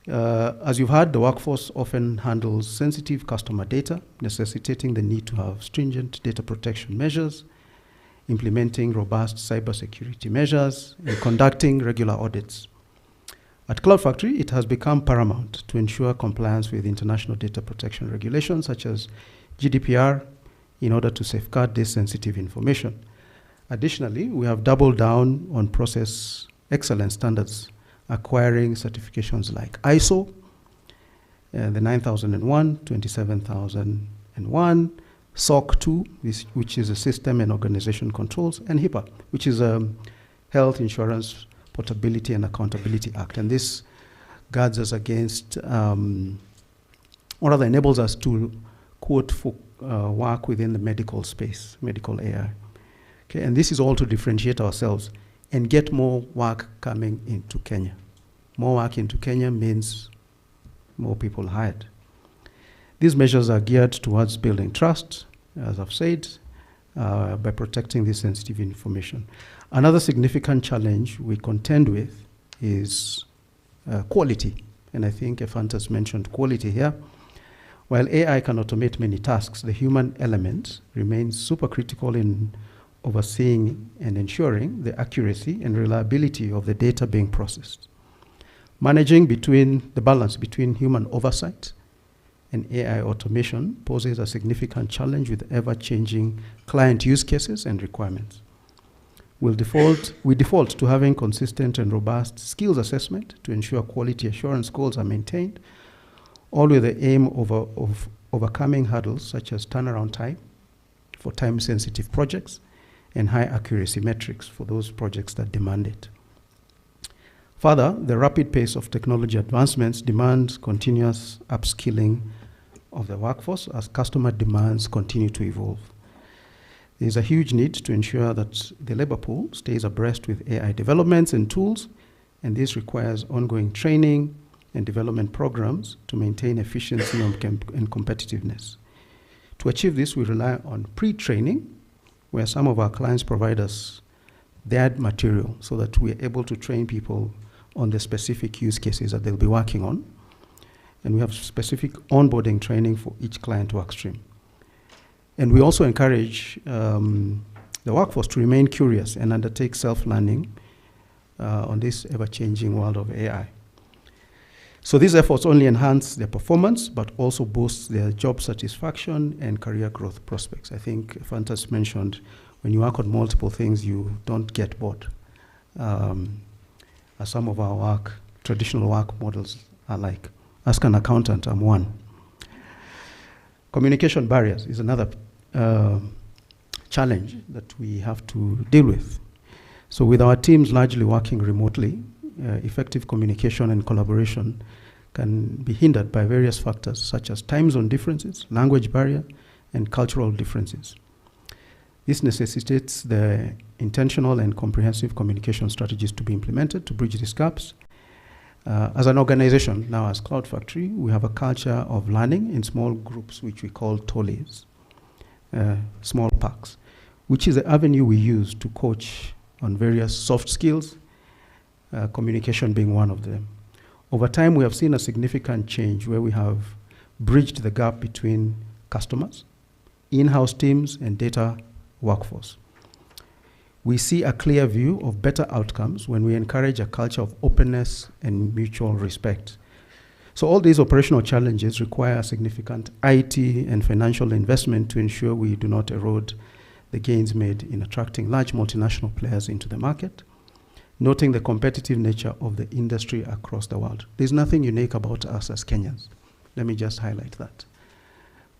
As you've heard, the workforce often handles sensitive customer data, necessitating the need to have stringent data protection measures, implementing robust cybersecurity measures, and conducting regular audits. At Cloud Factory, it has become paramount to ensure compliance with international data protection regulations such as GDPR in order to safeguard this sensitive information. Additionally, we have doubled down on process excellence standards, acquiring certifications like ISO, the 9001, 27001, SOC 2, which is a System and Organization Controls, and HIPAA, which is a Health Insurance Portability and Accountability Act. And this guards us against, or rather enables us to, quote, work within the medical space, medical AI. Okay, and this is all to differentiate ourselves and get more work coming into Kenya. More work into Kenya means more people hired. These measures are geared towards building trust, as I've said, by protecting this sensitive information. Another significant challenge we contend with is quality. And I think Efanta's mentioned quality here. While AI can automate many tasks, the human element remains super critical in overseeing and ensuring the accuracy and reliability of the data being processed. Managing the balance between human oversight and AI automation poses a significant challenge with ever-changing client use cases and requirements. We default to having consistent and robust skills assessment to ensure quality assurance goals are maintained, all with the aim of overcoming hurdles such as turnaround time for time-sensitive projects and high accuracy metrics for those projects that demand it. Further, the rapid pace of technology advancements demands continuous upskilling of the workforce as customer demands continue to evolve. There is a huge need to ensure that the labor pool stays abreast with AI developments and tools, and this requires ongoing training and development programs to maintain efficiency and competitiveness. To achieve this, we rely on pre-training, where some of our clients provide us their material so that we're able to train people on the specific use cases that they'll be working on. And we have specific onboarding training for each client work stream. And we also encourage the workforce to remain curious and undertake self-learning on this ever-changing world of AI. So these efforts only enhance their performance, but also boost their job satisfaction and career growth prospects. I think Fantas mentioned, when you work on multiple things, you don't get bored. As some of our traditional work models are like. Ask an accountant, I'm one. Communication barriers is another challenge that we have to deal with. So with our teams largely working remotely, effective communication and collaboration can be hindered by various factors such as time zone differences, language barrier, and cultural differences. This necessitates the intentional and comprehensive communication strategies to be implemented to bridge these gaps. As an organization, now as Cloud Factory, we have a culture of learning in small groups, which we call TOLIs, small packs, which is the avenue we use to coach on various soft skills, communication being one of them. Over time, we have seen a significant change where we have bridged the gap between customers, in-house teams, and data workforce. We see a clear view of better outcomes when we encourage a culture of openness and mutual respect. So all these operational challenges require significant IT and financial investment to ensure we do not erode the gains made in attracting large multinational players into the market, noting the competitive nature of the industry across the world. There's nothing unique about us as Kenyans. Let me just highlight that.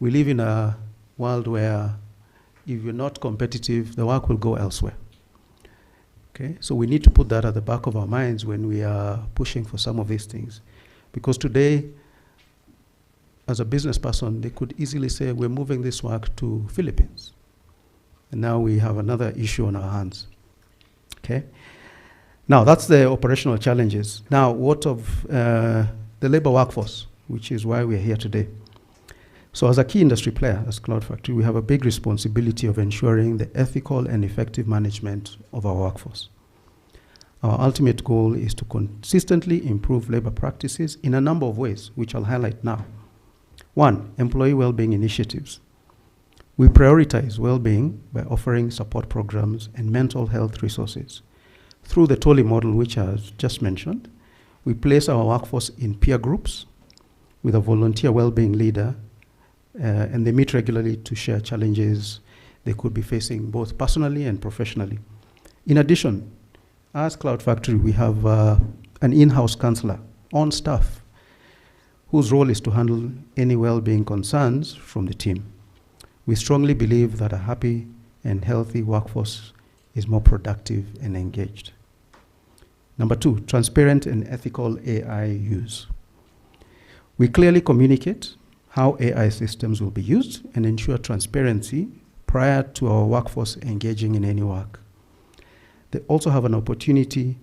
We live in a world where if you're not competitive, the work will go elsewhere. Okay, so we need to put that at the back of our minds when we are pushing for some of these things. Because today, as a business person, they could easily say, we're moving this work to Philippines. And now we have another issue on our hands. Okay? Now, that's the operational challenges. Now, what of the labor workforce, which is why we're here today? So as a key industry player, as Cloud Factory, we have a big responsibility of ensuring the ethical and effective management of our workforce. Our ultimate goal is to consistently improve labor practices in a number of ways, which I'll highlight now. One, employee well-being initiatives. We prioritize well-being by offering support programs and mental health resources. Through the TOLI model, which I've just mentioned, we place our workforce in peer groups with a volunteer well-being leader, and they meet regularly to share challenges they could be facing both personally and professionally. In addition, as Cloud Factory, we have an in-house counselor on staff whose role is to handle any well-being concerns from the team. We strongly believe that a happy and healthy workforce is more productive and engaged. Number two, transparent and ethical AI use. We clearly communicate how AI systems will be used and ensure transparency prior to our workforce engaging in any work. They also have an opportunity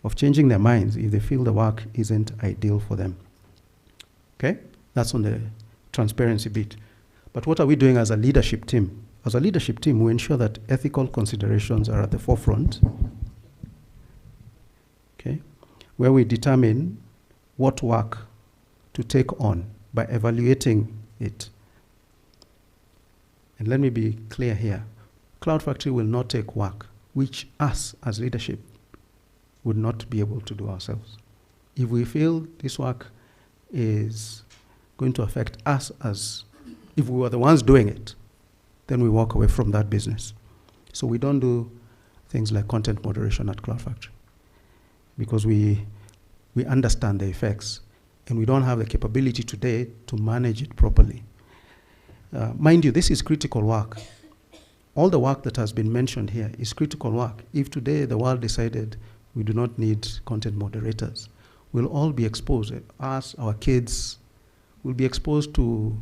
of changing their minds if they feel the work isn't ideal for them. Okay? That's on the transparency bit. But what are we doing as a leadership team? As a leadership team, we ensure that ethical considerations are at the forefront, okay, where we determine what work to take on by evaluating it. And let me be clear here. Cloud Factory will not take work which us as leadership would not be able to do ourselves. If we feel this work is going to affect us as if we were the ones doing it, then we walk away from that business. So we don't do things like content moderation at Cloud Factory because we understand the effects and we don't have the capability today to manage it properly. Mind you, this is critical work. All the work that has been mentioned here is critical work. If today the world decided we do not need content moderators, we'll all be exposed. Us, our kids, will be exposed to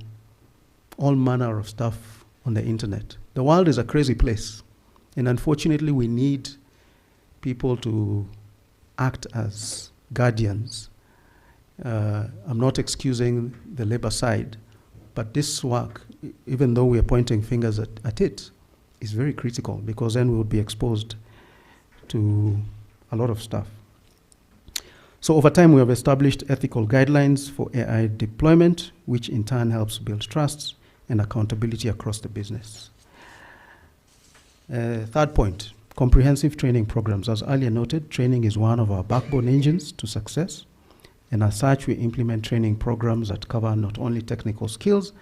all manner of stuff on the internet. The world is a crazy place. And unfortunately, we need people to act as guardians. I'm not excusing the labor side, but this work, even though we are pointing fingers at it, is very critical because then we would be exposed to a lot of stuff. So over time, we have established ethical guidelines for AI deployment, which in turn helps build trust and accountability across the business. Third point, comprehensive training programs. As earlier noted, training is one of our backbone engines to success. And as such, we implement training programs that cover not only technical skills,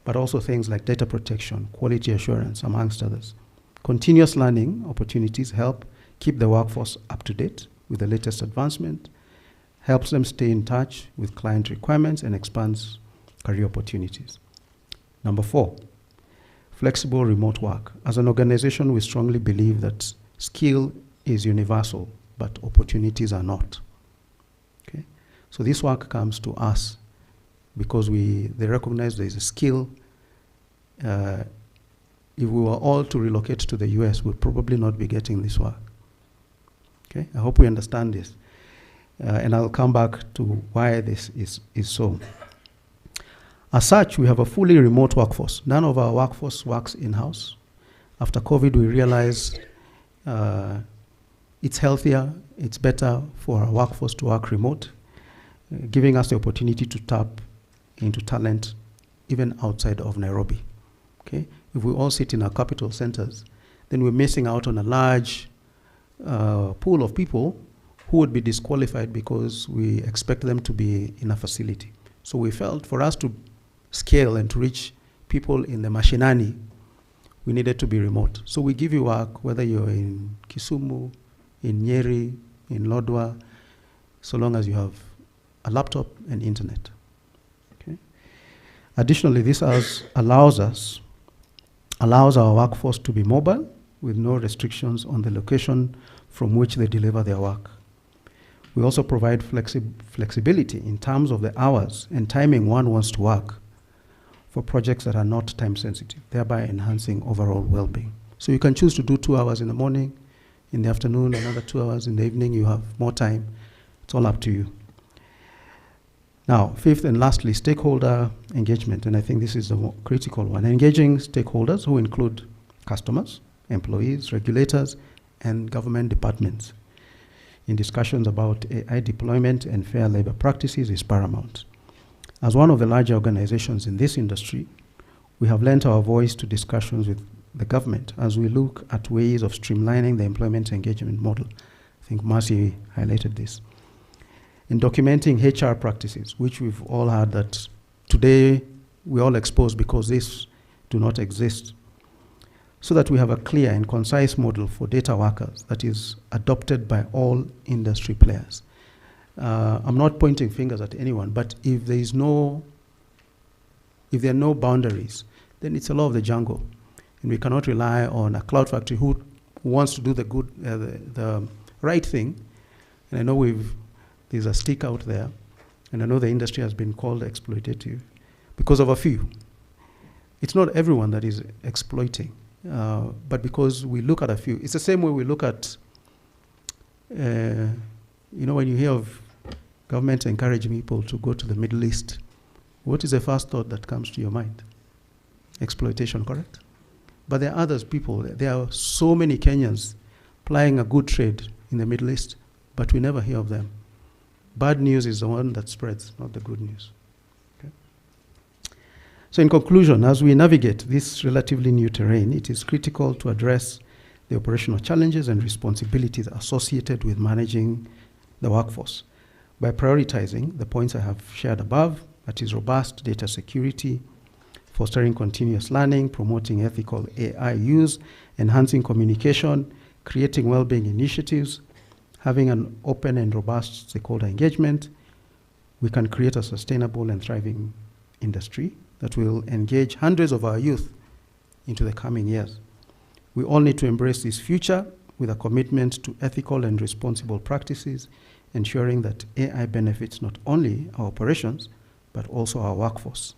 but also things like data protection, quality assurance, amongst others. Continuous learning opportunities help keep the workforce up to date with the latest advancement, helps them stay in touch with client requirements, and expands career opportunities. Number 4, flexible remote work. As an organization, we strongly believe that skill is universal, but opportunities are not. Okay? So this work comes to us because they recognize there is a skill. If we were all to relocate to the US, we'd probably not be getting this work. Okay? I hope we understand this. And I'll come back to why this is so. As such, we have a fully remote workforce. None of our workforce works in-house. After COVID, we realized it's healthier, it's better for our workforce to work remote, giving us the opportunity to tap into talent even outside of Nairobi. Okay? If we all sit in our capital centers, then we're missing out on a large pool of people who would be disqualified because we expect them to be in a facility. So we felt for us to scale and to reach people in the mashinani, we needed to be remote. So we give you work whether you're in Kisumu, in Nyeri, in Lodwar, so long as you have a laptop and internet. Okay? Additionally, this allows our workforce to be mobile with no restrictions on the location from which they deliver their work. We also provide flexibility in terms of the hours and timing one wants to work for projects that are not time sensitive, thereby enhancing overall well-being. So you can choose to do 2 hours in the morning, in the afternoon, another 2 hours in the evening, you have more time. It's all up to you. Now, fifth and lastly, stakeholder engagement, and I think this is the more critical one. Engaging stakeholders who include customers, employees, regulators, and government departments in discussions about AI deployment and fair labor practices is paramount. As one of the larger organizations in this industry, we have lent our voice to discussions with the government as we look at ways of streamlining the employment engagement model. I think Marcy highlighted this. In documenting HR practices, which we've all heard that today we all expose because these do not exist, so that we have a clear and concise model for data workers that is adopted by all industry players. I'm not pointing fingers at anyone, but if there are no boundaries, then it's a law of the jungle. And we cannot rely on a cloud factory who wants to do the right thing. And I know there's a stick out there, and I know the industry has been called exploitative because of a few. It's not everyone that is exploiting, but because we look at a few. It's the same way we look at, when you hear of government encouraging people to go to the Middle East, what is the first thought that comes to your mind? Exploitation, correct? But there are others people, there are so many Kenyans plying a good trade in the Middle East, but we never hear of them. Bad news is the one that spreads, not the good news. Okay? So in conclusion, as we navigate this relatively new terrain, it is critical to address the operational challenges and responsibilities associated with managing the workforce by prioritizing the points I have shared above, that is robust data security, fostering continuous learning, promoting ethical AI use, enhancing communication, creating well-being initiatives, having an open and robust stakeholder engagement. We can create a sustainable and thriving industry that will engage hundreds of our youth into the coming years. We all need to embrace this future with a commitment to ethical and responsible practices, ensuring that AI benefits not only our operations, but also our workforce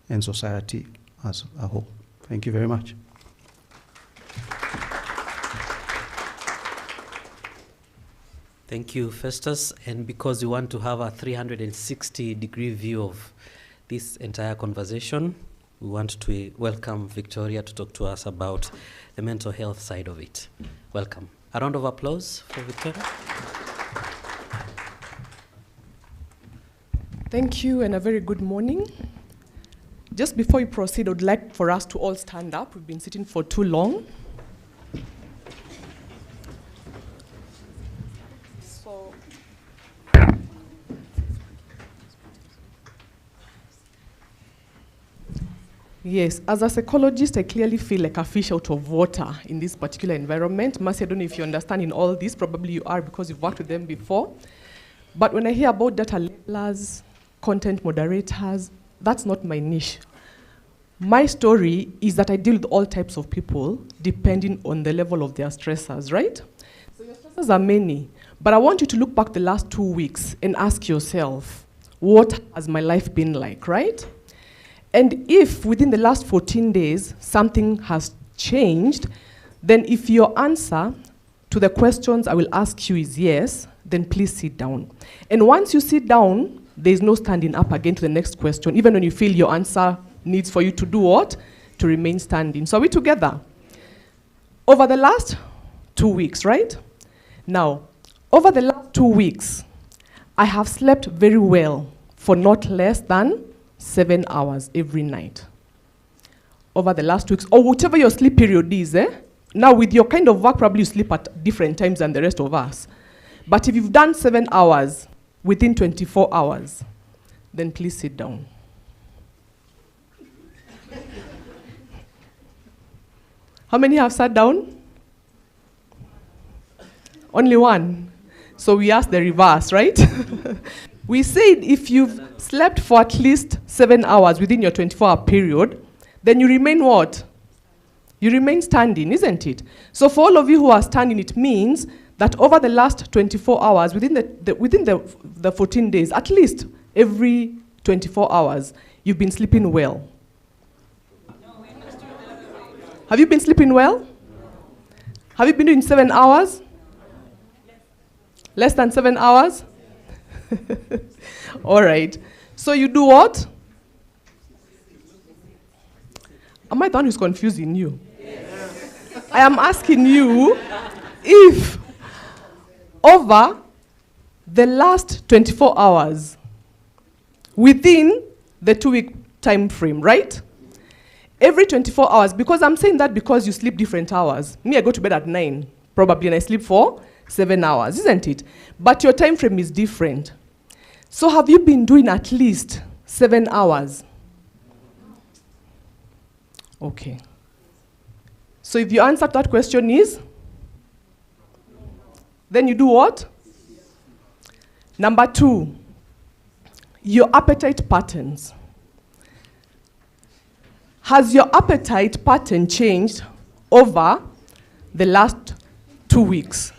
and society as a whole. Thank you very much. Thank you, Festus. And because we want to have a 360-degree view of this entire conversation, we want to welcome Victoria to talk to us about the mental health side of it. Welcome. A round of applause for Victoria. Thank you and a very good morning. Just before we proceed, I would like for us to all stand up. We've been sitting for too long. Yes, as a psychologist, I clearly feel like a fish out of water in this particular environment. Mercy, I don't know if you understand in all this. Probably you are because you've worked with them before. But when I hear about data labelers, content moderators, that's not my niche. My story is that I deal with all types of people depending on the level of their stressors, right? So your stressors are many, but I want you to look back the last 2 weeks and ask yourself, what has my life been like, right? And if within the last 14 days something has changed, then if your answer to the questions I will ask you is yes, then please sit down. And once you sit down, there is no standing up again to the next question, even when you feel your answer needs for you to do what? To remain standing. So are we together? Over the last 2 weeks, right? Now, over the last 2 weeks, I have slept very well for not less than 7 hours every night. Over the last 2 weeks, or whatever your sleep period is, Now with your kind of work, probably you sleep at different times than the rest of us. But if you've done 7 hours within 24 hours, then please sit down. How many have sat down? Only one. So we asked the reverse, right? We said if you've slept for at least 7 hours within your 24-hour period, then you remain what? You remain standing, isn't it? So for all of you who are standing, it means that over the last 24 hours, within the 14 days, at least every 24 hours, you've been sleeping well. Have you been sleeping well? Have you been doing 7 hours? Less than 7 hours? All right. So you do what? Am I the one who's confusing you? Yes. I am asking you if over the last 24 hours, within the 2-week time frame, right? Every 24 hours, because I'm saying that because you sleep different hours. Me, I go to bed at 9, probably, and I sleep for 7 hours, isn't it? But your time frame is different. So have you been doing at least 7 hours? Okay. So if your answer to that question is, then you do what? Number 2, your appetite patterns. Has your appetite pattern changed over the last 2 weeks?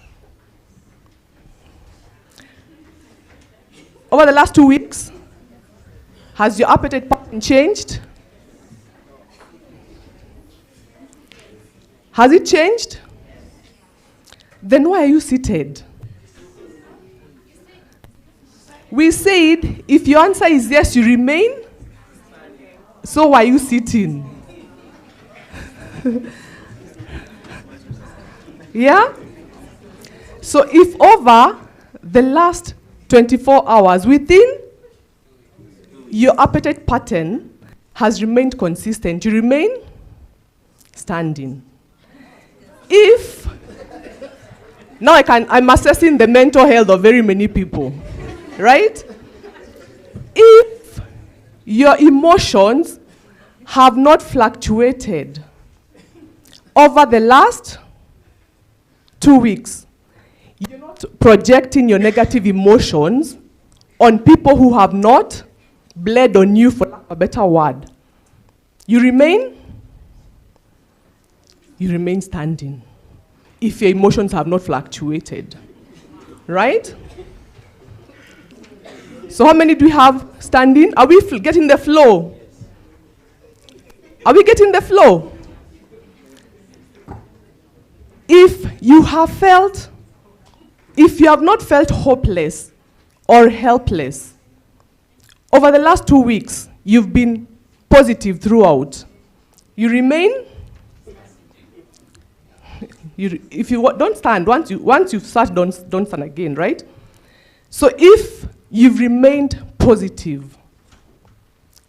Over the last 2 weeks, has your appetite pattern changed? Has it changed? Then why are you seated? We said if your answer is yes, you remain. So why are you sitting? Yeah? So if over the last 24 hours, within your appetite pattern has remained consistent, you remain standing. If, now I'm assessing the mental health of very many people, right? If your emotions have not fluctuated over the last 2 weeks, you're not projecting your negative emotions on people who have not bled on you, for a better word. You remain standing if your emotions have not fluctuated, right? So how many do we have standing? Are we getting the flow? Are we getting the flow? If you have not felt hopeless or helpless, over the last 2 weeks, you've been positive throughout. You remain. If you don't stand, once you've sat, don't stand again, right? So if you've remained positive.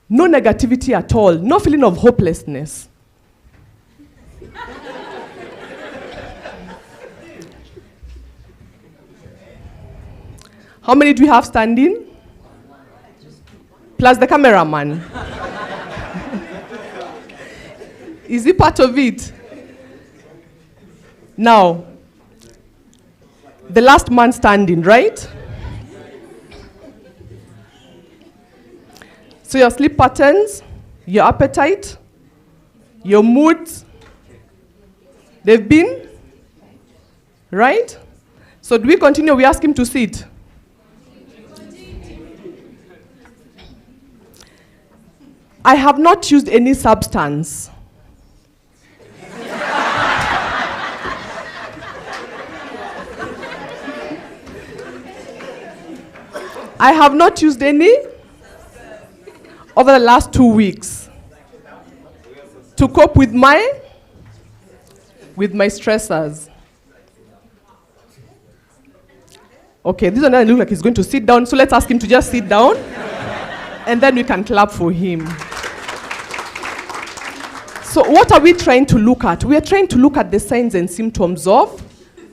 No negativity at all. No feeling of hopelessness. How many do we have standing? Plus the cameraman. Is he part of it? Now, the last man standing, right? So your sleep patterns, your appetite, your moods, they've been, right? So do we continue? We ask him to sit. I have not used any substance. I have not used any over the last 2 weeks to cope with my stressors. Okay, this one doesn't look like he's going to sit down, so let's ask him to just sit down, and then we can clap for him. So what are we trying to look at? We are trying to look at the signs and symptoms of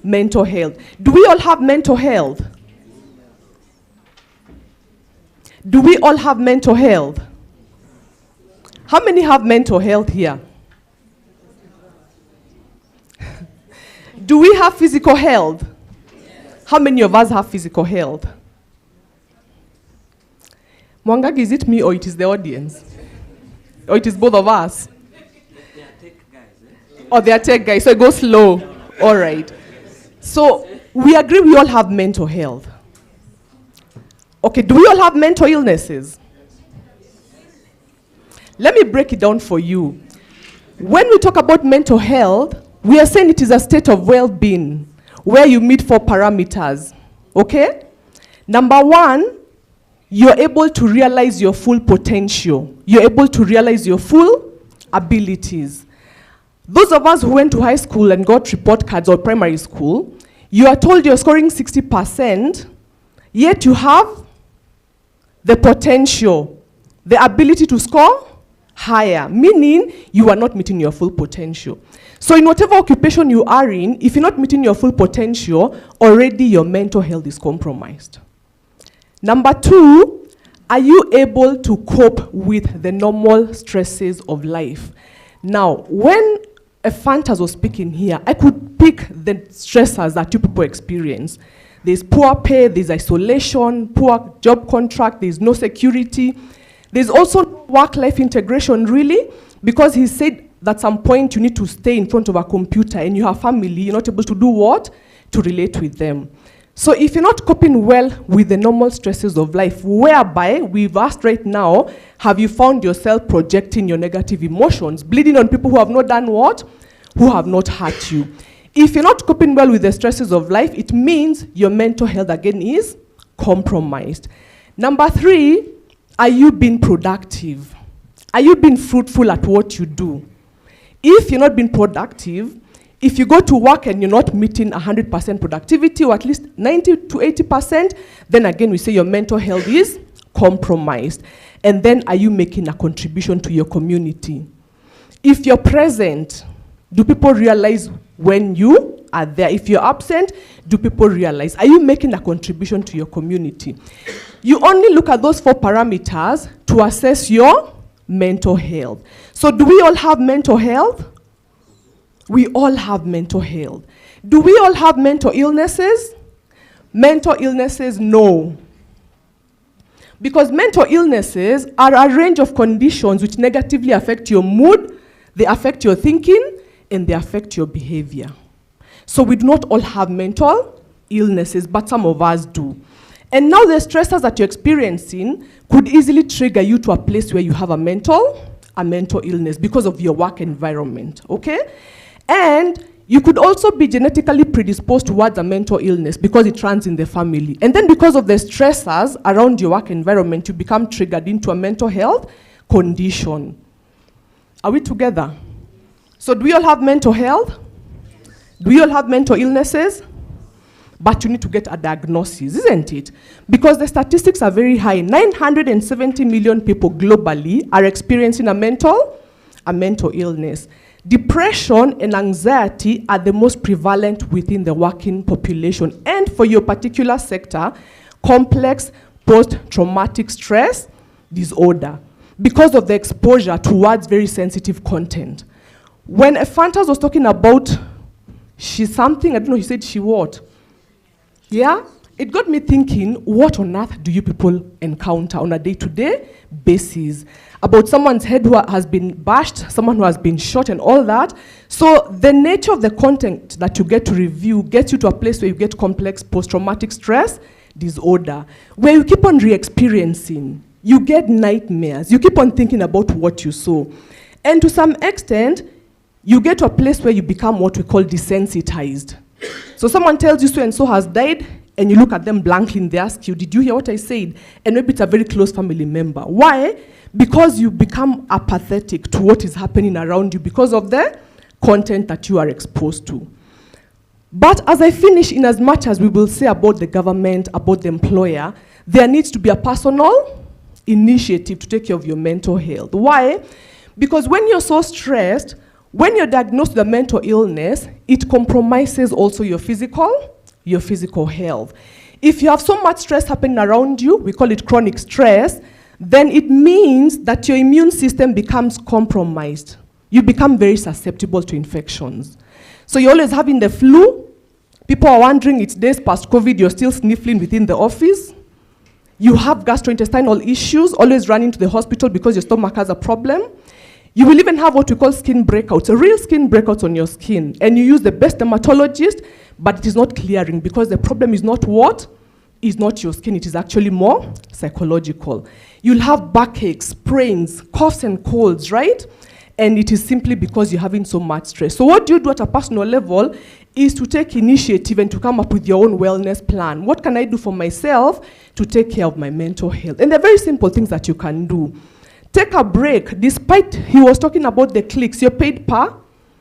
mental health. Do we all have mental health? Do we all have mental health? How many have mental health here? Do we have physical health? How many of us have physical health? Mwangagi, is it me or it is the audience? Or it is both of us? Or they are tech guys, so it goes slow. All right. So we agree we all have mental health. Okay, do we all have mental illnesses? Let me break it down for you. When we talk about mental health, we are saying it is a state of well-being where you meet 4 parameters, okay? Number 1, you're able to realize your full potential. You're able to realize your full abilities. Those of us who went to high school and got report cards or primary school, you are told you're scoring 60%, yet you have the potential, the ability to score higher, meaning you are not meeting your full potential. So in whatever occupation you are in, if you're not meeting your full potential, already your mental health is compromised. Number 2, are you able to cope with the normal stresses of life? Now, when Fantas was speaking here, I could pick the stressors that you people experience. There's poor pay, there's isolation, poor job contract, there's no security. There's also work-life integration, really, because he said that at some point you need to stay in front of a computer and you have family, you're not able to do what? To relate with them. So if you're not coping well with the normal stresses of life, whereby we've asked right now, have you found yourself projecting your negative emotions, bleeding on people who have not done what? Who have not hurt you. If you're not coping well with the stresses of life, it means your mental health again is compromised. Number 3, are you being productive? Are you being fruitful at what you do? If you're not being productive, if you go to work and you're not meeting 100% productivity or at least 90 to 80%, then again we say your mental health is compromised. And then are you making a contribution to your community? If you're present, do people realize when you are there? If you're absent, do people realize? Are you making a contribution to your community? You only look at those 4 parameters to assess your mental health. So do we all have mental health? We all have mental health. Do we all have mental illnesses? Mental illnesses, no. Because mental illnesses are a range of conditions which negatively affect your mood, they affect your thinking, and they affect your behavior. So we do not all have mental illnesses, but some of us do. And now the stressors that you're experiencing could easily trigger you to a place where you have a mental illness because of your work environment, okay? And you could also be genetically predisposed towards a mental illness because it runs in the family. And then because of the stressors around your work environment, you become triggered into a mental health condition. Are we together? So do we all have mental health? Do we all have mental illnesses? but you need to get a diagnosis, isn't it? Because the statistics are very high. 970 million people globally are experiencing a mental illness. Depression and anxiety are the most prevalent within the working population. And for your particular sector, complex post-traumatic stress disorder, because of the exposure towards very sensitive content. When Fantas was talking about she's something, I don't know, he said she what? Yeah? It got me thinking, what on earth do you people encounter on a day-to-day basis? About someone's head who has been bashed, someone who has been shot and all that. So the nature of the content that you get to review gets you to a place where you get complex post-traumatic stress disorder, where you keep on re-experiencing. You get nightmares. You keep on thinking about what you saw. And to some extent, you get to a place where you become what we call desensitized. So someone tells you so-and-so has died, and you look at them blankly and they ask you, did you hear what I said? And maybe it's a very close family member. Why? Because you become apathetic to what is happening around you because of the content that you are exposed to. But as I finish, in as much as we will say about the government, about the employer, there needs to be a personal initiative to take care of your mental health. Why? Because when you're so stressed, when you're diagnosed with a mental illness, it compromises also your physical health. If you have so much stress happening around you, we call it chronic stress, then it means that your immune system becomes compromised. You become very susceptible to infections. So you're always having the flu. People are wondering, it's days past COVID, you're still sniffling within the office. You have gastrointestinal issues, always running to the hospital because your stomach has a problem. You will even have what we call skin breakouts, a real skin breakouts on your skin. And you use the best dermatologist, but it is not clearing because the problem is not what? Is not your skin, it is actually more psychological. You'll have backaches, sprains, coughs and colds, right? And it is simply because you're having so much stress. So what do you do at a personal level is to take initiative and to come up with your own wellness plan. What can I do for myself to take care of my mental health? And they're very simple things that you can do. Take a break. Despite he was talking about the clicks, you're paid per,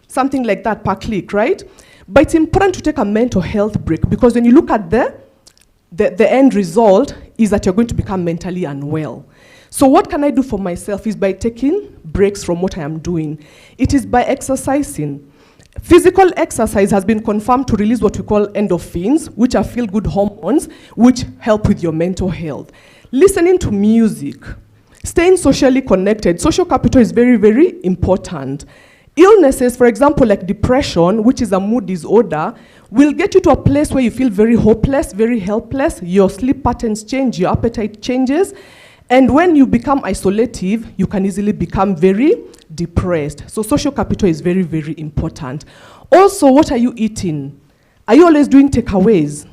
something like that, per click, right? But it's important to take a mental health break because when you look at the end result is that you're going to become mentally unwell. So what can I do for myself is by taking breaks from what I am doing. It is by exercising. Physical exercise has been confirmed to release what we call endorphins, which are feel-good hormones, which help with your mental health. Listening to music, staying socially connected. Social capital is very, very important. Illnesses, for example, like depression, which is a mood disorder, will get you to a place where you feel very hopeless, very helpless. Your sleep patterns change, your appetite changes. And when you become isolative, you can easily become very depressed. So social capital is very, very important. Also, what are you eating? Are you always doing takeaways?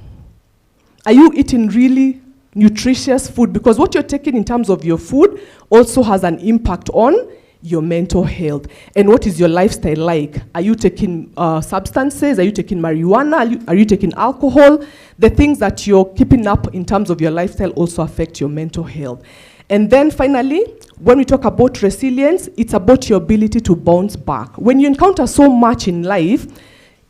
Are you eating really nutritious food? Because what you're taking in terms of your food also has an impact on your mental health. And what is your lifestyle like? Are you taking substances? Are you taking marijuana? Are you taking alcohol? The things that you're keeping up in terms of your lifestyle also affect your mental health. And then finally, when we talk about resilience, it's about your ability to bounce back. When you encounter so much in life,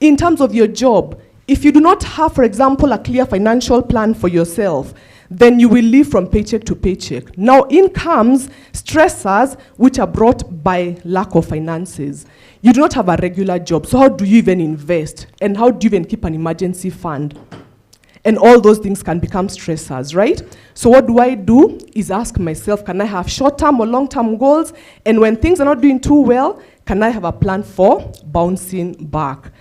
in terms of your job, if you do not have, for example, a clear financial plan for yourself, then you will live from paycheck to paycheck. Now in comes stressors which are brought by lack of finances. You do not have a regular job, so how do you even invest? And how do you even keep an emergency fund? And all those things can become stressors, right? So what do I do is ask myself, can I have short-term or long-term goals? And when things are not doing too well, can I have a plan for bouncing back?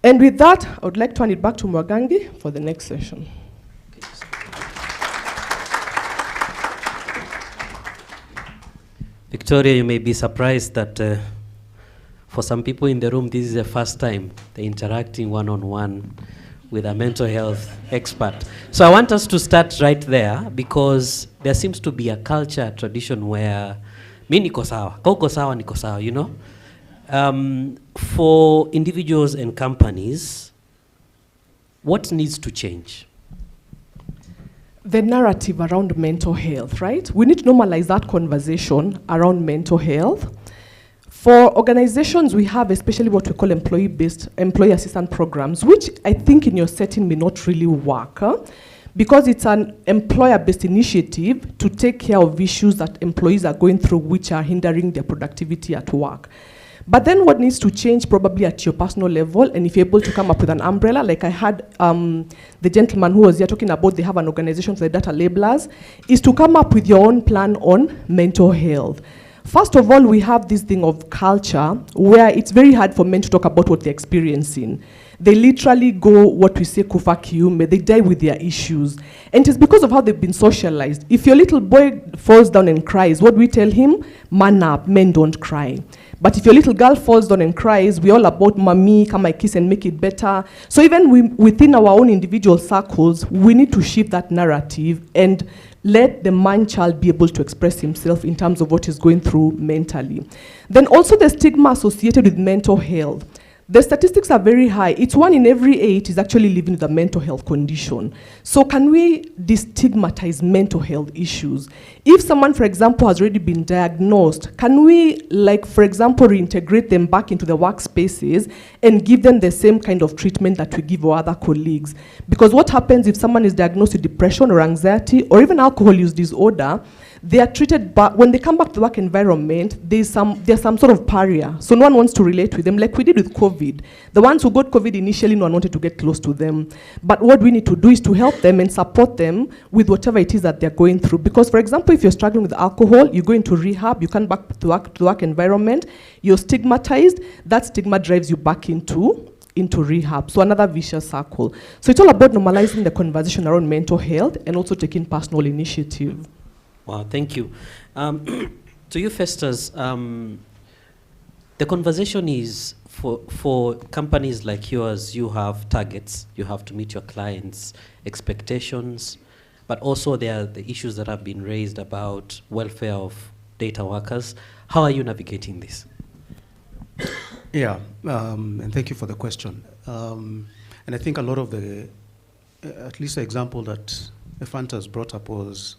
And with that, I would like to hand it back to Mwagangi for the next session. Victoria, you may be surprised that for some people in the room, this is the first time they're interacting one-on-one with a mental health expert. So I want us to start right there because there seems to be a culture, a tradition where mi niko sawa, kauko sawa niko sawa, you know? For individuals and companies, what needs to change? The narrative around mental health, right? We need to normalize that conversation around mental health. For organizations, we have especially what we call employee assistance programs, which I think in your setting may not really work, because it's an employer-based initiative to take care of issues that employees are going through which are hindering their productivity at work. But then what needs to change probably at your personal level, and if you're able to come up with an umbrella, like I had the gentleman who was here talking about they have an organization for the data labelers, is to come up with your own plan on mental health. First of all, we have this thing of culture where it's very hard for men to talk about what they're experiencing. They literally go, what we say, kufa kiume, they die with their issues. And it's because of how they've been socialized. If your little boy falls down and cries, what do we tell him? Man up, men don't cry. But if your little girl falls down and cries, we're all about mommy, come I kiss and make it better. So even within our own individual circles, we need to shift that narrative and let the man-child be able to express himself in terms of what he's going through mentally. Then also the stigma associated with mental health. The statistics are very high. It's 1 in every 8 is actually living with a mental health condition. So can we destigmatize mental health issues? If someone, for example, has already been diagnosed, can we, like, for example, reintegrate them back into the workspaces and give them the same kind of treatment that we give our other colleagues? Because what happens if someone is diagnosed with depression or anxiety or even alcohol use disorder, they are treated, but when they come back to the work environment, there's some sort of barrier. So no one wants to relate with them, like we did with COVID. The ones who got COVID initially, no one wanted to get close to them. But what we need to do is to help them and support them with whatever it is that they're going through. Because, for example, if you're struggling with alcohol, you go into rehab, you come back to the work environment, you're stigmatized, that stigma drives you back into rehab. So another vicious circle. So it's all about normalizing the conversation around mental health and also taking personal initiative. Wow, thank you. To you, Festus, the conversation is for companies like yours, you have targets, you have to meet your clients' expectations, but also there are the issues that have been raised about welfare of data workers. How are you navigating this? Yeah, and thank you for the question. And I think a lot of at least the example that Fantas brought up was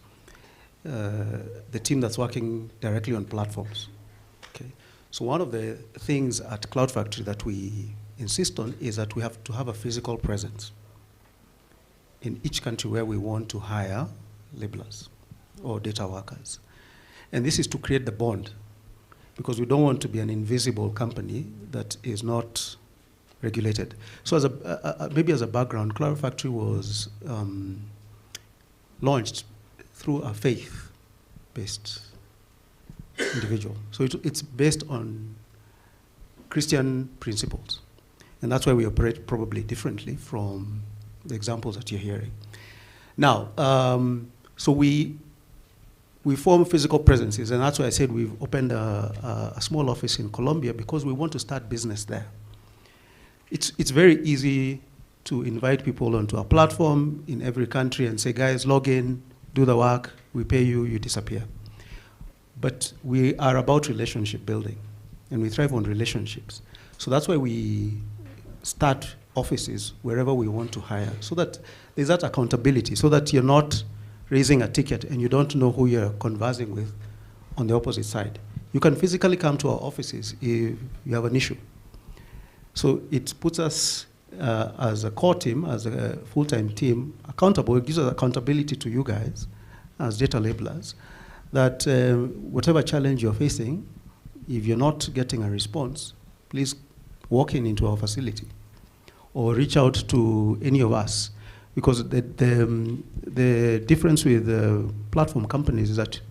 the team that's working directly on platforms. Okay, so one of the things at Cloud Factory that we insist on is that we have to have a physical presence in each country where we want to hire labelers or data workers. And this is to create the bond, because we don't want to be an invisible company that is not regulated. So as maybe as a background, Cloud Factory was launched through a faith-based individual. So it's based on Christian principles. And that's why we operate probably differently from the examples that you're hearing. Now, so we form physical presences, and that's why I said we've opened a small office in Colombia, because we want to start business there. It's very easy to invite people onto a platform in every country and say, guys, log in, do the work, we pay you, you disappear. But we are about relationship building, and we thrive on relationships. So that's why we start offices wherever we want to hire, so that there's that accountability, so that you're not raising a ticket and you don't know who you're conversing with on the opposite side. You can physically come to our offices if you have an issue. So it puts us as a core team, as a full-time team, accountable. It gives us accountability to you guys as data labelers, that whatever challenge you're facing, if you're not getting a response, please walk into our facility or reach out to any of us. Because the difference with platform companies is that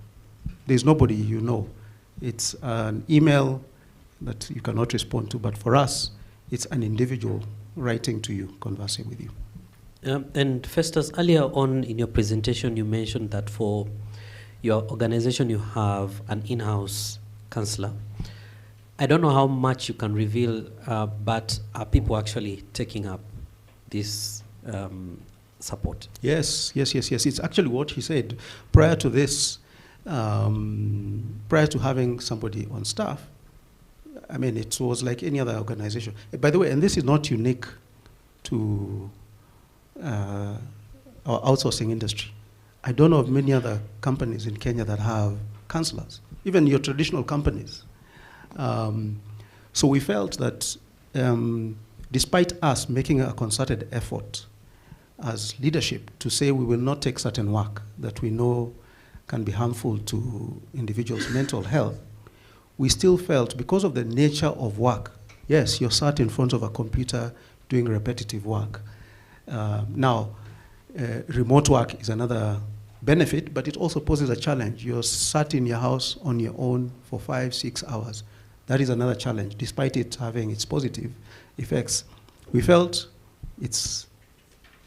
there's nobody you know. It's an email that you cannot respond to, but for us, it's an individual writing to you, conversing with you. And Festus, earlier on in your presentation, you mentioned that for your organization, you have an in-house counselor. I don't know how much you can reveal, but are people actually taking up this support? Yes. It's actually what he said. Prior to this, prior to having somebody on staff, I mean, it was like any other organization. By the way, and this is not unique to our outsourcing industry. I don't know of many other companies in Kenya that have counselors. Even your traditional companies So we felt that despite us making a concerted effort as leadership to say we will not take certain work that we know can be harmful to individuals' mental health, we still felt because of the nature of work, yes, you're sat in front of a computer doing repetitive work. Now, remote work is another benefit, but it also poses a challenge. You're sat in your house on your own for 5-6 hours. That is another challenge, despite it having its positive effects. We felt it's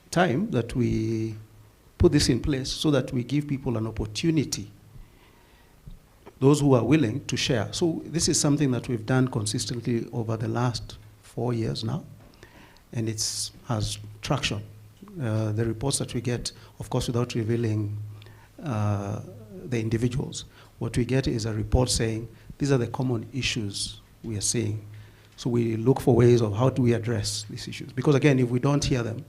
time that we put this in place so that we give people an opportunity, those who are willing to share. So this is something that we've done consistently over the last 4 years now, and it has traction. The reports that we get, of course, without revealing the individuals, what we get is a report saying, these are the common issues we are seeing. So we look for ways of how do we address these issues. Because again, if we don't hear them,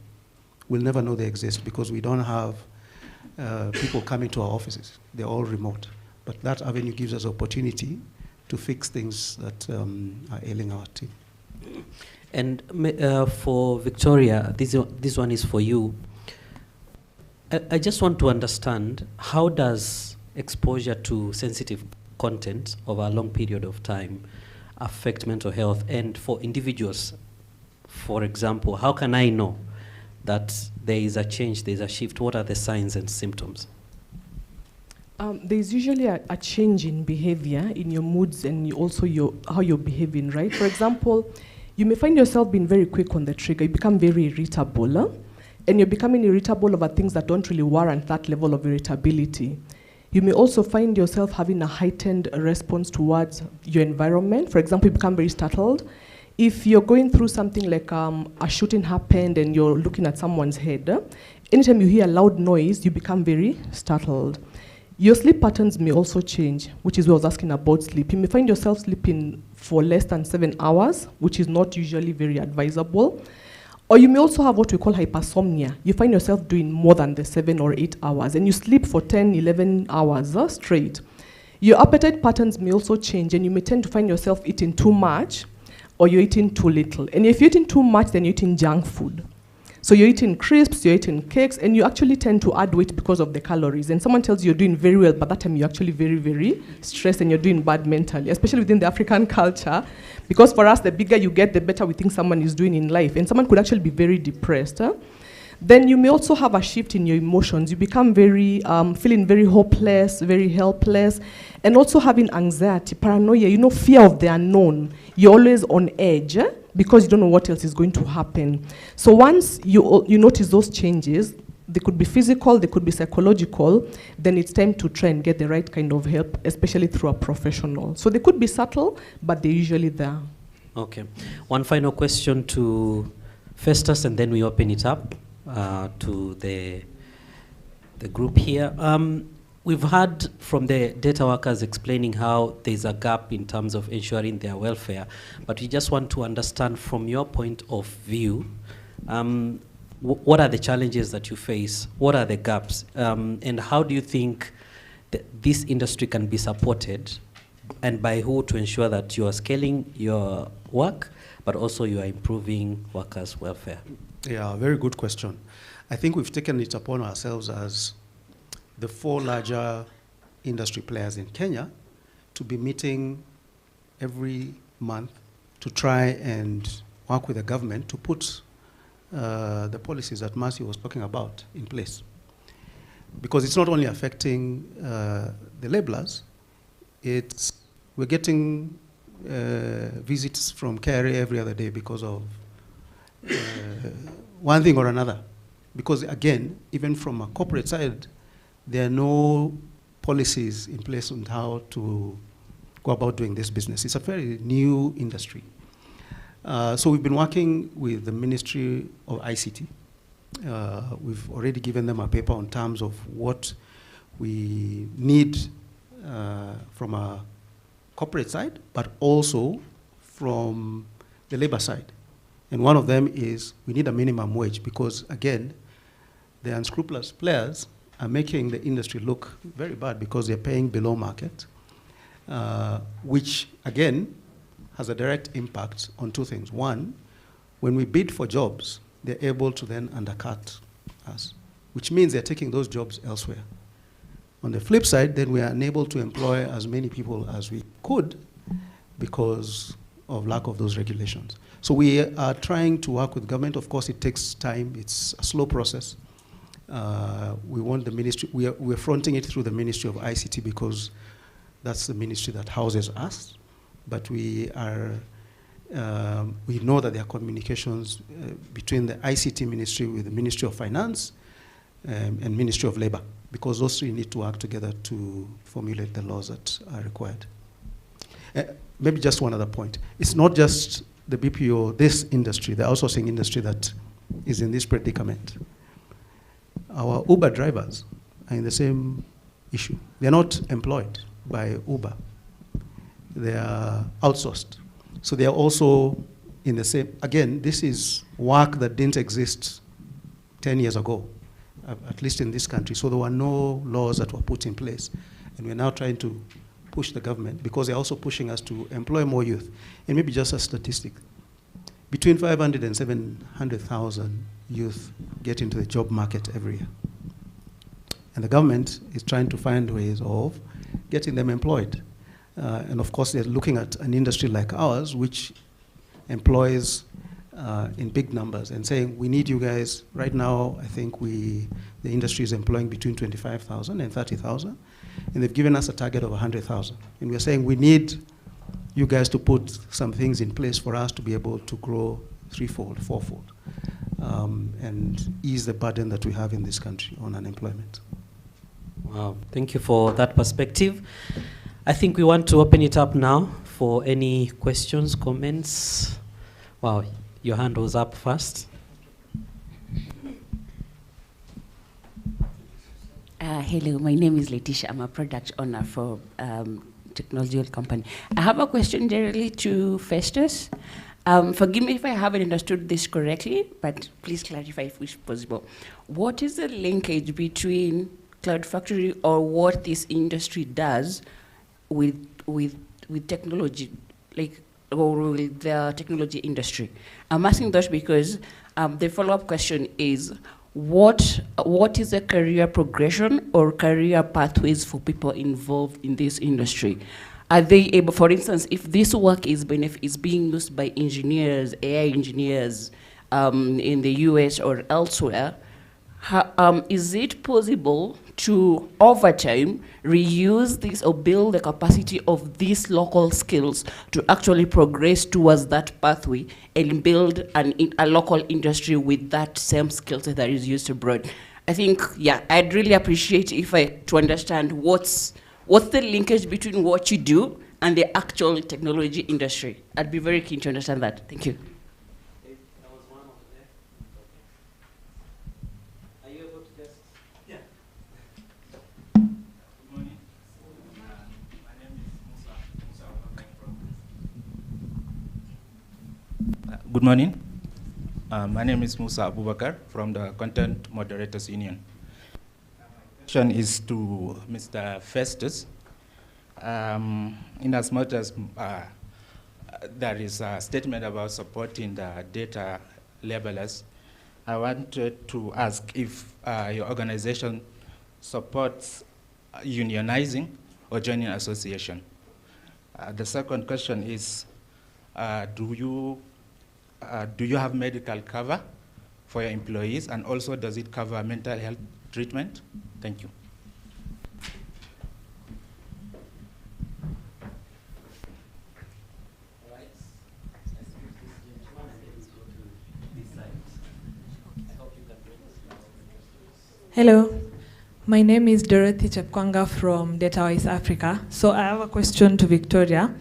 we'll never know they exist because we don't have people coming to our offices. They're all remote. But that avenue gives us opportunity to fix things that are ailing our team. And for Victoria, this one is for you. I just want to understand, how does exposure to sensitive content over a long period of time affect mental health? And for individuals, for example, how can I know that there is a change, there is a shift? What are the signs and symptoms? There's usually a change in behavior, in your moods, and also how you're behaving, right? For example, you may find yourself being very quick on the trigger. You become very irritable, and you're becoming irritable over things that don't really warrant that level of irritability. You may also find yourself having a heightened response towards your environment. For example, you become very startled. If you're going through something like a shooting happened and you're looking at someone's head, anytime you hear a loud noise, you become very startled. Your sleep patterns may also change, which is what I was asking about sleep. You may find yourself sleeping for less than 7 hours, which is not usually very advisable. Or you may also have what we call hypersomnia. You find yourself doing more than the 7 or 8 hours, and you sleep for 10, 11 hours straight. Your appetite patterns may also change, and you may tend to find yourself eating too much, or you're eating too little. And if you're eating too much, then you're eating junk food. So you're eating crisps, you're eating cakes, and you actually tend to add weight because of the calories. And someone tells you you're doing very well, but that time you're actually very, very stressed and you're doing bad mentally, especially within the African culture. Because for us, the bigger you get, the better we think someone is doing in life. And someone could actually be very depressed. Then you may also have a shift in your emotions. You become very, feeling very hopeless, very helpless, and also having anxiety, paranoia, fear of the unknown. You're always on edge because you don't know what else is going to happen. So once you notice those changes, they could be physical, they could be psychological, then it's time to try and get the right kind of help, especially through a professional. So they could be subtle, but they're usually there. Okay. One final question to Festus, and then we open it up to the group here. We've heard from the data workers explaining how there's a gap in terms of ensuring their welfare, but we just want to understand from your point of view, what are the challenges that you face? What are the gaps? And how do you think that this industry can be supported, and by who, to ensure that you are scaling your work, but also you are improving workers' welfare? Yeah, very good question. I think we've taken it upon ourselves as the 4 larger industry players in Kenya to be meeting every month to try and work with the government to put the policies that Mercy was talking about in place. Because it's not only affecting the labelers, we're getting visits from KRA every other day because of one thing or another. Because again, even from a corporate side, there are no policies in place on how to go about doing this business. It's a very new industry. So we've been working with the Ministry of ICT. We've already given them a paper on terms of what we need from a corporate side, but also from the labor side. And one of them is we need a minimum wage because, again, the unscrupulous players are making the industry look very bad because they're paying below market, which, again, has a direct impact on two things. One, when we bid for jobs, they're able to then undercut us, which means they're taking those jobs elsewhere. On the flip side, then we are unable to employ as many people as we could because of lack of those regulations. So we are trying to work with government. Of course, it takes time. It's a slow process. We want the ministry, we're fronting it through the Ministry of ICT because that's the ministry that houses us. But we know that there are communications between the ICT ministry with the Ministry of Finance and Ministry of Labor, because those three need to work together to formulate the laws that are required. Maybe just one other point. It's not just the BPO, this industry, the outsourcing industry that is in this predicament. Our Uber drivers are in the same issue. They're not employed by Uber. They are outsourced. So they are also in the same, again, this is work that didn't exist 10 years ago, at least in this country. So there were no laws that were put in place. And we're now trying to push the government because they're also pushing us to employ more youth. And maybe just a statistic, between 500 and 700,000 youth get into the job market every year. And the government is trying to find ways of getting them employed. And of course, they're looking at an industry like ours, which employs in big numbers and saying, we need you guys. Right now, I think the industry is employing between 25,000 and 30,000. And they've given us a target of 100,000. And we're saying we need you guys to put some things in place for us to be able to grow threefold, fourfold, and ease the burden that we have in this country on unemployment. Wow, thank you for that perspective. I think we want to open it up now for any questions, comments. Wow, your hand was up first. Hello, my name is Letitia. I'm a product owner for technology company. I have a question generally to Festus. Forgive me if I haven't understood this correctly, but please clarify if it's possible. What is the linkage between Cloud Factory or what this industry does with technology, or with the technology industry? I'm asking that because the follow-up question is, what is the career progression or career pathways for people involved in this industry? Are they able, for instance, if this work is being used by engineers, AI engineers in the US or elsewhere, is it possible to, over time, reuse this or build the capacity of these local skills to actually progress towards that pathway and build a local industry with that same skill set that is used abroad? I think, yeah, I'd really appreciate to understand what's the linkage between what you do and the actual technology industry. I'd be very keen to understand that. Thank you. Good morning. My name is Musa Abubakar from the Content Moderators Union. My question is to Mr. Festus. In as much as there is a statement about supporting the data labelers, I wanted to ask if your organization supports unionizing or joining association. The second question is, do you have medical cover for your employees, and also does it cover mental health treatment? Thank you. Hello, my name is Dorothy Chepkwanga from DataWise Africa. So I have a question to Victoria.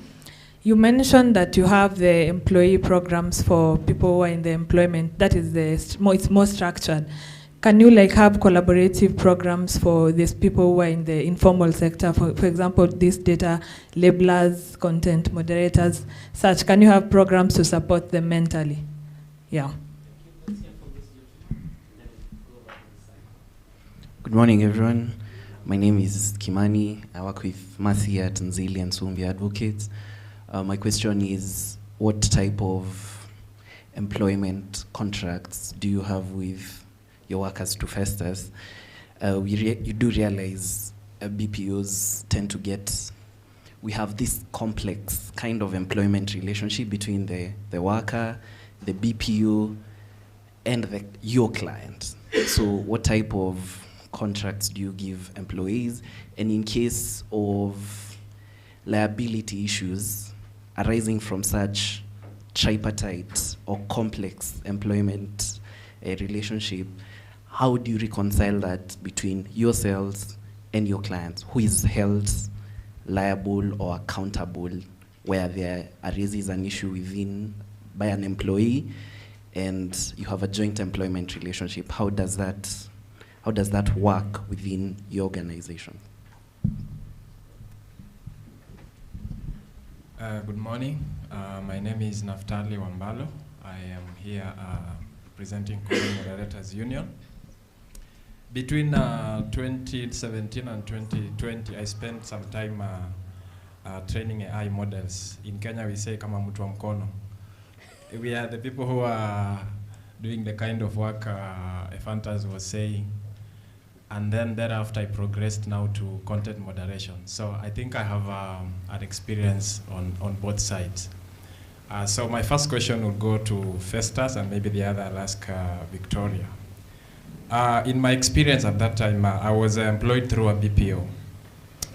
You mentioned that you have the employee programs for people who are in the employment. That is it's more structured. Can you have collaborative programs for these people who are in the informal sector? For example, these data labelers, content moderators, such. Can you have programs to support them mentally? Yeah. Good morning, everyone. My name is Kimani. I work with Matthew at Nzili and Sumbi Advocates. My question is, what type of employment contracts do you have with your workers to Festus? You do realize BPOs tend to get, we have this complex kind of employment relationship between the worker, the BPO, and your client. So what type of contracts do you give employees? And in case of liability issues arising from such tripartite or complex employment relationship, how do you reconcile that between yourselves and your clients? Who is held liable or accountable where there arises an issue by an employee and you have a joint employment relationship? How does that work within your organization? Good morning. My name is Naftali Wambalo. I am here representing Content Moderators Union. Between 2017 and 2020, I spent some time training AI models. In Kenya, we say kama mtu wa mkono. We are the people who are doing the kind of work Ephantas was saying. And then thereafter, I progressed now to content moderation. So I think I have an experience on both sides. So my first question will go to Festus, and maybe the other I'll ask Victoria. In my experience at that time, I was employed through a BPO.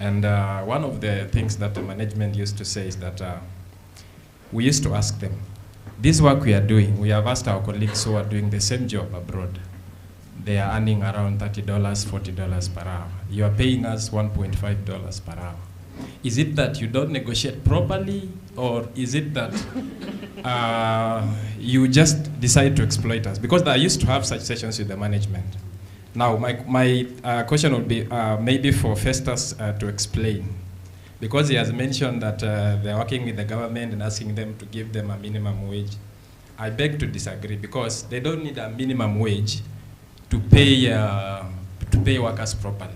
And one of the things that the management used to say is that we used to ask them, this work we are doing, we have asked our colleagues who are doing the same job abroad. They are earning around $30, $40 per hour. You are paying us $1.5 per hour. Is it that you don't negotiate properly, or is it that you just decide to exploit us? Because I used to have such sessions with the management. Now, my question would be maybe for Festus to explain. Because he has mentioned that they're working with the government and asking them to give them a minimum wage. I beg to disagree, because they don't need a minimum wage to pay workers properly.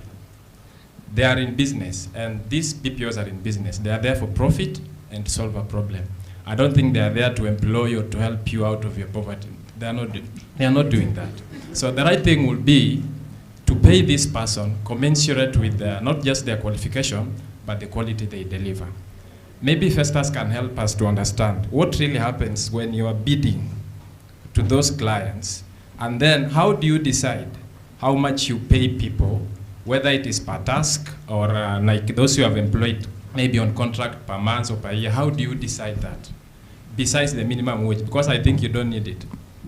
They are in business, and these BPOs are in business. They are there for profit and to solve a problem. I don't think they are there to employ or to help you out of your poverty. They are not doing that. So the right thing would be to pay this person commensurate with not just their qualification, but the quality they deliver. Maybe Festus can help us to understand what really happens when you are bidding to those clients, and then how do you decide how much you pay people, whether it is per task or like those you have employed maybe on contract per month or per year. How do you decide that? Besides the minimum wage, because I think you don't need it.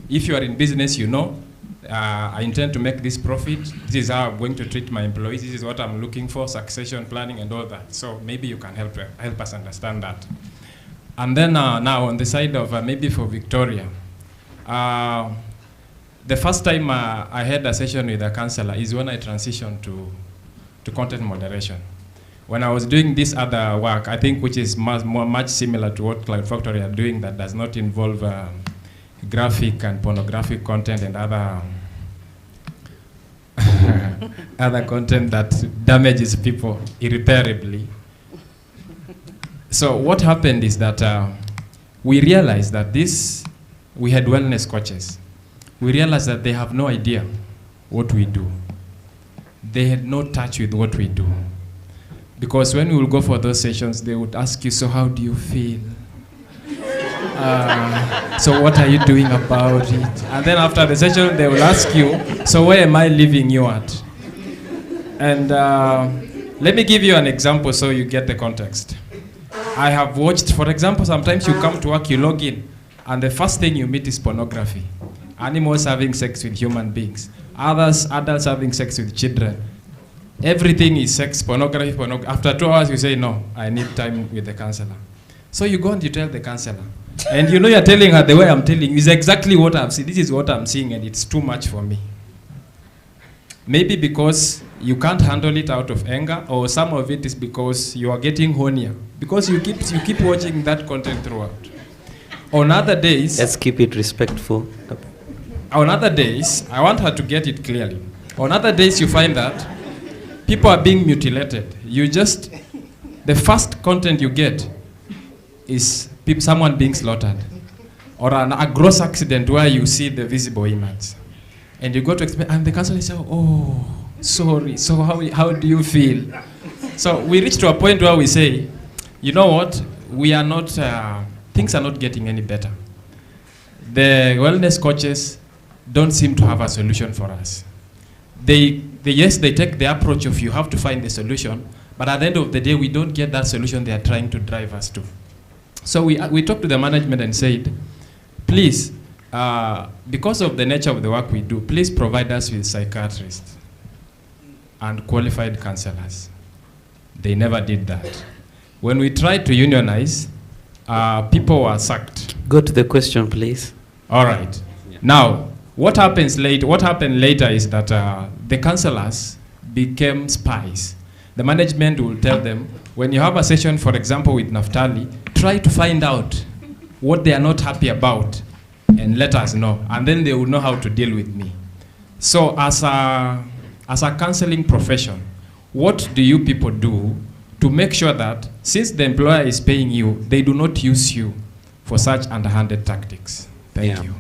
If you are in business, you know, I intend to make this profit. This is how I'm going to treat my employees. This is what I'm looking for, succession planning and all that. So maybe you can help us understand that. And then now on the side of maybe for Victoria, the first time I had a session with a counselor is when I transitioned to content moderation. When I was doing this other work, I think which is much similar to what Cloud Factory are doing, that does not involve graphic and pornographic content and other other content that damages people irreparably. So what happened is that we realized that we had wellness coaches. We realized that they have no idea what we do. They had no touch with what we do. Because when we will go for those sessions, they would ask you, so how do you feel? So what are you doing about it? And then after the session, they will ask you, so where am I leaving you at? And let me give you an example so you get the context. I have watched, for example, sometimes you come to work, you log in, and the first thing you meet is pornography. Animals having sex with human beings. Adults having sex with children. Everything is sex, pornography. After 2 hours, you say, no, I need time with the counselor. So you go and you tell the counselor. And you know you're telling her the way I'm telling you is exactly what I'm seeing. This is what I'm seeing, and it's too much for me. Maybe because you can't handle it out of anger, or some of it is because you are getting hornier. Because you keep watching that content throughout. On other days... Let's keep it respectful. On other days, I want her to get it clearly. On other days, you find that people are being mutilated. The first content you get is someone being slaughtered, or a gross accident where you see the visible images, and you go to explain, and the council is saying, oh, sorry, so how do you feel? So we reach to a point where we say, you know what, we are not, things are not getting any better. The wellness coaches don't seem to have a solution for us. Yes, they take the approach of you have to find the solution, but at the end of the day, we don't get that solution they are trying to drive us to. So we talked to the management and said, please, because of the nature of the work we do, please provide us with psychiatrists and qualified counselors. They never did that. When we tried to unionize, people were sacked. Go to the question, please. All right. Yeah. Now, what happened later is that the counselors became spies. The management will tell them, when you have a session, for example, with Naftali, try to find out what they are not happy about and let us know. And then they will know how to deal with me. So as a counseling profession, what do you people do to make sure that since the employer is paying you, they do not use you for such underhanded tactics? Thank you.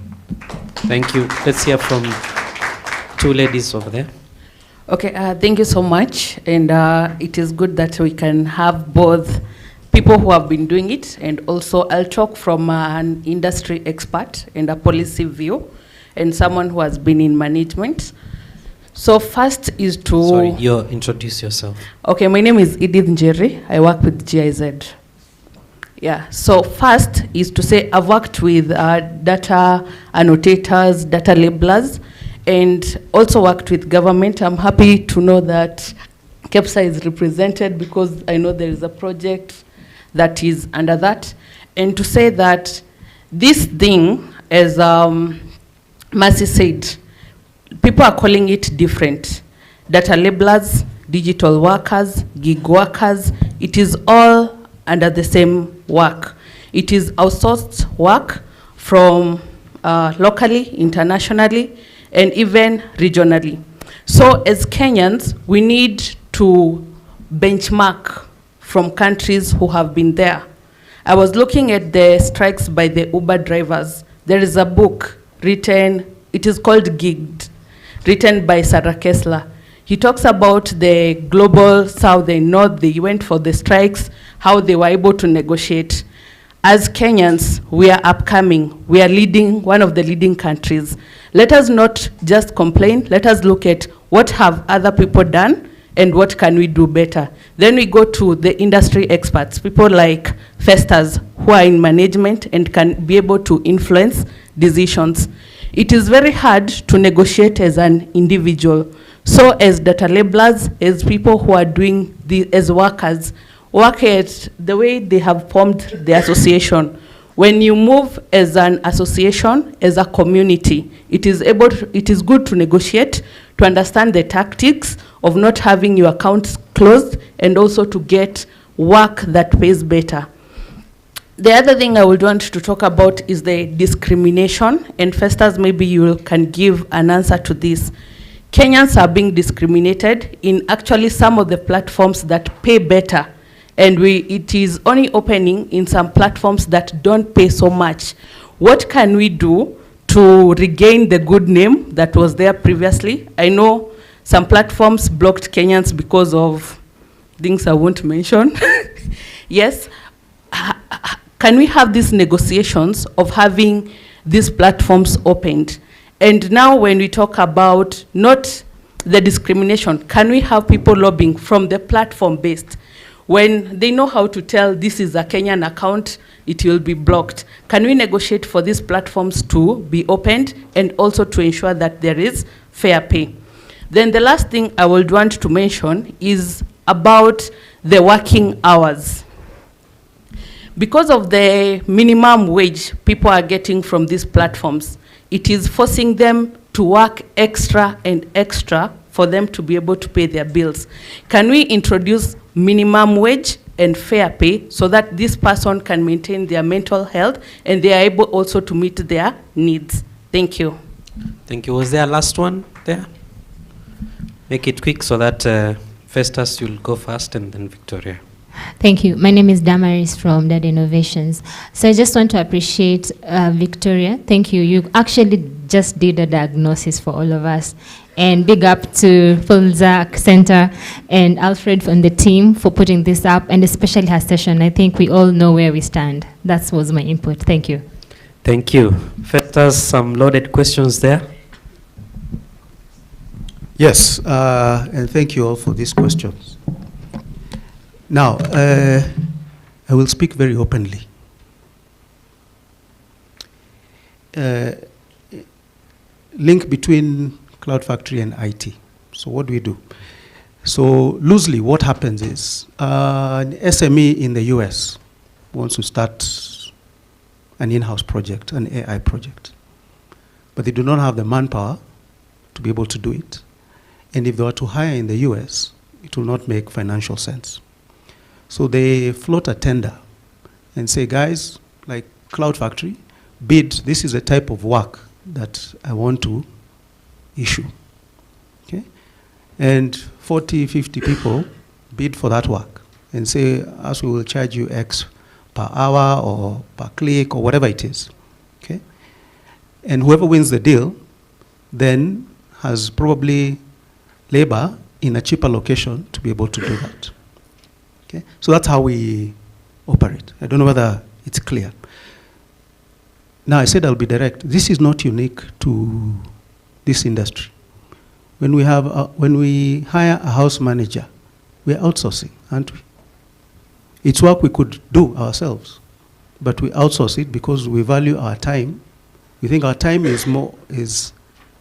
Thank you. Let's hear from two ladies over there. Okay, thank you so much. And it is good that we can have both people who have been doing it, and also I'll talk from an industry expert and a policy view, and someone who has been in management. So first is to... Sorry, you introduce yourself. Okay, my name is Edith Njeri. I work with GIZ. Yeah, so first is to say I've worked with data annotators, data labelers, and also worked with government. I'm happy to know that KEPSA is represented because I know there is a project that is under that. And to say that this thing, as Mercy said, people are calling it different. Data labelers, digital workers, gig workers, it is all under the same work. It is outsourced work from locally, internationally, and even regionally. So as Kenyans, we need to benchmark from countries who have been there. I was looking at the strikes by the Uber drivers. There is a book written, it is called Gigged, written by Sarah Kessler. He talks about the global south and north. They went for the strikes, how they were able to negotiate. As Kenyans, we are upcoming. We are leading, one of the leading countries. Let us not just complain. Let us look at what have other people done and what can we do better. Then we go to the industry experts, people like Festus, who are in management and can be able to influence decisions. It is very hard to negotiate as an individual. So as data labelers, as people who are doing as workers, work at the way they have formed the association. When you move as an association, as a community, it is good to negotiate, to understand the tactics of not having your accounts closed, and also to get work that pays better. The other thing I would want to talk about is the discrimination, and Festus, maybe you can give an answer to this. Kenyans are being discriminated in actually some of the platforms that pay better, and it is only opening in some platforms that don't pay so much. What can we do to regain the good name that was there previously? I know some platforms blocked Kenyans because of things I won't mention. Yes. Can we have these negotiations of having these platforms opened? And now when we talk about not the discrimination, can we have people lobbying from the platform-based? When they know how to tell this is a Kenyan account, it will be blocked. Can we negotiate for these platforms to be opened and also to ensure that there is fair pay? Then the last thing I would want to mention is about the working hours. Because of the minimum wage people are getting from these platforms, it is forcing them to work extra and extra for them to be able to pay their bills. Can we introduce minimum wage and fair pay so that this person can maintain their mental health and they are able also to meet their needs? Thank you. Thank you. Was there a last one there? Make it quick so that Festus, you'll go first, and then Victoria. Thank you. My name is Damaris from Data Innovations. So I just want to appreciate Victoria. Thank you. You actually just did a diagnosis for all of us. And big up to Pulitzer Center and Alfred from the team for putting this up, and especially her session. I think we all know where we stand. That was my input. Thank you. Thank you. Festus, some loaded questions there. Yes, and thank you all for these questions. Now, I will speak very openly. Link between Cloud Factory and IT. So what do we do? So loosely, what happens is an SME in the US wants to start an in-house project, an AI project. But they do not have the manpower to be able to do it. And if they were to hire in the US, it will not make financial sense. So they float a tender and say, guys, like Cloud Factory, bid, this is the type of work that I want to issue. Okay? And 40, 50 people bid for that work and say, as we will charge you X per hour or per click or whatever it is. Okay? And whoever wins the deal then has probably labor in a cheaper location to be able to do that. Okay? So that's how we operate. I don't know whether it's clear. Now, I said I'll be direct. This is not unique to this industry. When we hire a house manager, we're outsourcing, aren't we? It's work we could do ourselves, but we outsource it because we value our time. We think our time is more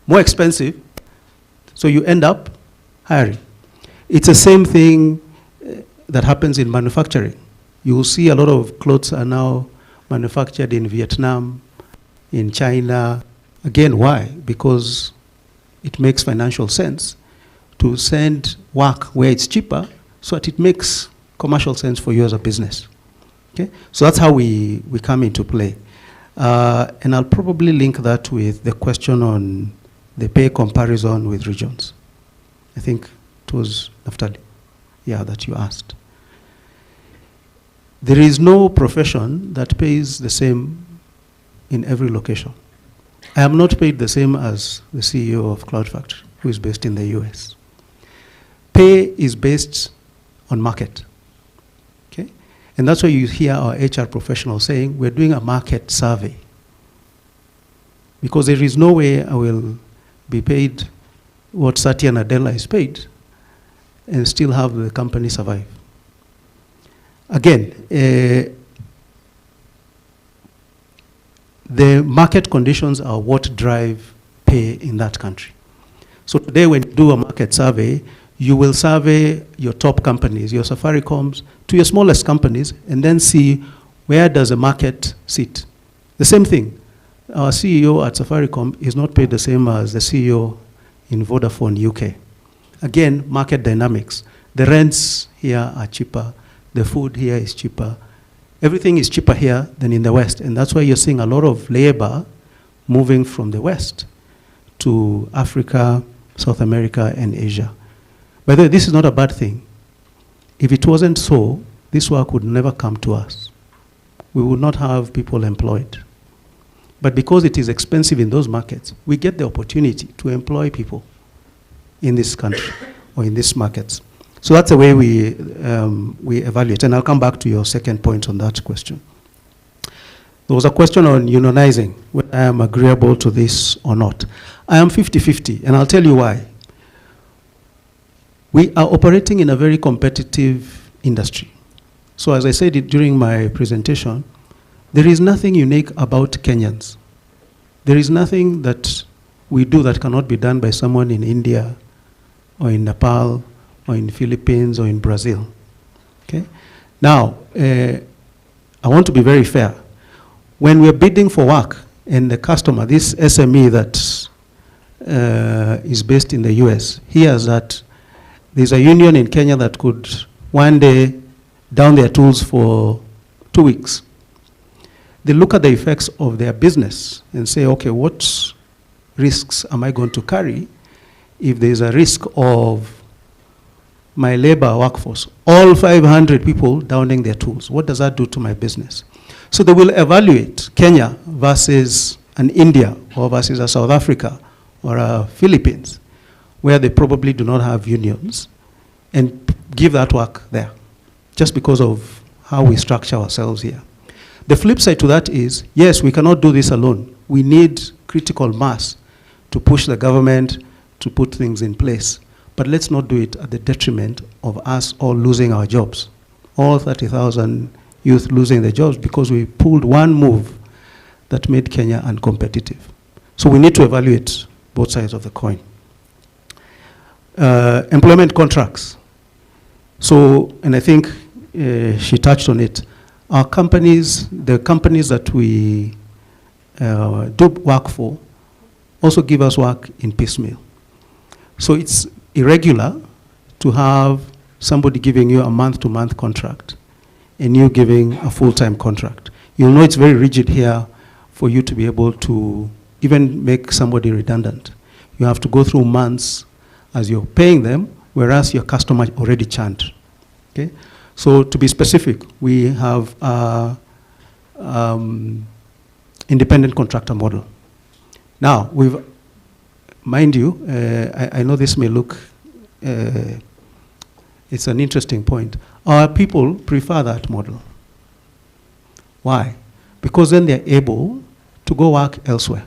expensive, so you end up hiring. It's the same thing that happens in manufacturing. You will see a lot of clothes are now manufactured in Vietnam, in China. Again, why? Because it makes financial sense to send work where it's cheaper so that it makes commercial sense for you as a business. Okay? So that's how we come into play. And I'll probably link that with the question on the pay comparison with regions. I think it was Naftali, that you asked. There is no profession that pays the same in every location. I am not paid the same as the CEO of Cloud Factory, who is based in the US. Pay is based on market. Okay? And that's why you hear our HR professionals saying, we're doing a market survey. Because there is no way I will be paid what Satya Nadella is paid and still have the company survive. Again, the market conditions are what drive pay in that country. So today when you do a market survey, you will survey your top companies, your Safaricoms, to your smallest companies, and then see where does the market sit. The same thing. Our CEO at Safaricom is not paid the same as the CEO in Vodafone UK. Again, market dynamics. The rents here are cheaper. The food here is cheaper. Everything is cheaper here than in the West, and that's why you're seeing a lot of labor moving from the West to Africa, South America, and Asia. By the way, this is not a bad thing. If it wasn't so, this work would never come to us. We would not have people employed. But because it is expensive in those markets, we get the opportunity to employ people in this country or in these markets. So that's the way we evaluate. And I'll come back to your second point on that question. There was a question on unionizing, whether I am agreeable to this or not. I am 50-50, and I'll tell you why. We are operating in a very competitive industry. So as I said it during my presentation, there is nothing unique about Kenyans. There is nothing that we do that cannot be done by someone in India or in Nepal or in Philippines or in Brazil. Okay? Now, I want to be very fair. When we're bidding for work and the customer, this SME that is based in the US, hears that there's a union in Kenya that could one day down their tools for 2 weeks. They look at the effects of their business and say, okay, what risks am I going to carry if there's a risk of my labor workforce, all 500 people downing their tools. What does that do to my business? So they will evaluate Kenya versus an India or versus a South Africa or a Philippines, where they probably do not have unions, and give that work there, just because of how we structure ourselves here. The flip side to that is, yes, we cannot do this alone. We need critical mass to push the government to put things in place. But let's not do it at the detriment of us all losing our jobs. All 30,000 youth losing their jobs because we pulled one move that made Kenya uncompetitive. So we need to evaluate both sides of the coin. Employment contracts. So, and I think she touched on it. Our companies, the companies that we do work for, also give us work in piecemeal. So it's irregular to have somebody giving you a month-to-month contract and you giving a full-time contract. You'll know it's very rigid here for you to be able to even make somebody redundant. You have to go through months as you're paying them, whereas your customer already churned. Okay? So to be specific, we have independent contractor model. Now, mind you, I know this may look, it's an interesting point. Our people prefer that model. Why? Because then they're able to go work elsewhere.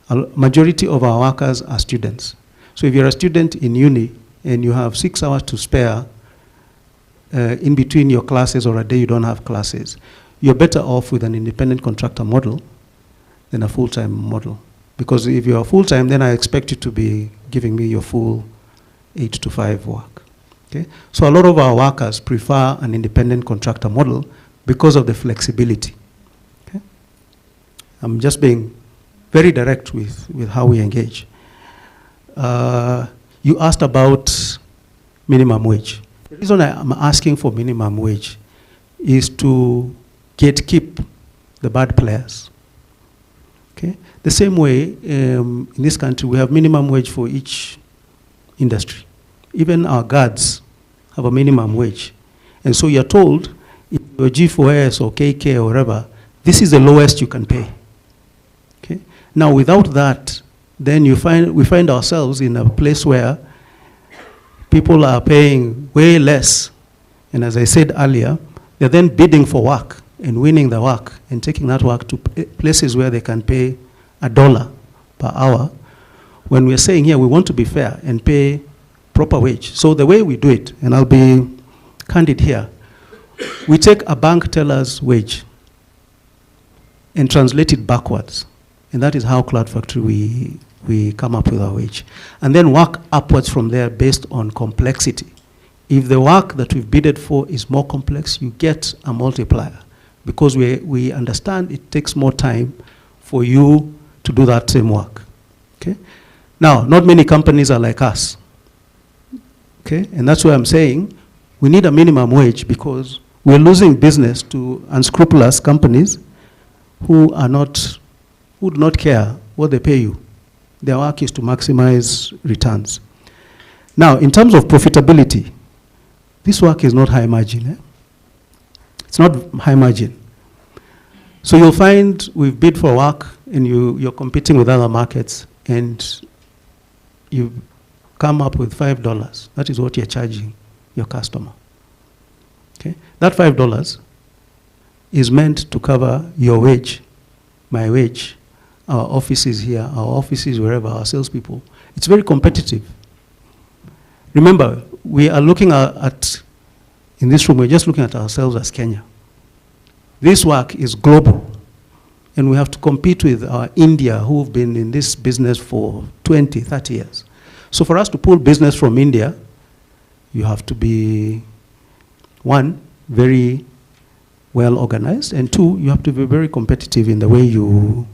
A majority of our workers are students. So if you're a student in uni and you have 6 hours to spare in between your classes or a day you don't have classes, you're better off with an independent contractor model than a full-time model. Because if you're full-time, then I expect you to be giving me your full 8 to 5 work. Okay? So a lot of our workers prefer an independent contractor model because of the flexibility. Okay? I'm just being very direct with how we engage. You asked about minimum wage. The reason I'm asking for minimum wage is to gatekeep the bad players. Okay? The same way, in this country, we have minimum wage for each industry. Even our guards have a minimum wage. And so you're told, if you're G4S or KK or whatever, this is the lowest you can pay. Okay? Now, without that, then we find ourselves in a place where people are paying way less. And as I said earlier, they're then bidding for work and winning the work and taking that work to places where they can pay $1 per hour. When we're saying here we want to be fair and pay proper wage. So the way we do it, and I'll be candid here, we take a bank teller's wage and translate it backwards. And that is how Cloud Factory we come up with our wage. And then work upwards from there based on complexity. If the work that we've bidded for is more complex, you get a multiplier. Because we understand it takes more time for you to do that same work. Okay? Now, not many companies are like us. Okay? And that's why I'm saying we need a minimum wage because we're losing business to unscrupulous companies who do not care what they pay you. Their work is to maximize returns. Now, in terms of profitability, this work is not high margin. It's not high margin. So you'll find we've bid for work and you're competing with other markets and you come up with $5. That is what you're charging your customer. Okay? That $5 is meant to cover your wage, my wage, our offices here, our offices wherever, our salespeople. It's very competitive. Remember, we are looking at in this room, we're just looking at ourselves as Kenya. This work is global, and we have to compete with our India, who've been in this business for 20, 30 years. So for us to pull business from India, you have to be, one, very well organized, and two, you have to be very competitive in the way you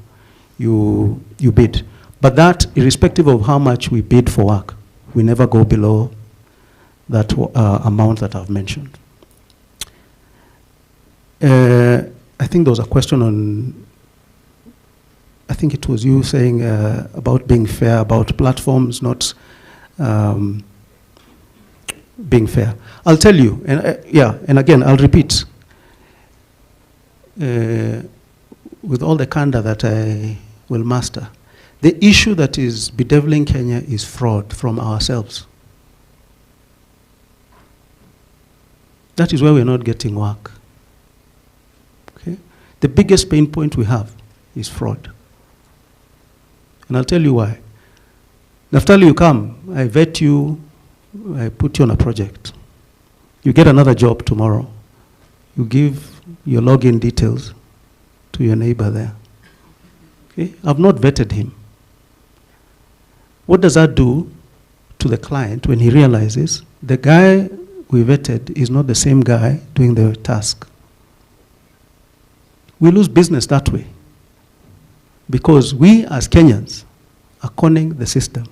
bid. But that, irrespective of how much we bid for work, we never go below that amount that I've mentioned. I think there was a question on, I think it was you saying about being fair, about platforms not being fair. I'll tell you, and again, I'll repeat, with all the candor that I will master, the issue that is bedeviling Kenya is fraud from ourselves. That is why we're not getting work. Okay? The biggest pain point we have is fraud. And I'll tell you why. After you come, I vet you, I put you on a project. You get another job tomorrow. You give your login details to your neighbor there. Okay? I've not vetted him. What does that do to the client when he realizes the guy we vetted is not the same guy doing the task? We lose business that way because we as Kenyans are conning the system.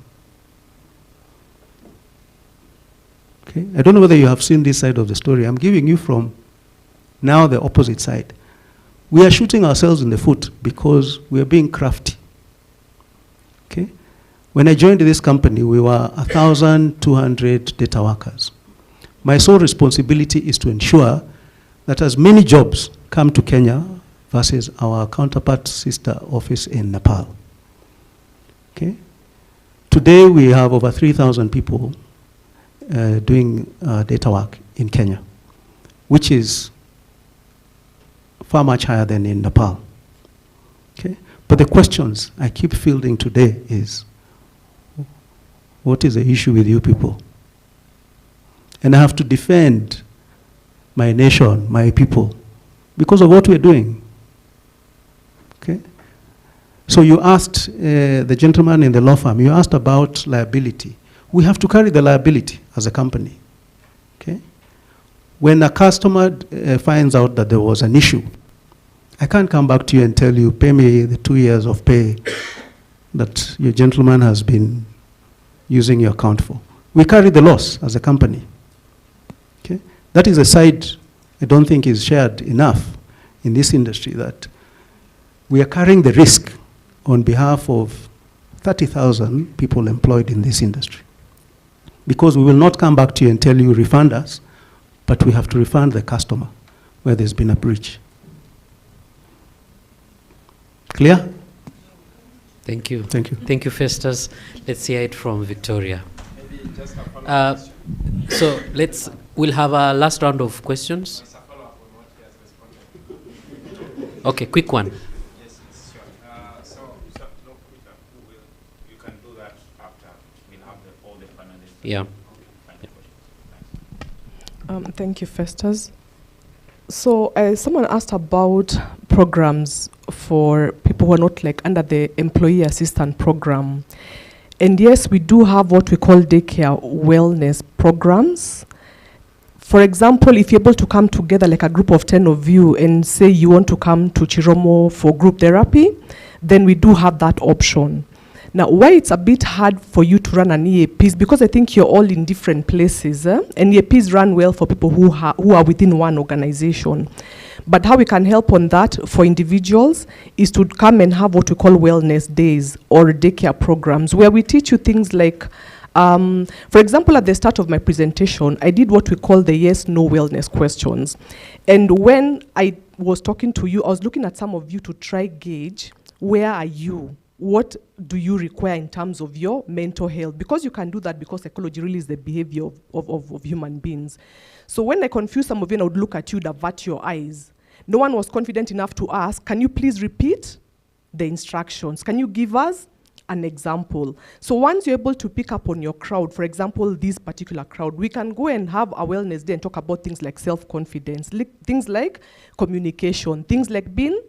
Okay? I don't know whether you have seen this side of the story. I'm giving you from now the opposite side. We are shooting ourselves in the foot because we are being crafty. Okay? When I joined this company, we were 1,200 data workers. My sole responsibility is to ensure that as many jobs come to Kenya versus our counterpart sister office in Nepal. Okay? Today we have over 3,000 people doing data work in Kenya, which is far much higher than in Nepal. Okay? But the questions I keep fielding today is, what is the issue with you people? And I have to defend my nation, my people, because of what we're doing. Okay? So you asked the gentleman in the law firm, you asked about liability. We have to carry the liability as a company. Okay? When a customer finds out that there was an issue, I can't come back to you and tell you, pay me the 2 years of pay that your gentleman has been using your account for. We carry the loss as a company. Okay? That is a side I don't think is shared enough in this industry, that we are carrying the risk on behalf of 30,000 people employed in this industry. Because we will not come back to you and tell you refund us, but we have to refund the customer where there's been a breach. Clear? Thank you. Thank you. Thank you, Festus. Let's hear it from Victoria. So we'll have a last round of questions. Okay, quick one. Yes, sure. So you can do that after we have all the panelists. Yeah. Thank you, Festus. So someone asked about programs for people who are not like under the employee assistance program. And yes, we do have what we call daycare wellness programs. For example, if you're able to come together like a group of 10 of you and say you want to come to Chiromo for group therapy, then we do have that option. Now, why it's a bit hard for you to run an EAP is because I think you're all in different places, and EAPs run well for people who are within one organization. But how we can help on that for individuals is to come and have what we call wellness days or daycare programs, where we teach you things like, for example, at the start of my presentation, I did what we call the yes-no wellness questions. And when I was talking to you, I was looking at some of you to try gauge, where are you? What do you require in terms of your mental health? Because you can do that because psychology really is the behavior of human beings. So when I confused some of you and I would look at you, avert your eyes, no one was confident enough to ask, can you please repeat the instructions? Can you give us an example? So once you're able to pick up on your crowd, for example, this particular crowd, we can go and have a wellness day and talk about things like self-confidence, things like communication, things like being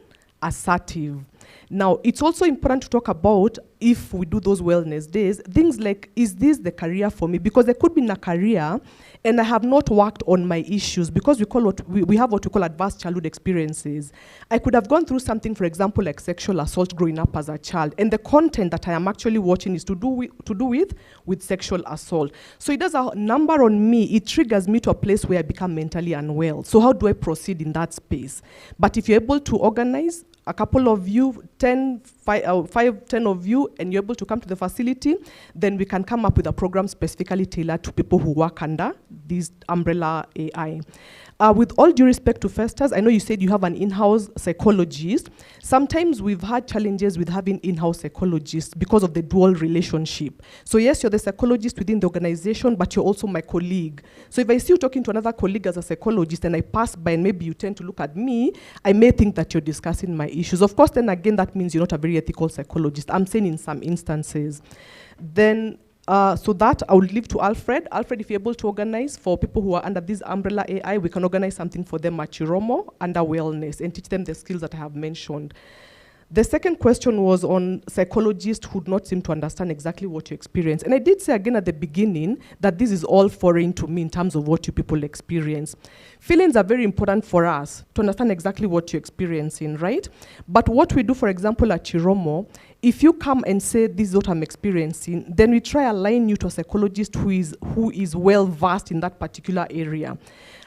assertive. Now, it's also important to talk about, if we do those wellness days, things like, is this the career for me? Because I could be in a career and I have not worked on my issues, because we have what we call adverse childhood experiences. I could have gone through something, for example, like sexual assault growing up as a child, and the content that I am actually watching is to do with sexual assault. So it does a number on me. It triggers me to a place where I become mentally unwell. So how do I proceed in that space? But if you're able to organize a couple of you, 10 of you, and you're able to come to the facility, then we can come up with a program specifically tailored to people who work under this umbrella AI. With all due respect to Festus, I know you said you have an in-house psychologist. Sometimes we've had challenges with having in-house psychologists because of the dual relationship. So yes, you're the psychologist within the organization, but you're also my colleague. So if I see you talking to another colleague as a psychologist and I pass by and maybe you tend to look at me, I may think that you're discussing my issues. Of course, then again, that means you're not a very ethical psychologist. I'm saying in some instances. Then, so that I would leave to Alfred. Alfred, if you're able to organize for people who are under this umbrella AI, we can organize something for them at Chiromo under wellness and teach them the skills that I have mentioned. The second question was on psychologists who do not seem to understand exactly what you experience. And I did say again at the beginning that this is all foreign to me in terms of what you people experience. Feelings are very important for us to understand exactly what you're experiencing, right? But what we do, for example, at Chiromo, if you come and say, this is what I'm experiencing, then we try align you to a psychologist who is well-versed in that particular area.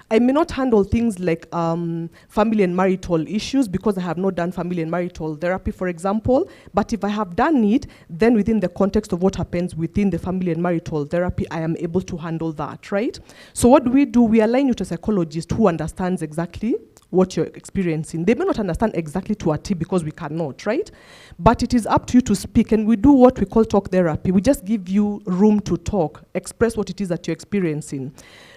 I may not handle things like family and marital issues because I have not done family and marital therapy, for example. But if I have done it, then within the context of what happens within the family and marital therapy, I am able to handle that, right? So what do? We align you to a psychologist who understands exactly what you're experiencing. They may not understand exactly to a T because we cannot, right? But it is up to you to speak, and we do what we call talk therapy. We just give you room to talk, express what it is that you're experiencing.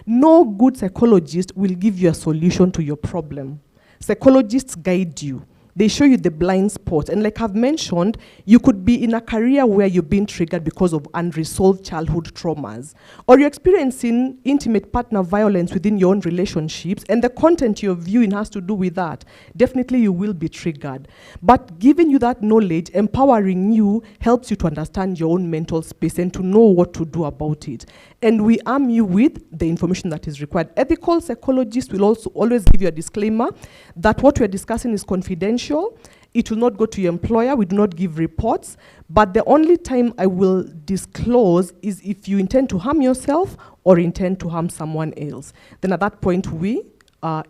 No good psychologist will give you a solution to your problem. Psychologists guide you. They show you the blind spots. And like I've mentioned, you could be in a career where you're being triggered because of unresolved childhood traumas. Or you're experiencing intimate partner violence within your own relationships, and the content you're viewing has to do with that. Definitely you will be triggered. But giving you that knowledge, empowering you, helps you to understand your own mental space and to know what to do about it. And we arm you with the information that is required. Ethical psychologists will also always give you a disclaimer that what we're discussing is confidential. It will not go to your employer. We do not give reports. But the only time I will disclose is if you intend to harm yourself or intend to harm someone else. Then at that point, we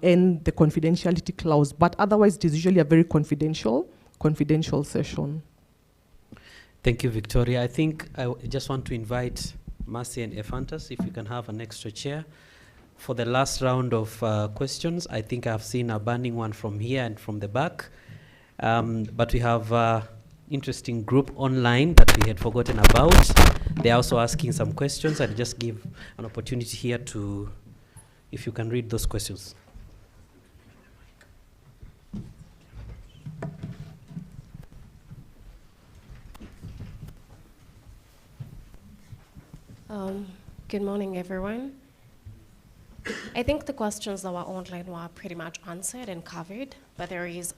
end the confidentiality clause. But otherwise, it is usually a very confidential session. Thank you, Victoria. I think I just want to invite Mercy and Ephantus, if you can have an extra chair. For the last round of questions, I think I've seen a burning one from here and from the back. But we have an interesting group online that we had forgotten about. They're also asking some questions. I'll just give an opportunity here to, if you can read those questions. Good morning, everyone. I think the questions that were online were pretty much answered and covered, but there is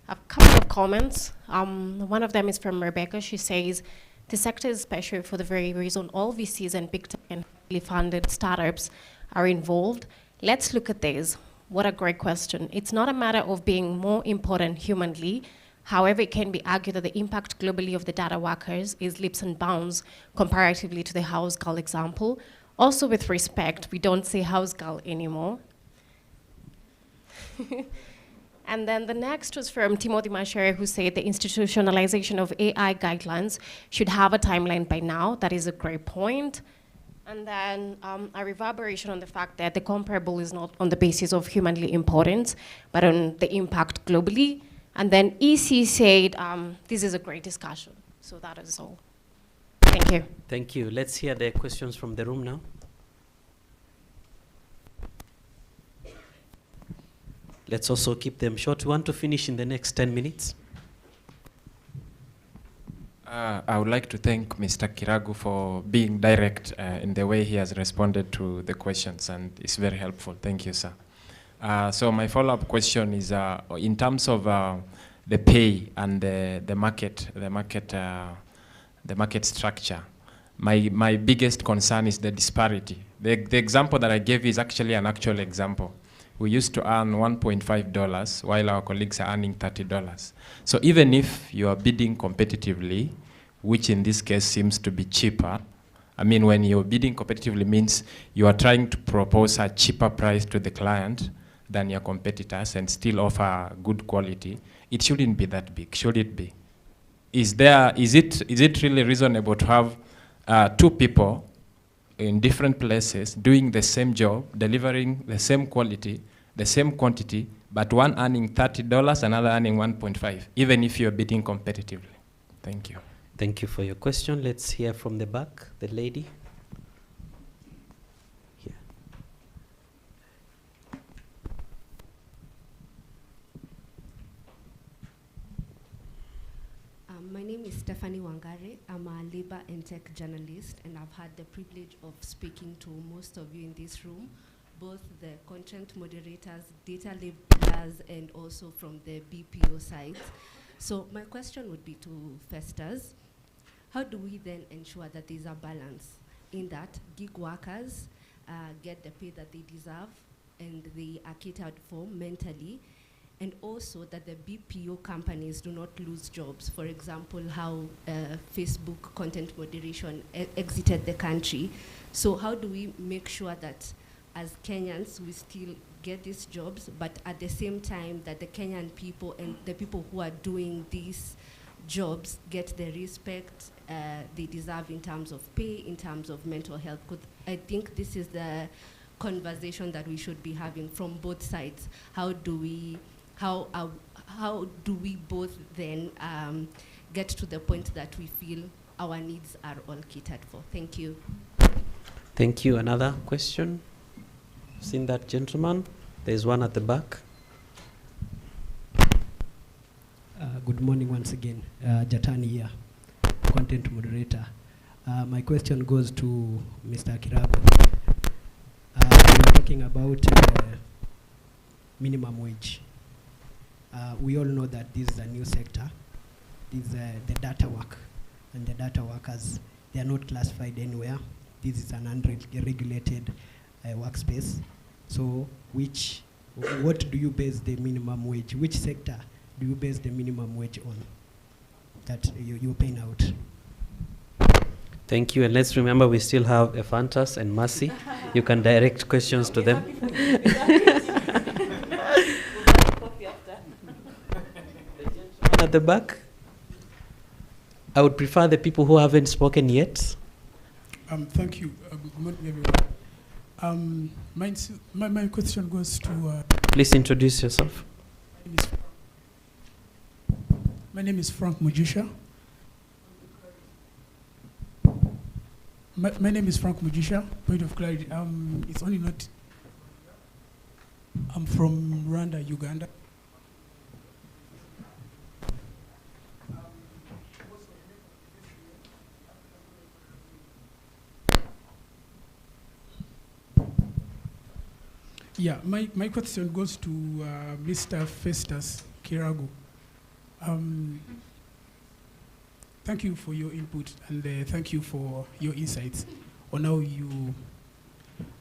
a couple of comments. One of them is from Rebecca. She says, the sector is special for the very reason all VCs and big tech and highly funded startups are involved. Let's look at this. What a great question. It's not a matter of being more important humanly. However, it can be argued that the impact globally of the data workers is leaps and bounds comparatively to the house girl example. Also, with respect, we don't say house girl anymore. And then the next was from Timothy Mashere, who said the institutionalization of AI guidelines should have a timeline by now. That is a great point. And then a reverberation on the fact that the comparable is not on the basis of humanly importance, but on the impact globally. And then EC said, this is a great discussion. So that is all. Thank you. Thank you. Let's hear the questions from the room now. Let's also keep them short. We want to finish in the next 10 minutes. I would like to thank Mr. Kiragu for being direct in the way he has responded to the questions, and it's very helpful. Thank you, sir. So my follow-up question is in terms of the pay and the market structure. My biggest concern is the disparity. The example that I gave is actually an actual example. We used to earn $1.5 while our colleagues are earning $30. So even if you are bidding competitively, which in this case seems to be cheaper, I mean, when you're bidding competitively means you are trying to propose a cheaper price to the client than your competitors and still offer good quality, it shouldn't be that big, should it be? Is it really reasonable to have two people in different places doing the same job, delivering the same quality, the same quantity, but one earning $30, another earning 1.5, even if you're bidding competitively. Thank you. Thank you for your question. Let's hear from the back, the lady. Here. My name is Stephanie Wangare. I'm a labor and tech journalist, and I've had the privilege of speaking to most of you in this room, both the content moderators, data labelers, and also from the BPO side. So my question would be to Festus. How do we then ensure that there's a balance in that gig workers get the pay that they deserve and they are catered for mentally, and also that the BPO companies do not lose jobs? For example, how Facebook content moderation exited the country. So how do we make sure that as Kenyans we still get these jobs, but at the same time that the Kenyan people and the people who are doing these jobs get the respect they deserve in terms of pay, in terms of mental health? I think this is the conversation that we should be having from both sides. How do we both then get to the point that we feel our needs are all catered for? Thank you. Thank you. Another question? Seen that gentleman? There's one at the back. Good morning once again. Jatani here, content moderator. My question goes to Mr. Kirago. We are talking about minimum wage. We all know that this is a new sector. This is the data work, and the data workers, they are not classified anywhere. This is an unregulated workspace. So what do you base the minimum wage? Which sector do you base the minimum wage on that you're paying out? Thank you. And let's remember we still have Ephantus and Mercy. You can direct questions to them. At the back. I would prefer the people who haven't spoken yet. Thank you. Good morning, everyone. My question goes to... Please introduce yourself. My name is Frank Mujisha. My name is Frank Mujisha. Point of clarity. It's only not... I'm from Rwanda, Uganda. Yeah, my question goes to Mr. Festus Kirago. Thank you for your input, and thank you for your insights on how you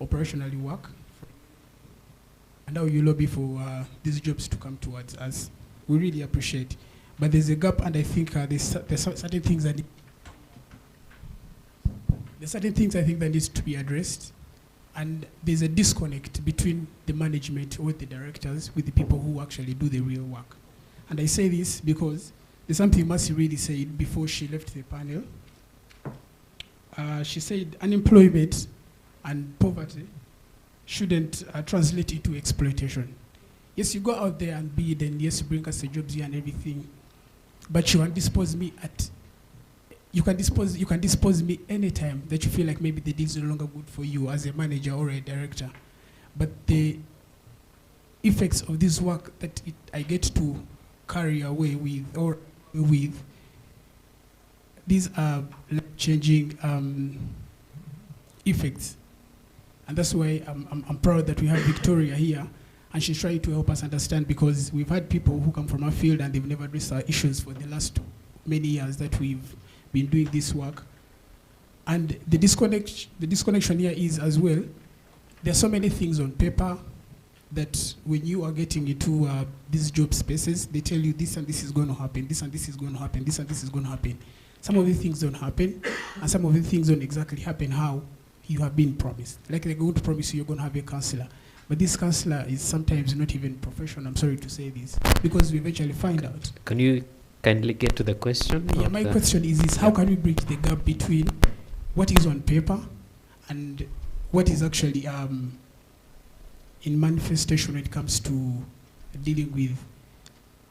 operationally work and how you lobby for these jobs to come towards us. We really appreciate. But there's a gap, and I think there's certain things that needs to be addressed. And there's a disconnect between the management or the directors with the people who actually do the real work. And I say this because there's something Mercy really said before she left the panel. She said unemployment and poverty shouldn't translate into exploitation. Yes, you go out there and bid, and yes, you bring us the jobs here and everything, but you can dispose me at... You can dispose me anytime that you feel like maybe the deal is no longer good for you as a manager or a director. But the effects of this work that I get to carry away with, these are changing effects. And that's why I'm proud that we have Victoria here, and she's trying to help us understand, because we've had people who come from our field and they've never addressed our issues for the last many years that we've been doing this work. And the disconnection here is as well, there's so many things on paper that when you are getting into these job spaces, they tell you this and this is going to happen, this and this is going to happen, this and this is going to happen. Some of the things don't happen, and some of the things don't exactly happen how you have been promised. Like they're going to promise you you're going to have a counselor, but this counselor is sometimes not even professional, I'm sorry to say this, because we eventually find out. Can you kindly get to the question? Yeah, my question is how can we bridge the gap between what is on paper and what is actually in manifestation when it comes to dealing with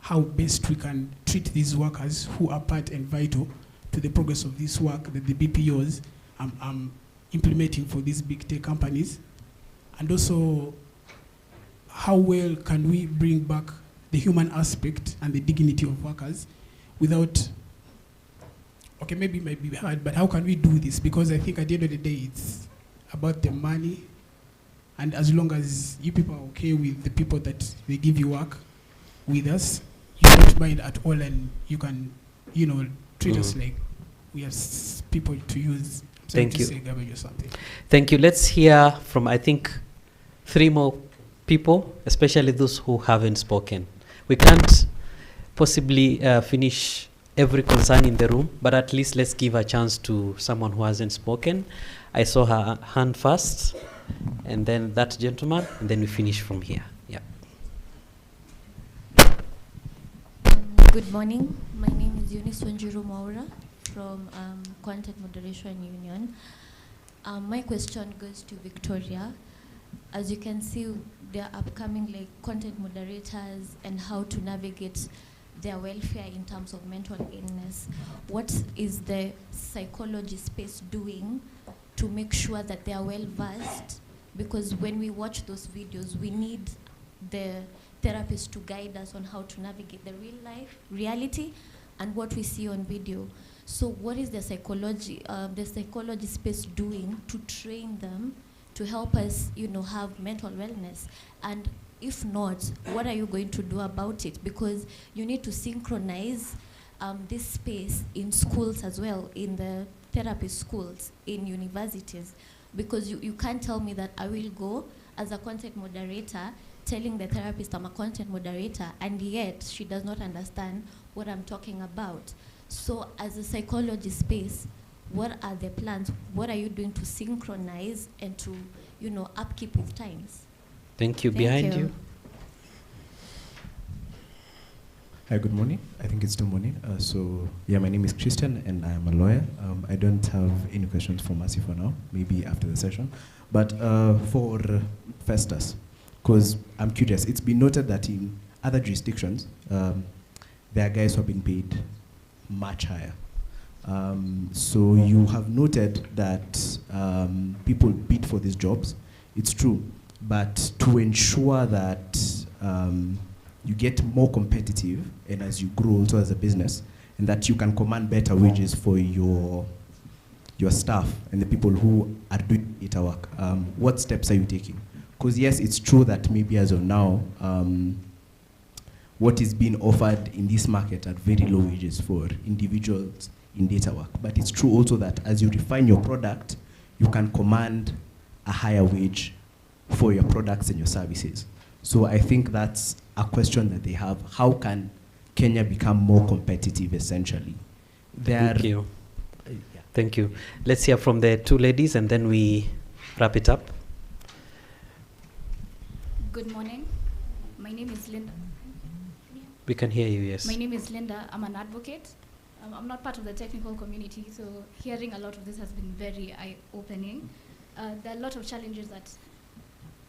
how best we can treat these workers who are part and vital to the progress of this work that the BPOs implementing for these big tech companies, and also how well can we bring back the human aspect and the dignity of workers without, okay, maybe it might be hard, but how can we do this? Because I think at the end of the day, it's about the money, and as long as you people are okay with the people that they give you work with us, you don't mind at all, and you can, you know, treat us like we are people to use. Thank you. Say garbage or something. Thank you. Let's hear from, I think, 3 more people, especially those who haven't spoken. We can't possibly finish every concern in the room, but at least let's give a chance to someone who hasn't spoken. I saw her hand first, and then that gentleman, and then we finish from here. Yeah. Good morning. My name is Eunice Wanjiru Maura from Content Moderation Union. My question goes to Victoria. As you can see, there are upcoming like content moderators and how to navigate their welfare in terms of mental illness. What is the psychology space doing to make sure that they are well versed? Because when we watch those videos, we need the therapist to guide us on how to navigate the real life reality and what we see on video. So what is the psychology space doing to train them to help us, you know, have mental wellness? And if not, what are you going to do about it? Because you need to synchronize this space in schools as well, in the therapy schools, in universities. Because you can't tell me that I will go as a content moderator telling the therapist I'm a content moderator, and yet she does not understand what I'm talking about. So as a psychology space, what are the plans? What are you doing to synchronize and to, you know, upkeep with times? Thank you. Behind you. Hi, good morning. I think it's still morning. So, yeah, my name is Christian, and I am a lawyer. I don't have any questions for Mercy for now, maybe after the session. But for Festus, because I'm curious, it's been noted that in other jurisdictions, there are guys who have been paid much higher. So you have noted that people bid for these jobs. It's true. But to ensure that you get more competitive, and as you grow also as a business, and that you can command better wages for your staff and the people who are doing data work, what steps are you taking? Because yes, it's true that maybe as of now, what is being offered in this market are very low wages for individuals in data work. But it's true also that as you refine your product, you can command a higher wage for your products and your services. So I think that's a question that they have. How can Kenya become more competitive, essentially? Thank you. Thank you. Let's hear from the 2 ladies, and then we wrap it up. Good morning. My name is Linda. We can hear you, yes. My name is Linda. I'm an advocate. I'm not part of the technical community, so hearing a lot of this has been very eye-opening. There are a lot of challenges that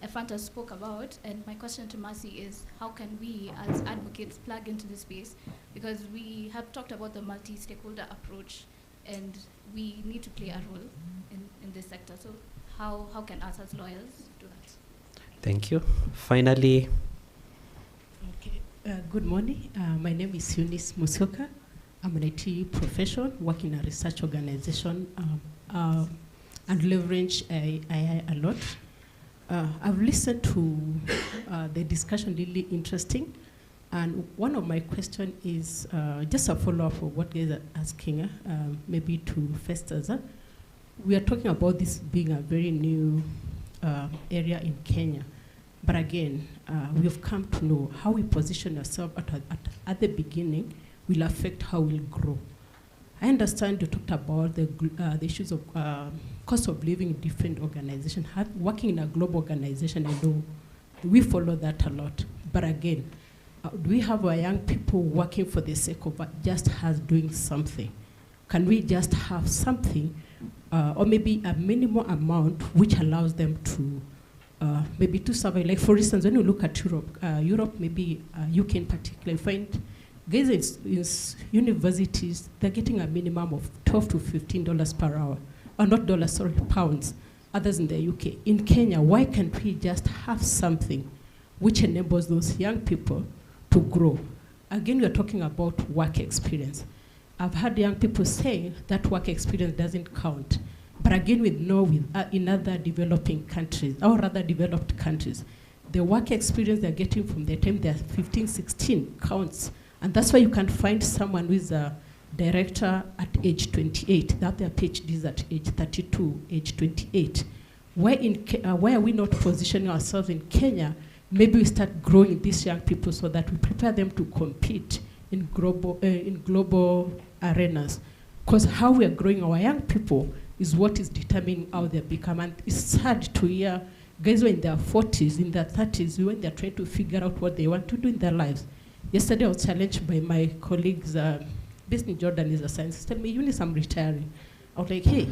Efanta spoke about, and my question to Mercy is, how can we as advocates plug into this space? Because we have talked about the multi-stakeholder approach, and we need to play a role in this sector. So how can us as lawyers do that? Thank you. Finally. Okay. Good morning. My name is Eunice Musioka. I'm an IT professional working in a research organization and leverage AI a lot. I've listened to the discussion, really interesting. And one of my questions is just a follow-up of what guys are asking, maybe to Festus. We are talking about this being a very new area in Kenya. But again, we have come to know how we position ourselves at the beginning will affect how we'll grow. I understand you talked about the issues of cost of living in different organizations. Working in a global organization, I know we follow that a lot. But again, do we have our young people working for the sake of just us doing something? Can we just have something or maybe a minimum amount which allows them to maybe to survive. Like for instance, when you look at Europe, maybe UK in particular, you find guys in universities, they're getting a minimum of $12 to $15 per hour. Or not dollars, sorry, pounds, others in the UK. In Kenya, why can't we just have something which enables those young people to grow? Again, we're talking about work experience. I've heard young people say that work experience doesn't count. But again, we know in other developing countries, or rather developed countries, the work experience they're getting from the time they're 15, 16 counts. And that's why you can find someone who is a director at age 28, that their PhD is at age 32, age 28. Why are we not positioning ourselves in Kenya? Maybe we start growing these young people so that we prepare them to compete in global arenas. Because how we are growing our young people is what is determining how they become. And it's sad to hear guys who are in their 40s, in their 30s, when they're trying to figure out what they want to do in their lives. Yesterday I was challenged by my colleagues, based in Jordan, is a scientist, tell me, Eunice, I'm retiring. I was like, hey,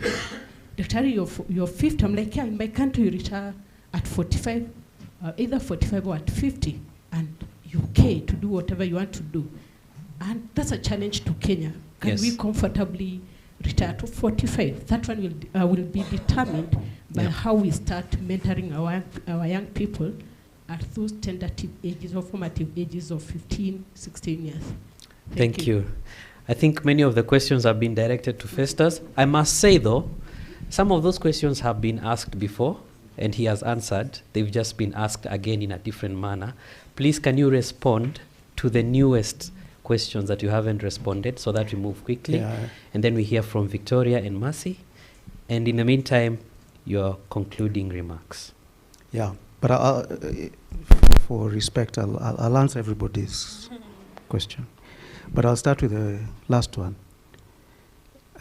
retiring, you're 50. I'm like, yeah, in my country you retire at 45, either 45 or at 50, and you're okay to do whatever you want to do. And that's a challenge to Kenya. Can we comfortably retire to 45? That one will be determined by how we start mentoring our young people at those tentative ages or formative ages of 15, 16 years. Thank you. I think many of the questions have been directed to Festus. I must say, though, some of those questions have been asked before, and he has answered. They've just been asked again in a different manner. Please, can you respond to the newest questions that you haven't responded so that we move quickly? Yeah. And then we hear from Victoria and Mercy. And in the meantime, your concluding remarks. Yeah, but for respect, I'll answer everybody's question. But I'll start with the last one.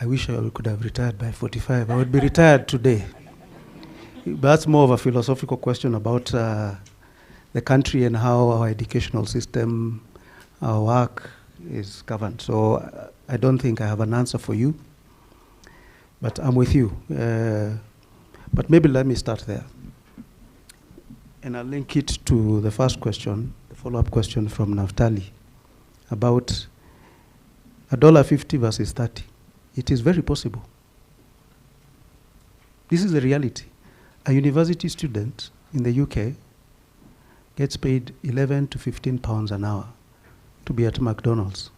I wish I could have retired by 45. I would be retired today. But that's more of a philosophical question about the country and how our educational system, our work is governed. So I don't think I have an answer for you, but I'm with you. But maybe let me start there. And I'll link it to the first question, the follow-up question from Naftali, about $1.50 versus 30. It is very possible. This is the reality. A university student in the UK gets paid 11 to 15 pounds an hour to be at McDonald's.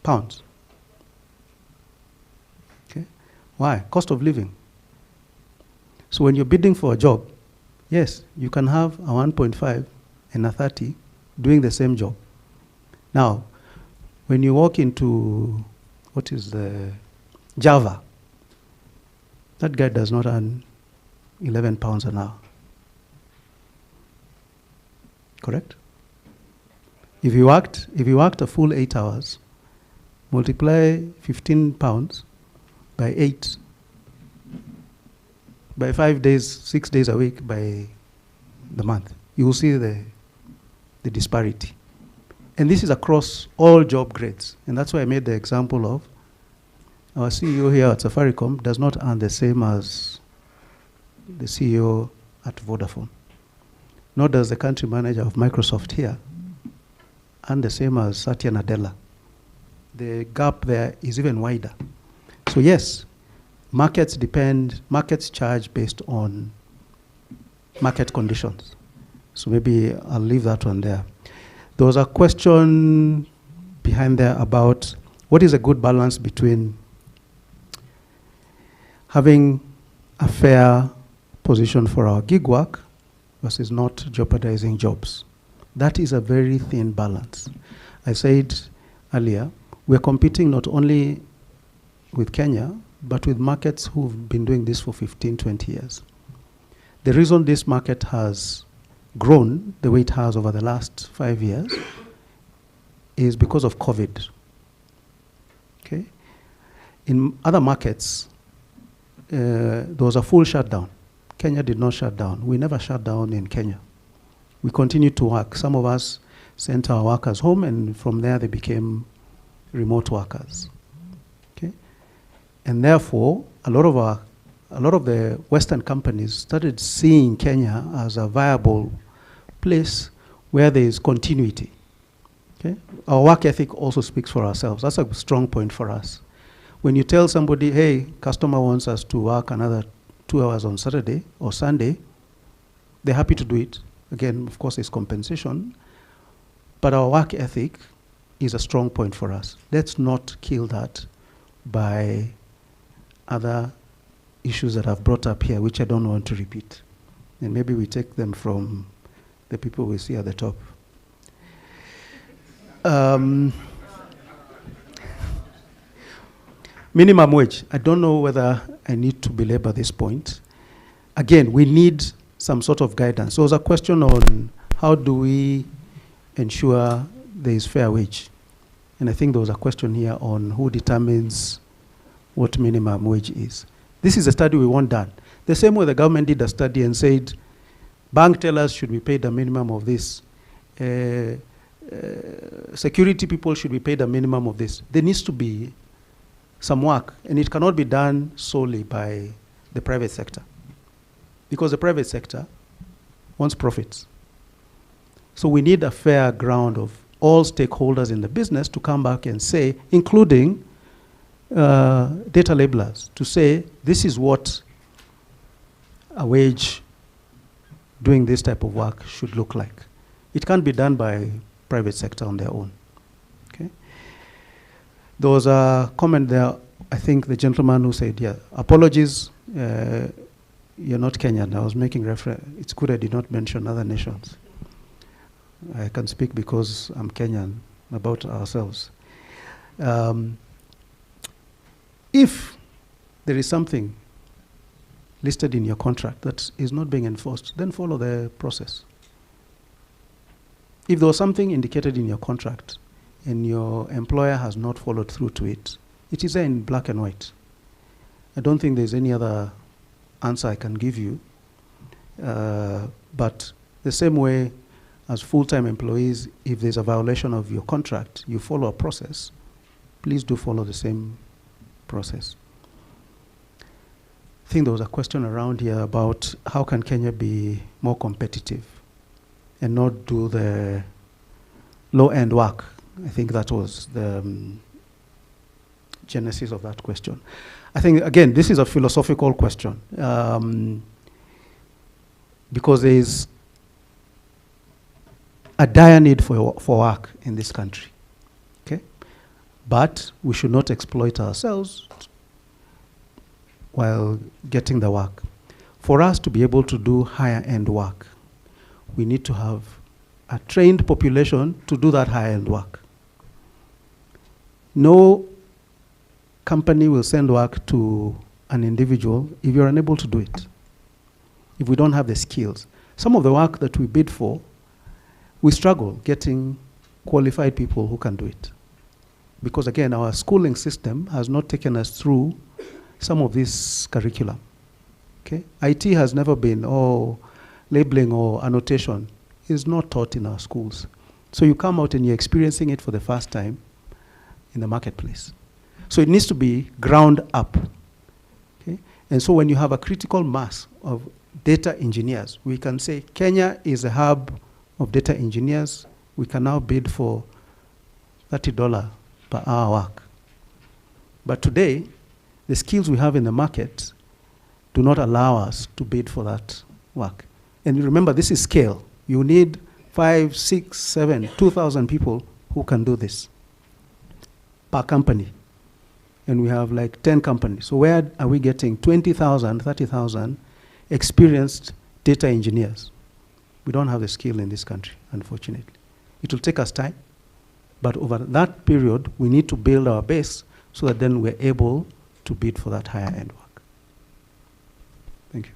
Pounds. Okay? Why? Cost of living. So when you're bidding for a job, yes, you can have a 1.5 and a 30 doing the same job. Now, when you walk into, what is the Java, that guy does not earn 11 pounds an hour. Correct? If you worked a full 8 hours, multiply 15 pounds by 8, by 5 days, 6 days a week, by the month, you will see the disparity. And this is across all job grades. And that's why I made the example of our CEO here at Safaricom does not earn the same as the CEO at Vodafone. Nor does the country manager of Microsoft here earn the same as Satya Nadella. The gap there is even wider. So yes, markets charge based on market conditions. So maybe I'll leave that one there. There was a question behind there about what is a good balance between having a fair position for our gig work versus not jeopardizing jobs. That is a very thin balance. I said earlier, we're competing not only with Kenya, but with markets who've been doing this for 15, 20 years. The reason this market has grown the way it has over the last 5 years is because of COVID. Okay? In other markets, there was a full shutdown. Kenya did not shut down. We never shut down in Kenya. We continued to work. Some of us sent our workers home, and from there they became remote workers. Okay? And therefore, a lot of the Western companies started seeing Kenya as a viable place where there is continuity. Okay? Our work ethic also speaks for ourselves. That's a strong point for us. When you tell somebody, hey, customer wants us to work another 2 hours on Saturday or Sunday, they're happy to do it. Again, of course, there's compensation. But our work ethic is a strong point for us. Let's not kill that by other issues that I've brought up here, which I don't want to repeat. And maybe we take them from the people we see at the top. Minimum wage. I don't know whether I need to belabor this point. Again, we need some sort of guidance. So there's a question on how do we ensure there is fair wage. And I think there was a question here on who determines what minimum wage is. This is a study we want done. The same way the government did a study and said, bank tellers should be paid a minimum of this. Security people should be paid a minimum of this. There needs to be some work, and it cannot be done solely by the private sector, because the private sector wants profits. So we need a fair ground of all stakeholders in the business to come back and say, including data labelers, to say this is what a wage doing this type of work should look like. It can't be done by private sector on their own. Okay. There was a comment there, I think the gentleman who said, yeah, apologies, you're not Kenyan. I was making reference, it's good I did not mention other nations. I can speak because I'm Kenyan about ourselves. If there is something listed in your contract that is not being enforced, then follow the process. If there was something indicated in your contract and your employer has not followed through to it, it is there in black and white. I don't think there's any other answer I can give you. But the same way as full-time employees, if there's a violation of your contract, you follow a process, please do follow the same process. I think there was a question around here about how can Kenya be more competitive and not do the low-end work. I think that was the genesis of that question. I think, again, this is a philosophical question because there is a dire need for work in this country, okay? But we should not exploit ourselves while getting the work. For us to be able to do higher-end work, we need to have a trained population to do that high-end work. No company will send work to an individual if you're unable to do it, if we don't have the skills. Some of the work that we bid for, we struggle getting qualified people who can do it. Because again, our schooling system has not taken us through some of this curriculum. Okay? IT has never been, labeling or annotation is not taught in our schools. So you come out and you're experiencing it for the first time in the marketplace. So it needs to be ground up. Okay? And so when you have a critical mass of data engineers, we can say Kenya is a hub of data engineers. We can now bid for $30 per hour work. But today, the skills we have in the market do not allow us to bid for that work. And remember, this is scale. You need 5, 6, 7, 2,000 people who can do this per company. And we have like 10 companies. So where are we getting 20,000, 30,000 experienced data engineers? We don't have the skill in this country, unfortunately. It will take us time, but over that period, we need to build our base so that then we're able to bid for that higher end work. Thank you.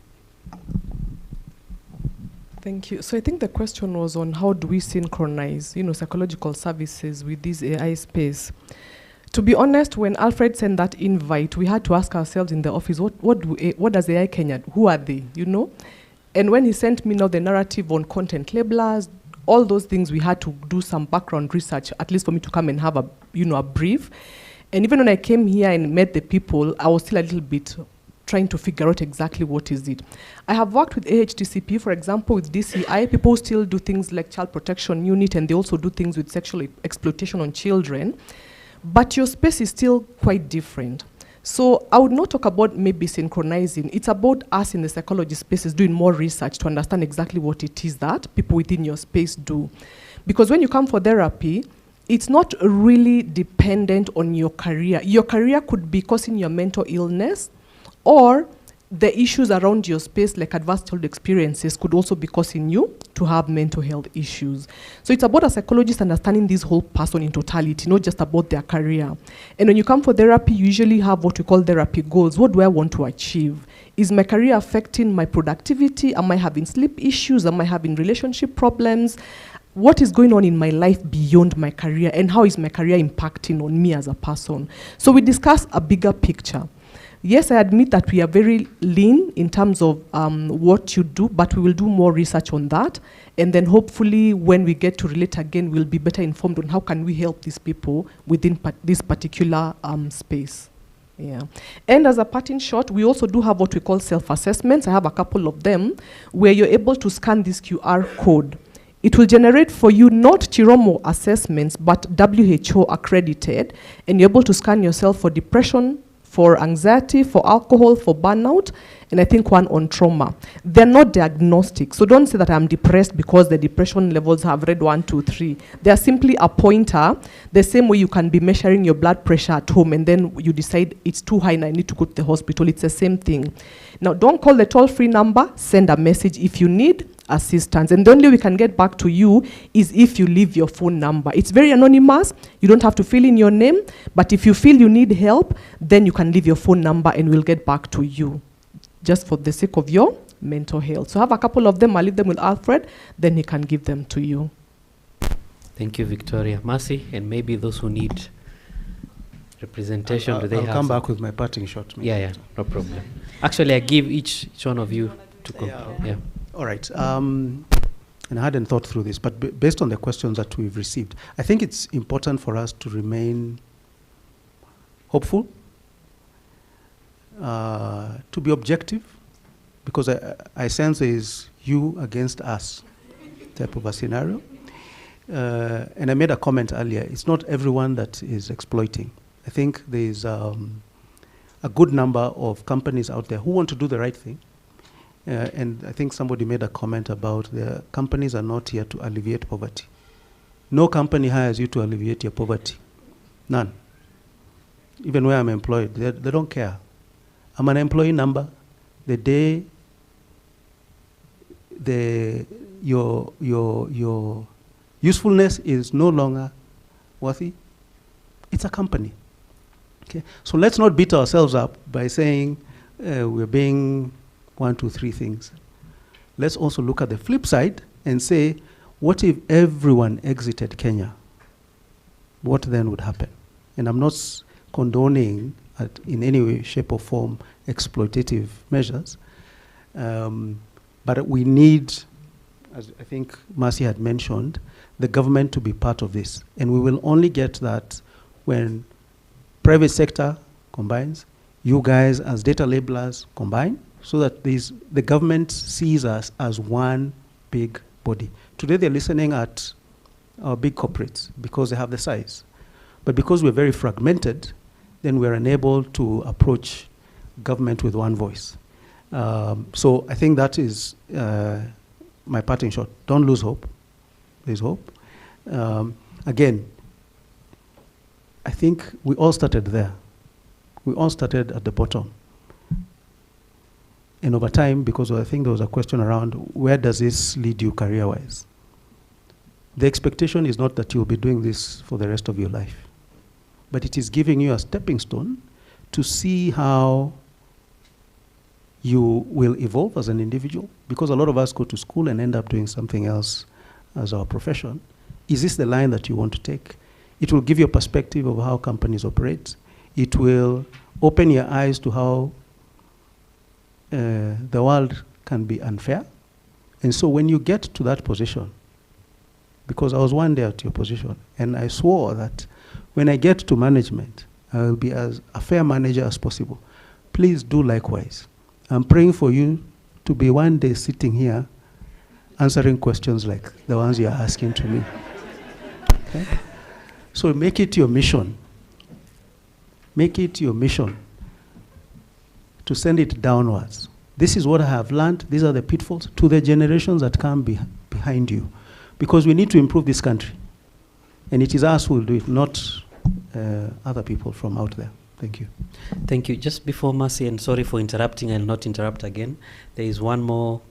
Thank you. So I think the question was on how do we synchronize, psychological services with this AI space. To be honest, when Alfred sent that invite, we had to ask ourselves in the office, what does AI Kenya, who are they, And when he sent me now the narrative on content labelers, all those things, we had to do some background research, at least for me to come and have a brief. And even when I came here and met the people, I was still a little bit trying to figure out exactly what is it. I have worked with AHTCP, for example, with DCI. People still do things like child protection unit, and they also do things with sexual exploitation on children. But your space is still quite different. So I would not talk about maybe synchronizing. It's about us in the psychology spaces doing more research to understand exactly what it is that people within your space do. Because when you come for therapy, it's not really dependent on your career. Your career could be causing your mental illness, or the issues around your space, like adverse childhood experiences, could also be causing you to have mental health issues. So it's about a psychologist understanding this whole person in totality, not just about their career. And when you come for therapy, you usually have what we call therapy goals. What do I want to achieve? Is my career affecting my productivity? Am I having sleep issues? Am I having relationship problems? What is going on in my life beyond my career, and how is my career impacting on me as a person? So we discuss a bigger picture. Yes, I admit that we are very lean in terms of what you do, but we will do more research on that. And then hopefully when we get to relate again, we'll be better informed on how can we help these people within this particular space. Yeah. And as a parting shot, we also do have what we call self-assessments. I have a couple of them where you're able to scan this QR code. It will generate for you not Chiromo assessments, but WHO accredited, and you're able to scan yourself for depression, for anxiety, for alcohol, for burnout, and I think one on trauma. They're not diagnostic, so don't say that I'm depressed because the depression levels have read 1, 2, 3. They're simply a pointer, the same way you can be measuring your blood pressure at home and then you decide it's too high and I need to go to the hospital. It's the same thing. Now, don't call the toll-free number, send a message if you need assistance. And the only way we can get back to you is if you leave your phone number. It's very anonymous. You don't have to fill in your name, but if you feel you need help, then you can leave your phone number and we'll get back to you, just for the sake of your mental health. So I have a couple of them. I'll leave them with Alfred, then he can give them to you. Thank you, Victoria. Mercy, and maybe those who need representation, do they I'll have come some? back with my parting shot. Yeah, no problem. Actually, I give each one of you to go. Yeah. All right. And I hadn't thought through this, but based on the questions that we've received, I think it's important for us to remain hopeful, to be objective, because I sense there is you against us type of a scenario. And I made a comment earlier, it's not everyone that is exploiting. I think there is a good number of companies out there who want to do the right thing. And I think somebody made a comment about the companies are not here to alleviate poverty. No company hires you to alleviate your poverty. None. Even where I'm employed, they don't care. I'm an employee number. The day your usefulness is no longer worthy, it's a company. Okay? So let's not beat ourselves up by saying we're being 1, 2, 3 things. Let's also look at the flip side and say, what if everyone exited Kenya? What then would happen? And I'm not condoning in any way, shape or form exploitative measures, but we need, as I think Mercy had mentioned, the government to be part of this. And we will only get that when private sector combines, you guys as data labelers combine, so that the government sees us as one big body. Today they're listening at our big corporates because they have the size. But because we're very fragmented, then we're unable to approach government with one voice. So I think that is my parting shot. Don't lose hope. There's hope. Again, I think we all started there. We all started at the bottom. And over time, because I think there was a question around where does this lead you career-wise? The expectation is not that you'll be doing this for the rest of your life, but it is giving you a stepping stone to see how you will evolve as an individual, because a lot of us go to school and end up doing something else as our profession. Is this the line that you want to take? It will give you a perspective of how companies operate. It will open your eyes to how the world can be unfair. And so when you get to that position, because I was one day at your position, and I swore that when I get to management, I will be as a fair manager as possible. please do likewise. I'm praying for you to be one day sitting here answering questions like the ones you're asking to me. Okay? So make it your mission. Make it your mission to send it downwards. This is what I have learned. These are the pitfalls to the generations that come behind you. Because we need to improve this country. And it is us who will do it, not other people from out there. Thank you. Thank you. Just before Mercy, and sorry for interrupting, I'll not interrupt again. There is one more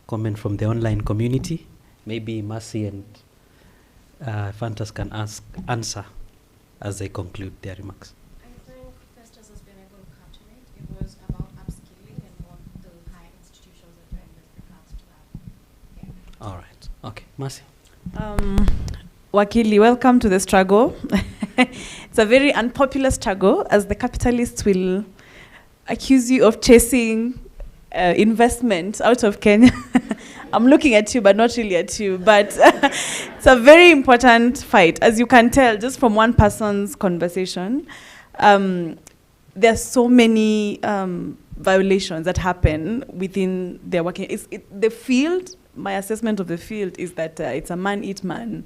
comment from the online community. Maybe Mercy and Fantas can answer as they conclude their remarks. I think Festus has been able to capture it. It was about upskilling and what the higher institutions are doing with regards to that. Yeah. All right. Okay. Mercy. Wakili, welcome to the struggle. It's a very unpopular struggle, as the capitalists will accuse you of chasing investment out of Kenya. I'm looking at you, but not really at you. But it's a very important fight. As you can tell, just from one person's conversation, there's so many violations that happen within their working. The field, my assessment of the field is that it's a man-eat-man,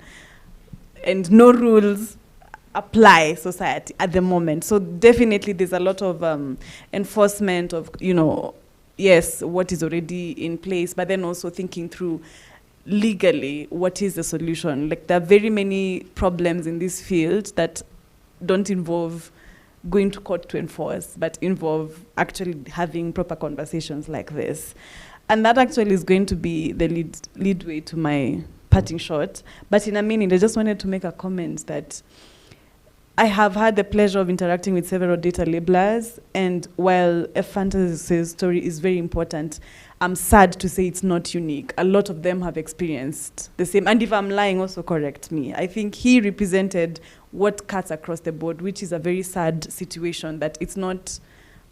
and no rules apply society at the moment. So definitely there's a lot of enforcement of, yes, what is already in place, but then also thinking through legally what is the solution. Like, there are very many problems in this field that don't involve going to court to enforce, but involve actually having proper conversations like this. And that actually is going to be the lead way to my parting shot. But in a minute, I just wanted to make a comment that I have had the pleasure of interacting with several data labelers, and while a fantasy story is very important, I'm sad to say it's not unique. A lot of them have experienced the same. And if I'm lying, also correct me. I think he represented what cuts across the board, which is a very sad situation, that it's not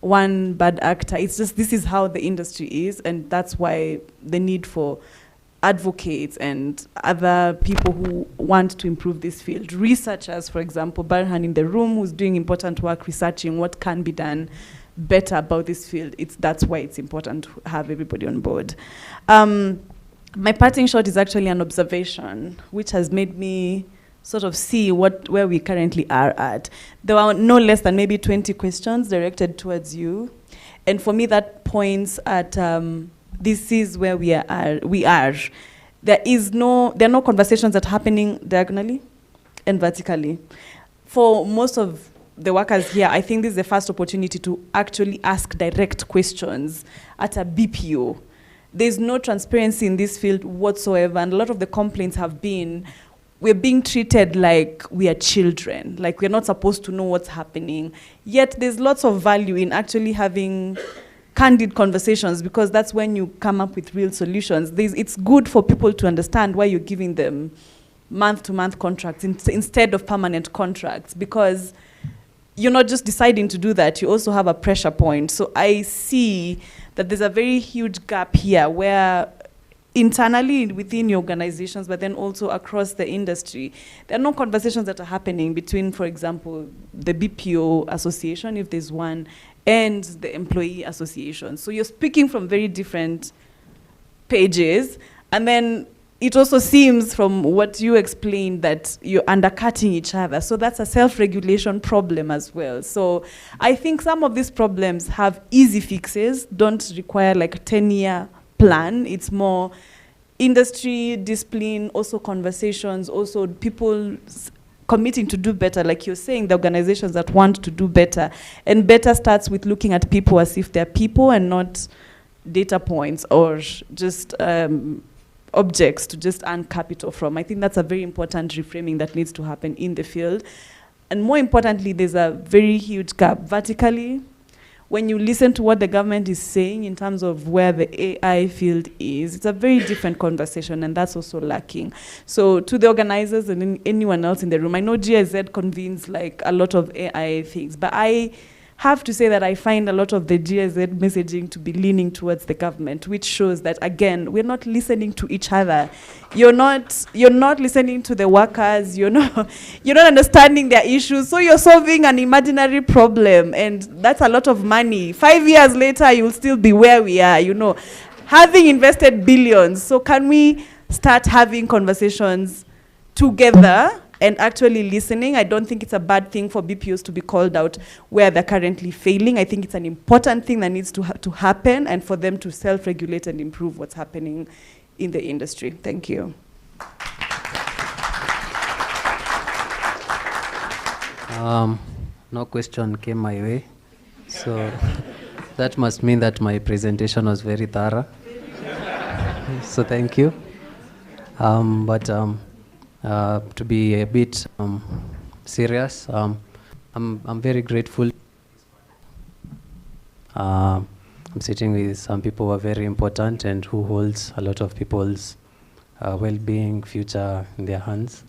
one bad actor. It's just, this is how the industry is, and that's why the need for advocates and other people who want to improve this field. Researchers, for example, Barhan in the room, who's doing important work researching what can be done better about this field. That's why it's important to have everybody on board. My parting shot is actually an observation, which has made me sort of see where we currently are at. There are no less than maybe 20 questions directed towards you. And for me, that points at this is where we are. There are no conversations that are happening diagonally and vertically. For most of the workers here, I think this is the first opportunity to actually ask direct questions at a BPO. There's no transparency in this field whatsoever, and a lot of the complaints have been, we're being treated like we are children, like we're not supposed to know what's happening. Yet there's lots of value in actually having candid conversations, because that's when you come up with real solutions. It's good for people to understand why you're giving them month-to-month contracts instead of permanent contracts, because you're not just deciding to do that, you also have a pressure point. So I see that there's a very huge gap here where internally within your organizations, but then also across the industry, there are no conversations that are happening between, for example, the BPO association, if there's one, and the employee association. So you're speaking from very different pages, and then it also seems from what you explained that you're undercutting each other. So that's a self-regulation problem as well. So I think some of these problems have easy fixes, don't require like a 10-year plan. It's more industry, discipline, also conversations, also people committing to do better. Like you're saying, the organizations that want to do better. And better starts with looking at people as if they're people and not data points or just objects to just earn capital from. I think that's a very important reframing that needs to happen in the field. And more importantly, there's a very huge gap vertically. When you listen to what the government is saying in terms of where the AI field is, it's a very different conversation, and that's also lacking. So to the organizers and anyone else in the room, I know GIZ convenes like a lot of AI things, but I have to say that I find a lot of the GIZ messaging to be leaning towards the government, which shows that, again, we're not listening to each other. You're not listening to the workers. You're not understanding their issues. So you're solving an imaginary problem, and that's a lot of money. 5 years later, you'll still be where we are, having invested billions. So can we start having conversations together and actually listening? I don't think it's a bad thing for BPOs to be called out where they're currently failing. I think it's an important thing that needs to happen, and for them to self-regulate and improve what's happening in the industry. Thank you. No question came my way, so that must mean that my presentation was very thorough. So thank you. To be a bit serious, I'm very grateful. I'm sitting with some people who are very important and who holds a lot of people's well-being, future in their hands.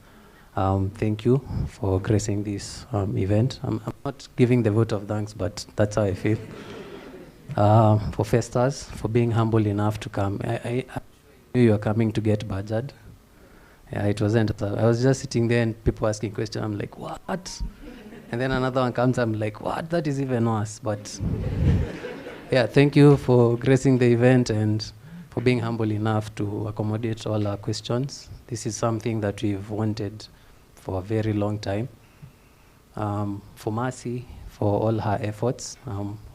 Thank you for gracing this event. I'm not giving the vote of thanks, but that's how I feel. For Festus, for being humble enough to come. I knew you were coming to get badgered. Yeah, it wasn't. I was just sitting there and people asking questions. I'm like, what? And then another one comes. I'm like, what? That is even worse. But yeah, thank you for gracing the event and for being humble enough to accommodate all our questions. This is something that we've wanted for a very long time. For Mercy, for all her efforts.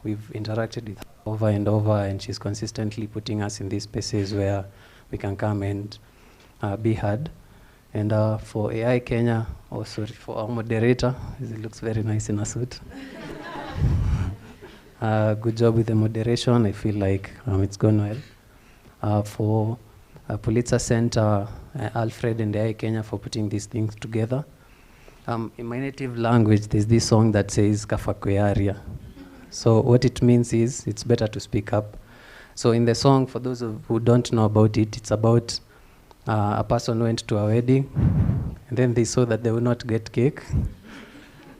We've interacted with her over and over, and she's consistently putting us in these spaces where we can come and be heard. And for AI Kenya, for our moderator, it looks very nice in a suit. Good job with the moderation. I feel like it's gone well. For Pulitzer Center, Alfred and AI Kenya for putting these things together. In my native language, there's this song that says Kafakwearia. So what it means is it's better to speak up. So in the song, for those who don't know about it, it's about a person went to a wedding, and then they saw that they would not get cake.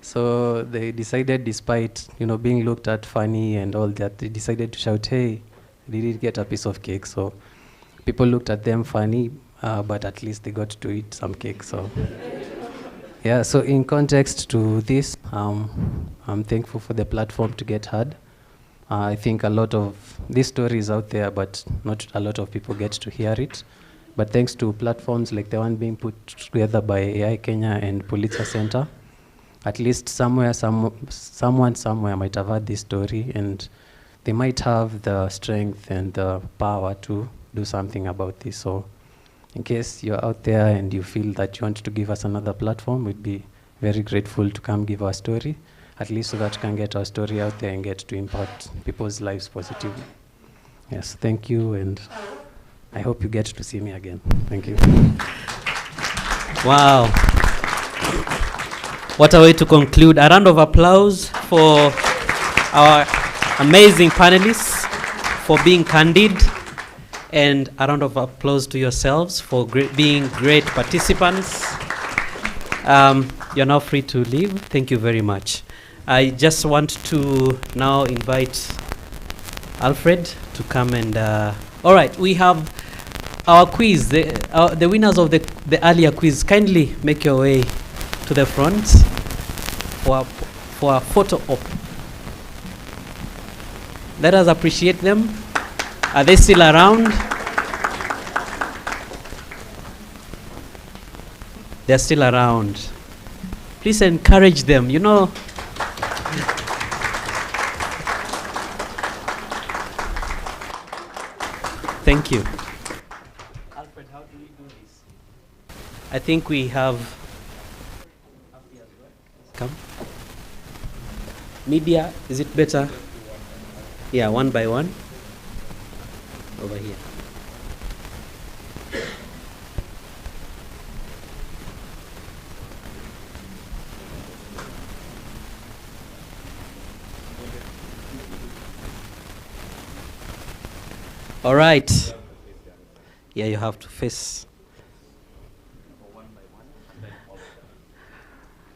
So they decided, despite being looked at funny and all that, they decided to shout, "Hey, they did get a piece of cake." So people looked at them funny, but at least they got to eat some cake. So yeah. So in context to this, I'm thankful for the platform to get heard. I think a lot of this story is out there, but not a lot of people get to hear it. But thanks to platforms like the one being put together by AI Kenya and Pulitzer Center, at least someone somewhere might have heard this story, and they might have the strength and the power to do something about this. So in case you're out there and you feel that you want to give us another platform, we'd be very grateful to come give our story, at least so that we can get our story out there and get to impact people's lives positively. Yes, thank you, and I hope you get to see me again. Thank you. Wow. What a way to conclude. A round of applause for our amazing panelists for being candid, and a round of applause to yourselves for being great participants. You're now free to leave. Thank you very much. I just want to now invite Alfred to come and... all right, we have our quiz. The winners of the earlier quiz, kindly make your way to the front for a photo op. Let us appreciate them. Are they still around? They're still around. Please encourage them, Thank you. Alfred, how do we do this? I think we have... Come. Media, is it better? Yeah, one by one. Over here. All right. Yeah, you have to face.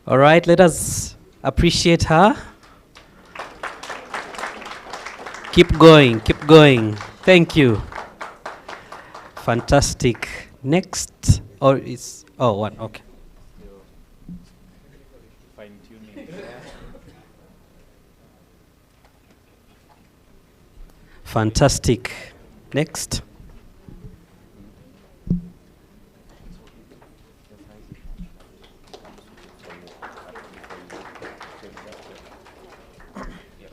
All right, let us appreciate her. Keep going, keep going. Thank you. Fantastic. Next, or is, oh, one, okay. Fantastic. Next.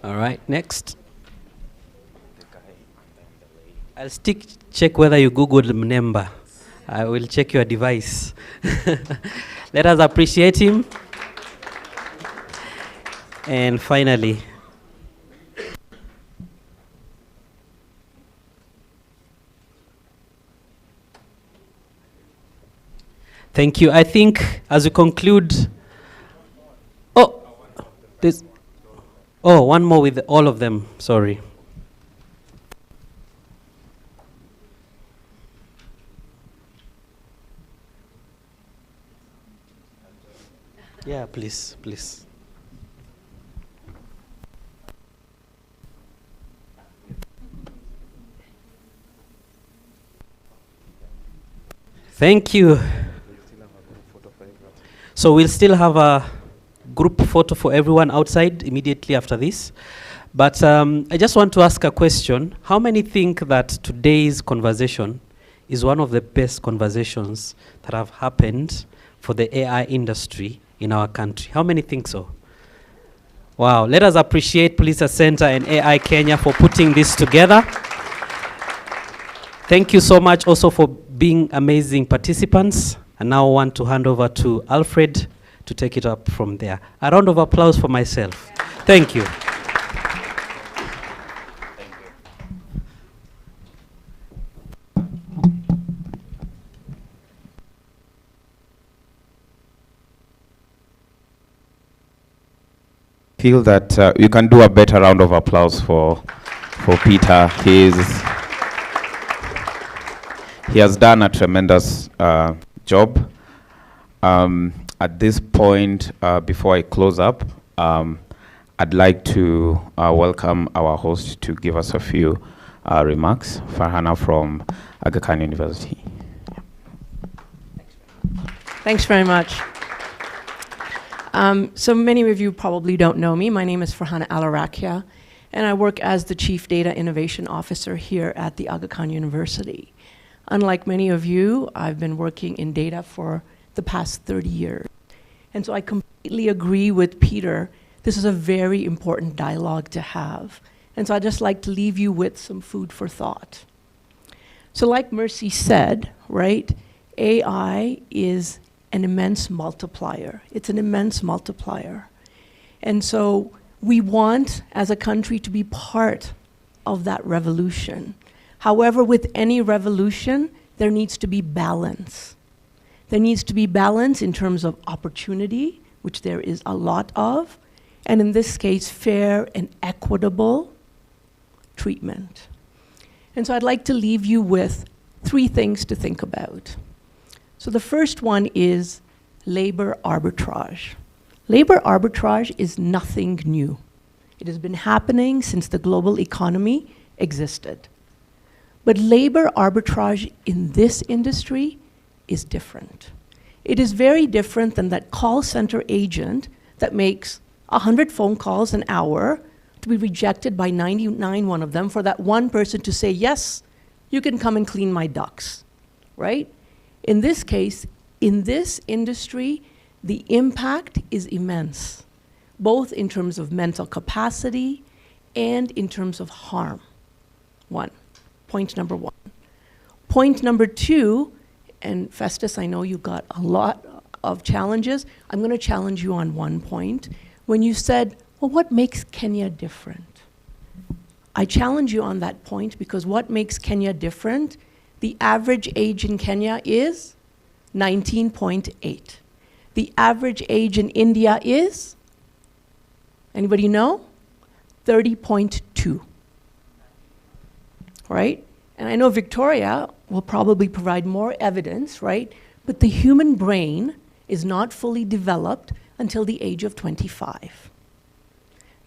All right, next. I'll check whether you Googled Mnemba. I will check your device. Let us appreciate him. And finally, thank you. I think as we conclude, one more with all of them, sorry. Yeah, please, please. Thank you. So we'll still have a group photo for everyone outside immediately after this. But I just want to ask a question. How many think that today's conversation is one of the best conversations that have happened for the AI industry in our country? How many think so? Wow, let us appreciate Pulitzer Center and AI Kenya for putting this together. Thank you so much also for being amazing participants. And now I want to hand over to Alfred to take it up from there. A round of applause for myself. Thank you. Feel that you can do a better round of applause for Peter. He has done a tremendous job. At this point, before I close up, I'd like to welcome our host to give us a few remarks. Farhana from Aga Khan University. Thanks very much. So many of you probably don't know me. My name is Farhana Alarakia, and I work as the Chief Data Innovation Officer here at the Aga Khan University. Unlike many of you, I've been working in data for the past 30 years. And so I completely agree with Peter. This is a very important dialogue to have. And so I'd just like to leave you with some food for thought. So like Mercy said, right, AI is an immense multiplier. It's an immense multiplier. And so we want, as a country, to be part of that revolution. However, with any revolution, there needs to be balance. There needs to be balance in terms of opportunity, which there is a lot of, and in this case, fair and equitable treatment. And so I'd like to leave you with 3 things to think about. So the first one is labor arbitrage. Labor arbitrage is nothing new. It has been happening since the global economy existed. But labor arbitrage in this industry is different. It is very different than that call center agent that makes 100 phone calls an hour to be rejected by 99 of them for that one person to say, yes, you can come and clean my ducts, right? In this case, in this industry, the impact is immense, both in terms of mental capacity and in terms of harm. Point number 1. Point number 2, and Festus, I know you've got a lot of challenges. I'm going to challenge you on one point. When you said, well, what makes Kenya different? I challenge you on that point because what makes Kenya different? The average age in Kenya is 19.8. The average age in India is, anybody know? 30.2. Right? And I know Victoria will probably provide more evidence, right? But the human brain is not fully developed until the age of 25.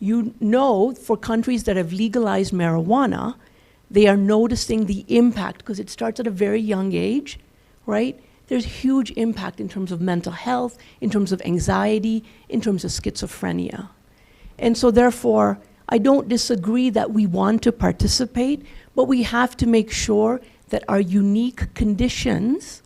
You know, for countries that have legalized marijuana, they are noticing the impact, because it starts at a very young age, right? There's huge impact in terms of mental health, in terms of anxiety, in terms of schizophrenia. And so therefore, I don't disagree that we want to participate, but we have to make sure that our unique conditions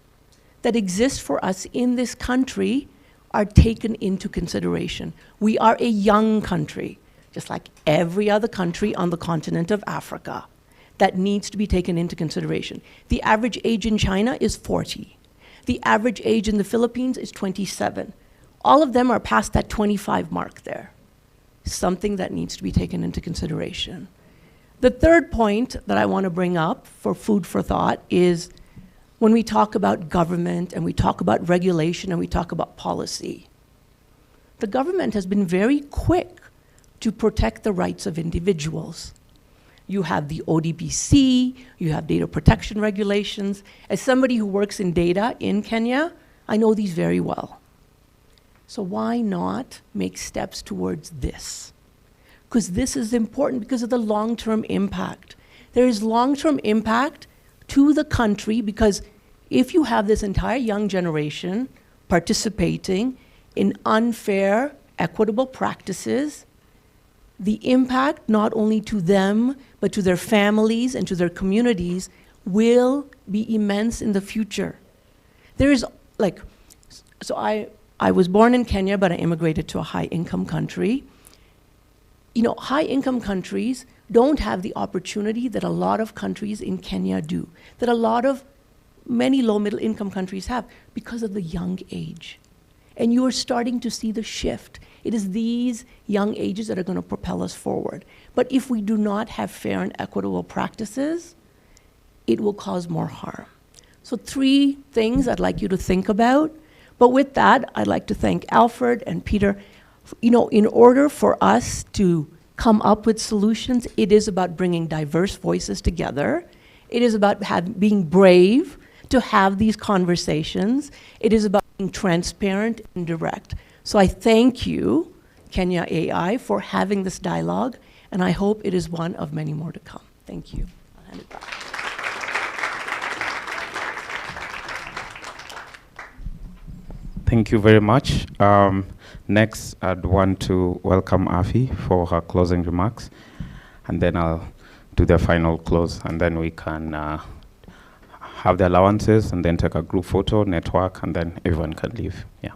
that exist for us in this country are taken into consideration. We are a young country, just like every other country on the continent of Africa, that needs to be taken into consideration. The average age in China is 40. The average age in the Philippines is 27. All of them are past that 25 mark there. Something that needs to be taken into consideration. The third point that I want to bring up for food for thought is when we talk about government and we talk about regulation and we talk about policy. The government has been very quick to protect the rights of individuals. You have the ODBC, you have data protection regulations. As somebody who works in data in Kenya, I know these very well. So why not make steps towards this? Because this is important because of the long-term impact. There is long-term impact to the country, because if you have this entire young generation participating in unfair, equitable practices, the impact not only to them, but to their families and to their communities will be immense in the future. There is, like, so I was born in Kenya, but I immigrated to a high-income country. You know, high-income countries don't have the opportunity that a lot of countries in Kenya do, that many low-middle income countries have, because of the young age. And you are starting to see the shift. It is these young ages that are going to propel us forward. But if we do not have fair and equitable practices, it will cause more harm. So 3 things I'd like you to think about. But with that, I'd like to thank Alfred and Peter. You know, in order for us to come up with solutions, it is about bringing diverse voices together. It is about being brave to have these conversations. It is about being transparent and direct. So I thank you, Kenya AI, for having this dialogue, and I hope it is one of many more to come. Thank you. I'll hand it back. Thank you very much. Next, I'd want to welcome Afi for her closing remarks, and then I'll do the final close, and then we can have the allowances, and then take a group photo, network, and then everyone can leave. Yeah.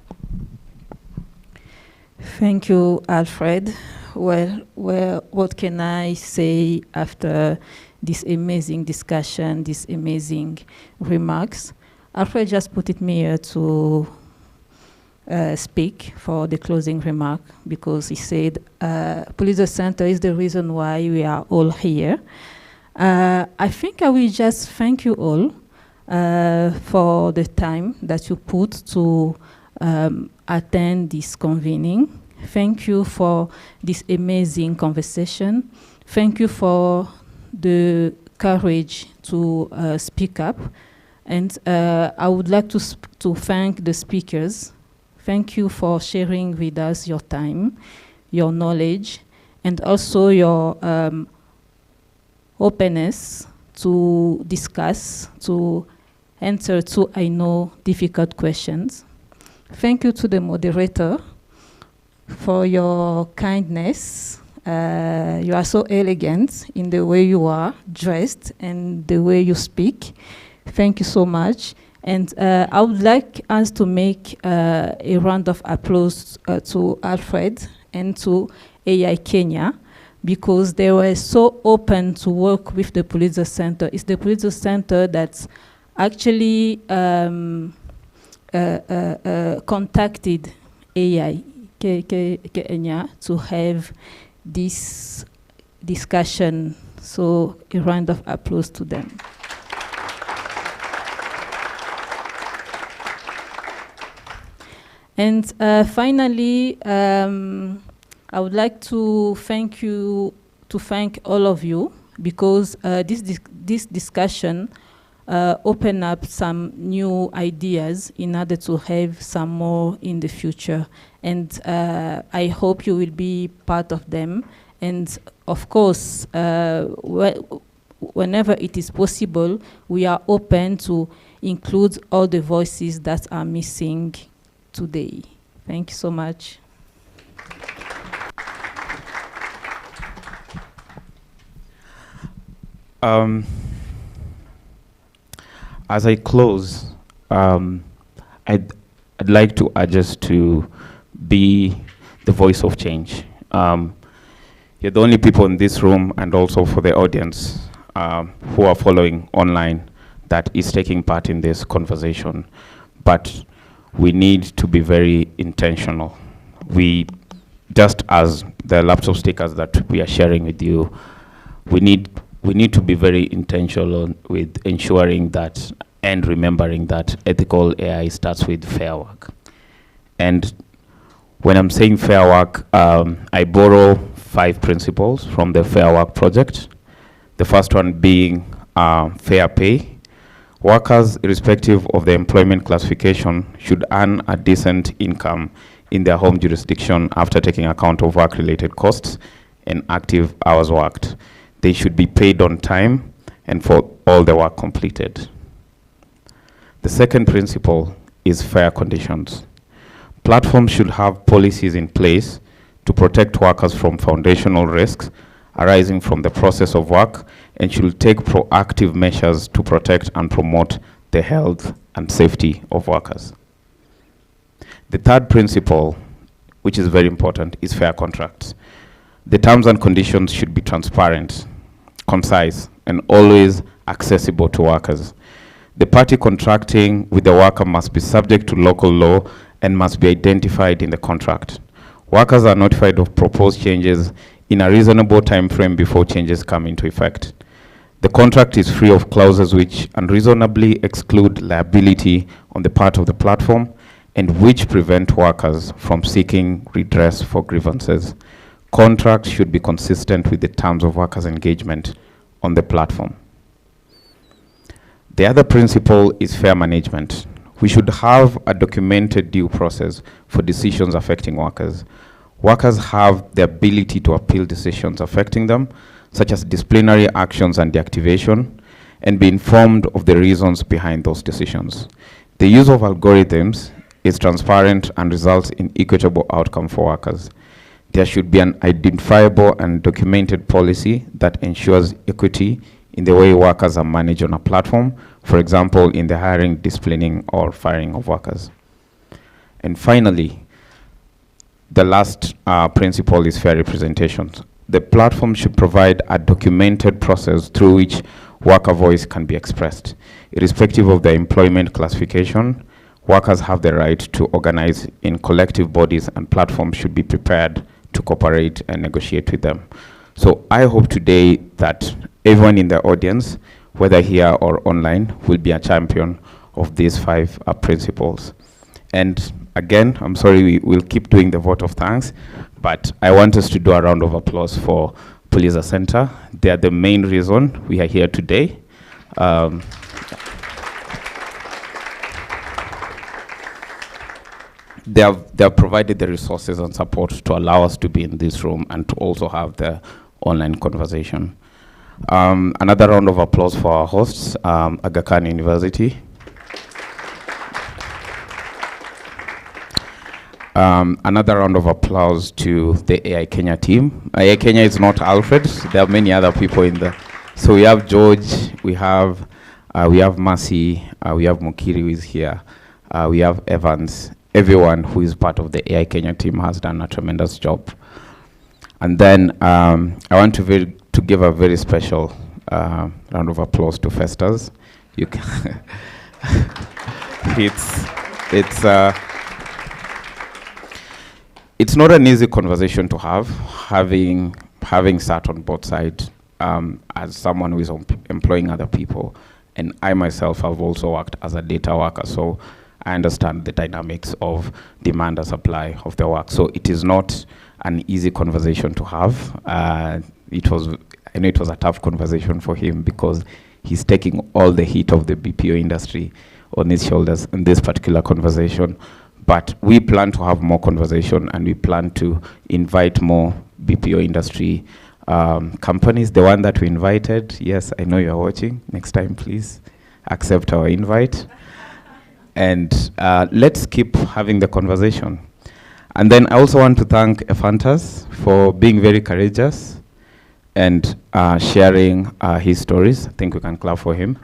Thank you, Alfred. Well, what can I say after this amazing discussion, these amazing remarks? Alfred just put it me here to speak for the closing remark, because he said Pulitzer Center is the reason why we are all here. I think I will just thank you all for the time that you put to attend this convening. Thank you for this amazing conversation. Thank you for the courage to speak up. And I would like to thank the speakers. Thank you for sharing with us your time, your knowledge, and also your openness to discuss, to answer to, I know, difficult questions. Thank you to the moderator for your kindness. You are so elegant in the way you are dressed and the way you speak. Thank you so much. And I would like us to make a round of applause to Alfred and to AI Kenya, because they were so open to work with the Pulitzer Center. It's the Pulitzer Center that's actually contacted AI Kenya to have this discussion. So a round of applause to them. And finally, I would like to thank all of you, because this discussion open up some new ideas in order to have some more in the future. And I hope you will be part of them. And of course, whenever it is possible, we are open to include all the voices that are missing today. Thank you so much. As I close, I'd like to urge us to be the voice of change. You're the only people in this room, and also for the audience who are following online, that is taking part in this conversation. But we need to be very intentional. We, just as the laptop stickers that we are sharing with you, we need to be very intentional with ensuring that and remembering that ethical AI starts with fair work. And when I'm saying fair work, I borrow 5 principles from the Fair Work Project. The first one being fair pay. Workers, irrespective of their employment classification, should earn a decent income in their home jurisdiction after taking account of work-related costs and active hours worked. They should be paid on time and for all the work completed. The second principle is fair conditions. Platforms should have policies in place to protect workers from foundational risks arising from the process of work, and should take proactive measures to protect and promote the health and safety of workers. The third principle, which is very important, is fair contracts. The terms and conditions should be transparent, concise, and always accessible to workers. The party contracting with the worker must be subject to local law and must be identified in the contract. Workers are notified of proposed changes in a reasonable time frame before changes come into effect. The contract is free of clauses which unreasonably exclude liability on the part of the platform and which prevent workers from seeking redress for grievances. Contracts should be consistent with the terms of workers' engagement on the platform. The other principle is fair management. We should have a documented due process for decisions affecting workers. Workers have the ability to appeal decisions affecting them, such as disciplinary actions and deactivation, and be informed of the reasons behind those decisions. The use of algorithms is transparent and results in equitable outcome for workers. There should be an identifiable and documented policy that ensures equity in the way workers are managed on a platform, for example, in the hiring, disciplining, or firing of workers. And finally, the last principle is fair representation. The platform should provide a documented process through which worker voice can be expressed. Irrespective of their employment classification, workers have the right to organize in collective bodies, and platforms should be prepared to cooperate and negotiate with them. So I hope today that everyone in the audience, whether here or online, will be a champion of these 5 principles. And again, I'm sorry, we will keep doing the vote of thanks, but I want us to do a round of applause for Pulitzer Center. They are the main reason we are here today. They have provided the resources and support to allow us to be in this room and to also have the online conversation. Another round of applause for our hosts, Aga Khan University. Another round of applause to the AI Kenya team. AI Kenya is not Alfred. There are many other people in there. So we have George, we have Mercy, we have Mukiri who is here, we have Evans. Everyone who is part of the AI Kenya team has done a tremendous job. And then I want to give a very special round of applause to Festus. You can it's not an easy conversation to have, having sat on both sides as someone who is employing other people. And I myself have also worked as a data worker, so I understand the dynamics of demand and supply of the work. So it is not an easy conversation to have. I know it was a tough conversation for him because he's taking all the heat of the BPO industry on his shoulders in this particular conversation. But we plan to have more conversation, and we plan to invite more BPO industry companies. The one that we invited, yes, I know you're watching. Next time, please accept our invite. And let's keep having the conversation. And then I also want to thank Ephantus for being very courageous and sharing his stories. I think we can clap for him.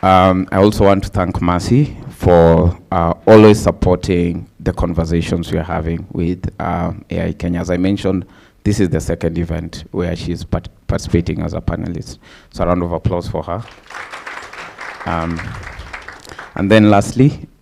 I also want to thank Mercy for always supporting the conversations we are having with AI Kenya. As I mentioned, this is the second event where she's participating as a panelist. So a round of applause for her. And then lastly,